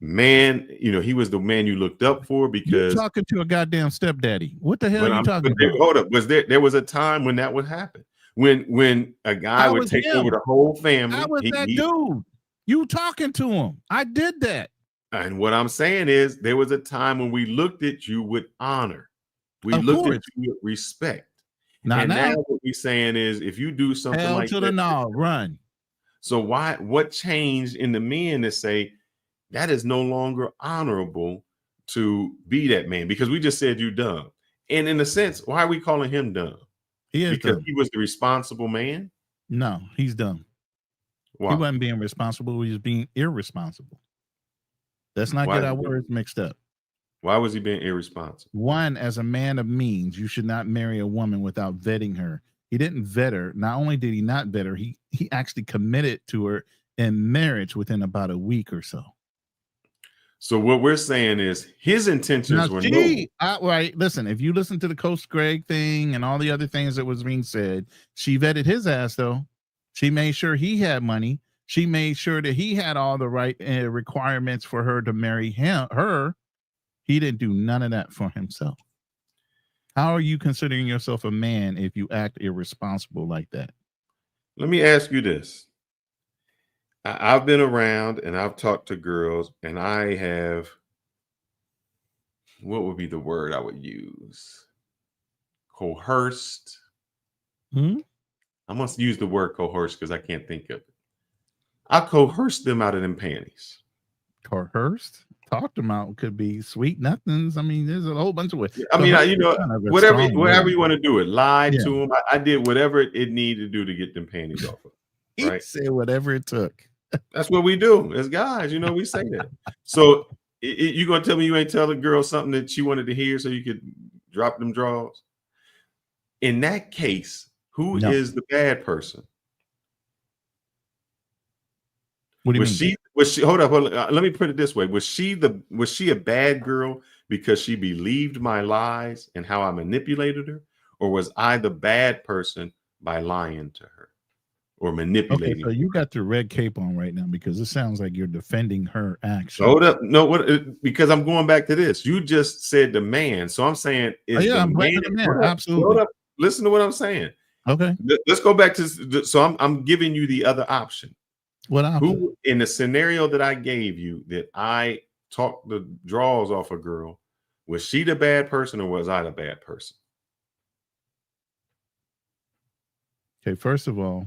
man. He was the man you looked up for, because you're talking to a goddamn stepdaddy. What the hell are you talking about? Hold up. There was a time when that would happen. When a guy would take over the whole family. I was that dude. You talking to him. I did that. And what I'm saying is, there was a time when we looked at you with honor. We looked at you with respect. Now what we're saying is, if you do something hell like to that, the no, run. So what changed in the men to say that is no longer honorable to be that man? Because we just said you dumb. And in a sense, why are we calling him dumb? Because he was the responsible man? No, he's dumb. Why? He wasn't being responsible. He was being irresponsible. Let's not get our words mixed up. Why was he being irresponsible? One, as a man of means, you should not marry a woman without vetting her. He didn't vet her. Not only did he not vet her, he actually committed to her in marriage within about a week or so. So what we're saying is his intentions were noble. Right. Listen, if you listen to the Coach Greg thing and all the other things that was being said, she vetted his ass, though. She made sure he had money. She made sure that he had all the right requirements for her to marry her. He didn't do none of that for himself. How are you considering yourself a man if you act irresponsible like that? Let me ask you this. I've been around and I've talked to girls, and I have, what would be the word I would use? Coerced. I must use the word coerced because I can't think of it. I coerced them out of them panties. Coerced? Talked them out could be sweet nothings. I mean, there's a whole bunch of ways. I mean, whatever you want to do it. Lied to them. I did whatever it needed to do to get them panties off of. He right? said whatever it took. That's what we do as guys. We say that. So you gonna tell me you ain't tell the girl something that she wanted to hear so you could drop them draws? In that case, who is the bad person? What do you mean? Was she? Hold up. Let me put it this way: Was she a bad girl because she believed my lies and how I manipulated her, or was I the bad person by lying to her or manipulating? Okay, so you got the red cape on right now because it sounds like you're defending her action. Hold up. No, because I'm going back to this. You just said the man, so I'm saying I'm blaming the man. Absolutely. Hold up. Listen to what I'm saying. Okay. Let's go back to. So I'm giving you the other option. What option? Who in the scenario that I gave you that I talked the draws off a girl, was she the bad person or was I the bad person? Okay, first of all,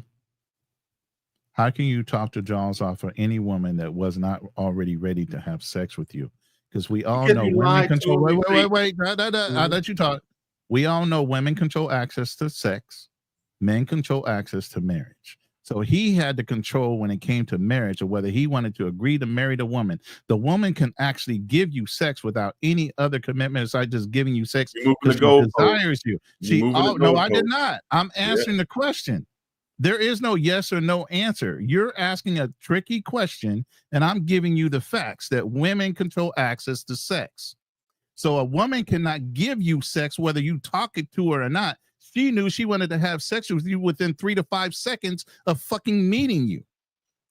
how can you talk the jaws off of any woman that was not already ready to have sex with you? Because we all know women control. Wait. I'll let you talk. We all know women control access to sex. Men control access to marriage. So he had the control when it came to marriage or whether he wanted to agree to marry the woman. The woman can actually give you sex without any other commitment aside just giving you sex because she desires you. No, I did not. I'm answering the question. There is no yes or no answer. You're asking a tricky question, and I'm giving you the facts that women control access to sex. So a woman cannot give you sex whether you talk it to her or not. She knew she wanted to have sex with you within 3 to 5 seconds of fucking meeting you.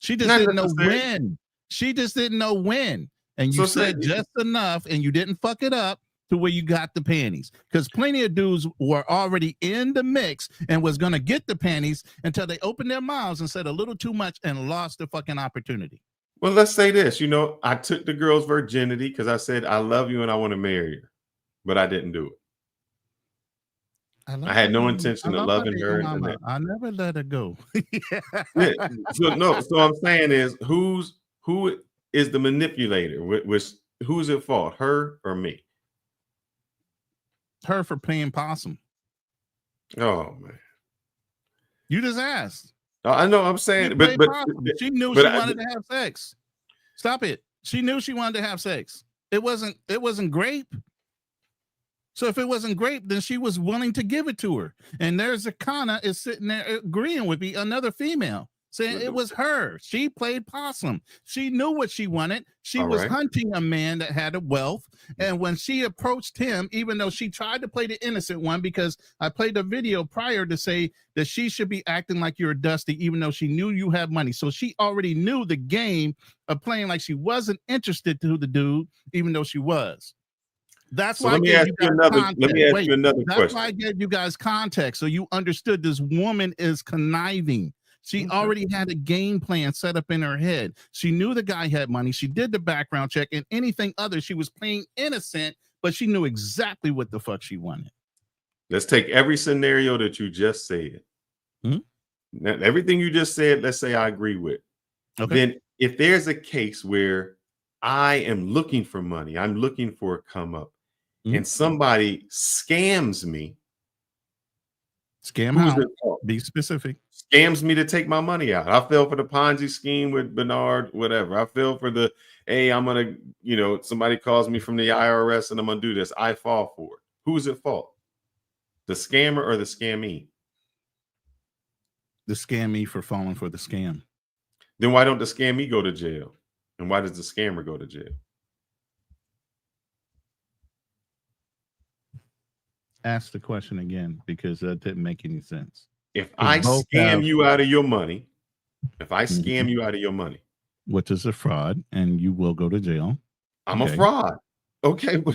She just didn't know when. She just didn't know when. And you said just enough, and you didn't fuck it up to where you got the panties. Because plenty of dudes were already in the mix and was going to get the panties until they opened their mouths and said a little too much and lost the fucking opportunity. Well, let's say this. I took the girl's virginity because I said, I love you and I want to marry her. But I didn't do it. I had no intention of loving her. I never let her go. So I'm saying is who is the manipulator? Who's at fault, her or me? Her for playing possum. Oh man, you just asked. I know. I'm saying, but she knew she wanted to have sex. Stop it. She knew she wanted to have sex. It wasn't grape. So if it wasn't grape, then she was willing to give it to her. And there's Zakana is sitting there agreeing with me, another female, saying it was her. She played possum. She knew what she wanted. She was hunting a man that had a wealth. And when she approached him, even though she tried to play the innocent one, because I played a video prior to say that she should be acting like you're a Dusty, even though she knew you have money. So she already knew the game of playing like she wasn't interested to the dude, even though she was. That's why I gave you guys context. Let me ask you another question. That's why I gave you guys context, so you understood this woman is conniving. She already had a game plan set up in her head. She knew the guy had money. She did the background check and anything other. She was playing innocent, but she knew exactly what the fuck she wanted. Let's take every scenario that you just said. Now, everything you just said, let's say I agree with. Okay. Then if there's a case where I am looking for money, I'm looking for a come up, and somebody scams me. Scam how? Be specific. Scams me to take my money out. I fell for the Ponzi scheme with Bernard, whatever. I fell for the, hey, I'm going to, somebody calls me from the IRS and I'm going to do this. I fall for it. Who's at fault? The scammer or the scammy? The scammy for falling for the scam. Then why don't the scammy go to jail? And why does the scammer go to jail? Ask the question again, because that didn't make any sense. If I scam you out of your money, which is a fraud, and you will go to jail. I'm a fraud. Okay. All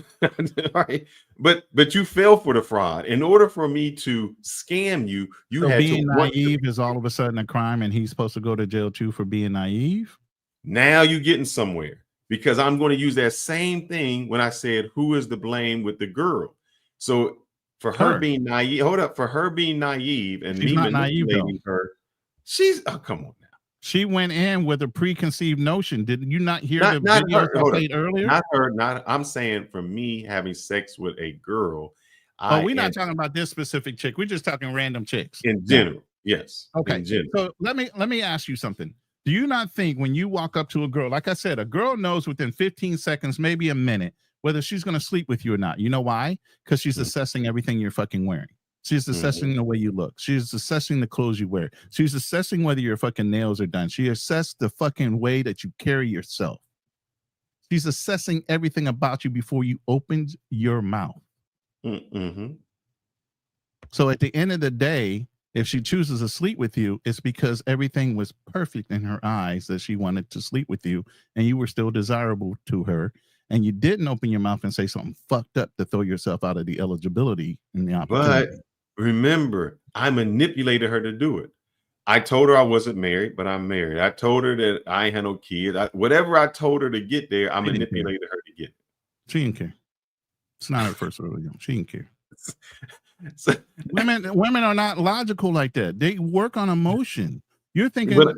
right. But you fell for the fraud. In order for me to scam you, you had being naive is all of a sudden a crime, and he's supposed to go to jail too for being naive. Now you're getting somewhere, because I'm going to use that same thing when I said who is the blame with the girl. So for her being naive, for her being naive and me manipulating her, come on now. She went in with a preconceived notion. Did you not hear the video I played earlier? Not her. I'm saying for me having sex with a girl. We're not talking about this specific chick. We're just talking random chicks in general. Yes. Okay. In general. So let me ask you something. Do you not think when you walk up to a girl, like I said, a girl knows within 15 seconds, maybe a minute, whether she's going to sleep with you or not? You know why? Because she's assessing everything you're fucking wearing. She's assessing the way you look. She's assessing the clothes you wear. She's assessing whether your fucking nails are done. She assessed the fucking way that you carry yourself. She's assessing everything about you before you opened your mouth. Mm-hmm. So at the end of the day, if she chooses to sleep with you, it's because everything was perfect in her eyes that she wanted to sleep with you, and you were still desirable to her, and you didn't open your mouth and say something fucked up to throw yourself out of the eligibility and the opportunity. But remember, I manipulated her to do it. I told her I wasn't married, but I'm married. I told her that I ain't had no kids. Whatever I told her to get there, I manipulated her to get it. She didn't care. It's not her first rodeo. She didn't care. So, women are not logical like that. They work on emotion. You're thinking. But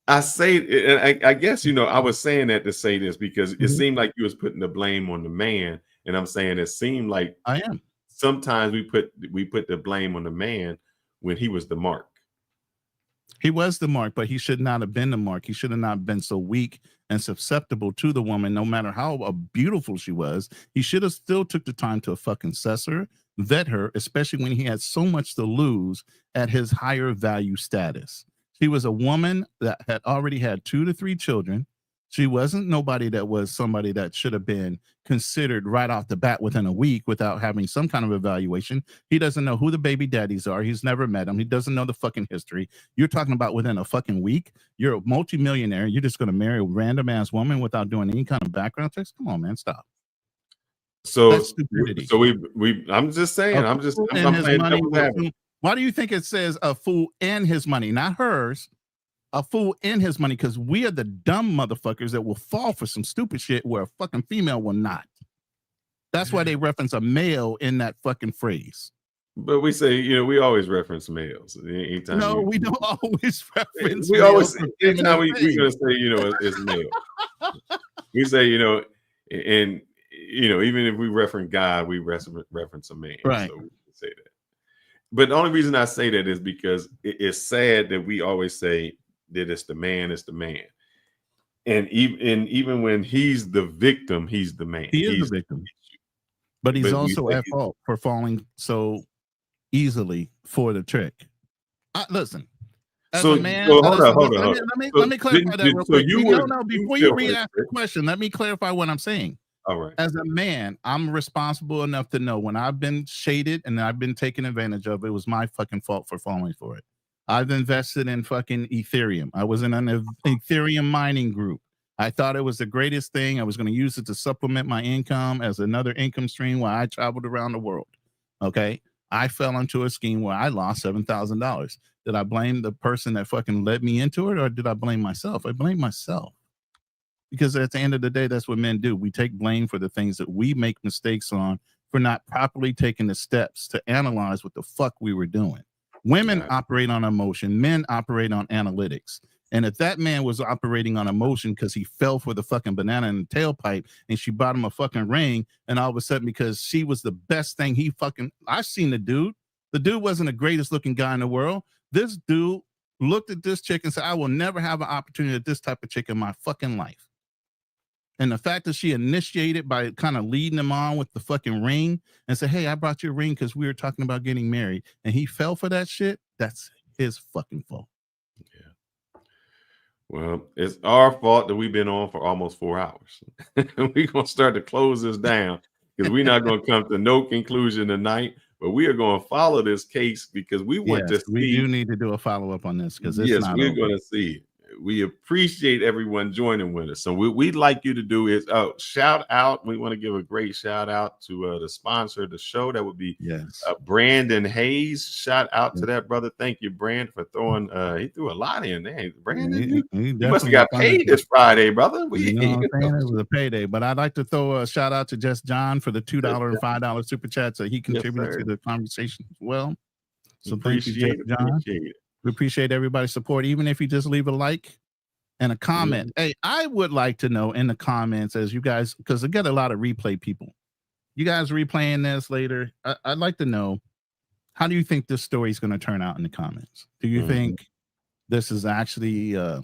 I say, I guess, I was saying that to say this because it seemed like you was putting the blame on the man, and I'm saying it seemed like I am. Sometimes we put the blame on the man when he was the mark. He was the mark, but he should not have been the mark. He should have not been so weak and susceptible to the woman, no matter how beautiful she was. He should have still took the time to fucking assess her, vet her, especially when he had so much to lose at his higher value status. She was a woman that had already had 2 to 3 children. She wasn't nobody that was somebody that should have been considered right off the bat within a week without having some kind of evaluation. He doesn't know who the baby daddies are. He's never met them. He doesn't know the fucking history. You're talking about within a fucking week. You're a multimillionaire. You're just going to marry a random ass woman without doing any kind of background checks. Come on, man, stop. So I'm just saying. I'm playing devil's advocate. Why do you think it says a fool and his money, not hers? A fool in his money, because we are the dumb motherfuckers that will fall for some stupid shit where a fucking female will not. That's why they reference a male in that fucking phrase. But we say, we always reference males. No, we don't always reference. We always, anytime we're gonna say, it's male. We say, and even if we reference God, we reference a man. Right. So we can say that. But the only reason I say that is because it's sad that we always say that it's the man, and even when he's the victim, he's the man. He is the victim, but he's also at fault for falling so easily for the trick. Listen, as a man, hold on. Let me clarify that real quick. Before you re-ask the question, let me clarify what I'm saying. All right. As a man, I'm responsible enough to know when I've been shaded and I've been taken advantage of, it was my fucking fault for falling for it. I've invested in fucking Ethereum. I was in an Ethereum mining group. I thought it was the greatest thing. I was going to use it to supplement my income as another income stream while I traveled around the world. Okay. I fell into a scheme where I lost $7,000. Did I blame the person that fucking led me into it, or did I blame myself? I blame myself. Because at the end of the day, that's what men do. We take blame for the things that we make mistakes on for not properly taking the steps to analyze what the fuck we were doing. Women operate on emotion. Men operate on analytics. And if that man was operating on emotion because he fell for the fucking banana in the tailpipe and she bought him a fucking ring, and all of a sudden because she was the best thing I've seen the dude. The dude wasn't the greatest looking guy in the world. This dude looked at this chick and said, I will never have an opportunity at this type of chick in my fucking life. And the fact that she initiated by kind of leading him on with the fucking ring and said, hey, I brought you a ring because we were talking about getting married, and he fell for that shit, that's his fucking fault. Yeah. Well, it's our fault that we've been on for almost 4 hours. We're going to start to close this down because we're not going to come to no conclusion tonight, but we are going to follow this case because we want to see. We do need to do a follow-up on this because it's not we're over. going to see. We appreciate everyone joining with us. So what we'd like you to do is shout out. We want to give a great shout out to the sponsor of the show. That would be Brandon Hayes. Shout out to that brother. Thank you, Brandon, for throwing. He threw a lot in there. Brandon, you must have got paid this Friday, brother. You know what I'm saying? It was a payday, but I'd like to throw a shout out to Just John for the $2 and $5 super chat. So he contributed to the conversation as well. So thank you, Just John. Appreciate it. We appreciate everybody's support, even if you just leave a like and a comment. Hey, I would like to know in the comments, as you guys, because I get a lot of replay people. You guys replaying this later. I'd like to know, how do you think this story is going to turn out in the comments? Do you think this is actually a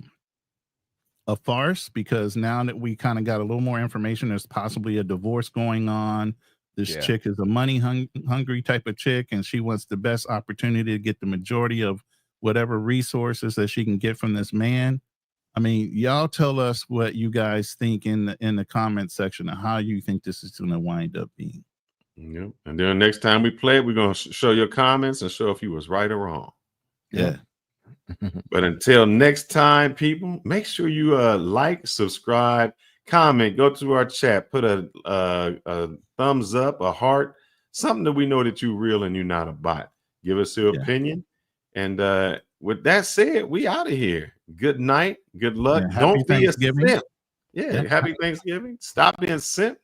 farce? Because now that we kind of got a little more information, there's possibly a divorce going on. This chick is a money hungry type of chick, and she wants the best opportunity to get the majority of whatever resources that she can get from this man. I mean, y'all tell us what you guys think in the comment section of how you think this is going to wind up being. Yep. And then next time we play it, we're going to show your comments and show if you was right or wrong. Yeah. But until next time, people, make sure you like, subscribe, comment, go to our chat, put a thumbs up, a heart, something that we know that you're real and you're not a bot. Give us your opinion. And with that said, we out of here. Good night. Good luck. Don't be a simp. Happy Thanksgiving. Stop being simp.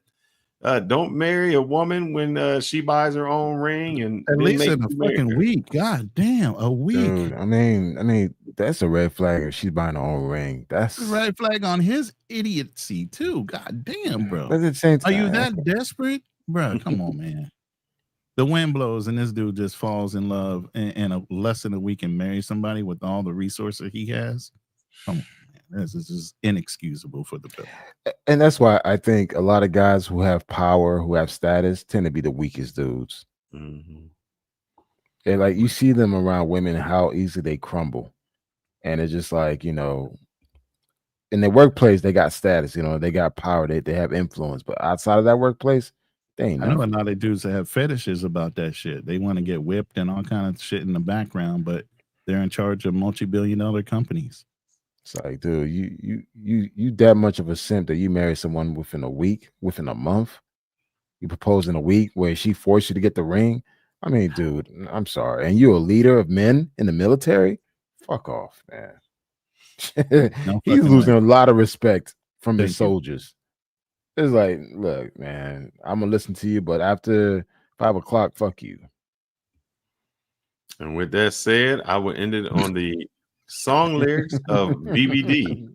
Don't marry a woman when she buys her own ring, and at least in a fucking week. God damn, a week. Dude, I mean, that's a red flag if she's buying her own ring. That's a red flag on his idiocy too. God damn, bro. But at the same time, are you that desperate, bro? Come on, man. The wind blows, and this dude just falls in love in less than a week and marries somebody with all the resources he has. Come on. This is just inexcusable for the bill. And that's why I think a lot of guys who have power, who have status, tend to be the weakest dudes. And like you see them around women, how easy they crumble. And it's just like, you know, in their workplace, they got status, you know, they got power, they have influence. But outside of that workplace, they ain't I know a lot of dudes that have fetishes about that shit. They want to get whipped and all kind of shit in the background, but they're in charge of multi-billion-dollar companies. It's like, dude, you that much of a simp that you marry someone within a week, within a month. You propose in a week where she forced you to get the ring. I mean, dude, I'm sorry. And you're a leader of men in the military? Fuck off, man. He's losing a lot of respect from his soldiers. It's like, look, man, I'm gonna listen to you, but after 5 o'clock, fuck you. And with that said, I will end it on the song lyrics of BBD.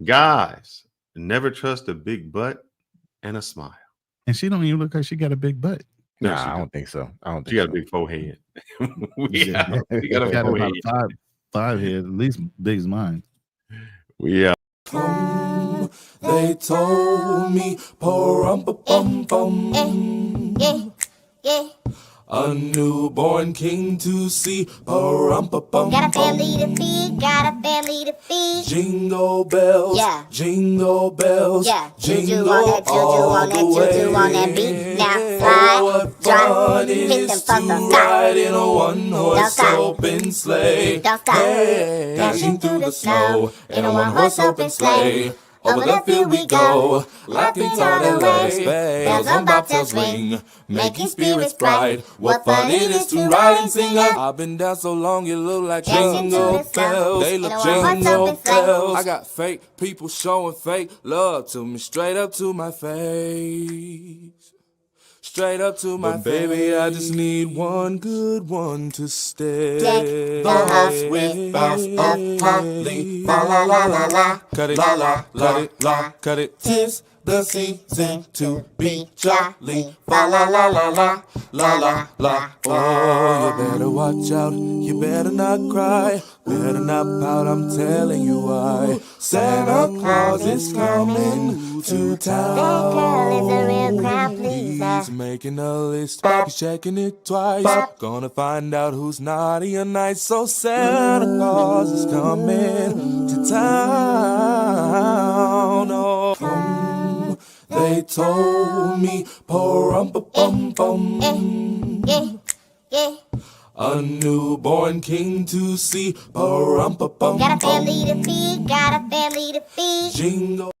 Guys, never trust a big butt and a smile. And she don't even look like she got a big butt. No, I don't think so. I don't think she got a big forehead. We got a got forehead. about five head, at least big as mine. We out. They told me, a newborn king to see. Got a family to feed, got a family to feed. Jingle bells, Yeah. jingle bells, Yeah, juju jingle on that, juju all on that, the way. juju on that beat. Now Oh, slide, what drop, fun it hit them is to fuckers, ride in a Don't one-horse stop. open sleigh. Don't stop. Hey, dashing through the snow in a one-horse open sleigh. Over the field we go, laughing all the way. Bells on bobtails ring, making spirits bright. What fun it is to ride and sing. I've been down so long, you look like jingle bells. They look jingle bells. I got fake people showing fake love to me, straight up to my face. Straight up to my face. Baby, I just need one good one to stay. Deck the house with bells of holly. La la la la la. Cut it, La la cut it, la. cut it. Tis the season to be jolly. La la la la la. La la la. Oh, you better watch out. You better not cry. Better not pout. I'm telling you why. Santa Claus is coming to town. That girl is a real crowd pleaser. He's making a list. He's checking it twice. Gonna find out who's naughty or nice. So Santa Claus is coming to town. Oh, they told me, a newborn king to see. Got a family to feed, got a family to feed. Jingle.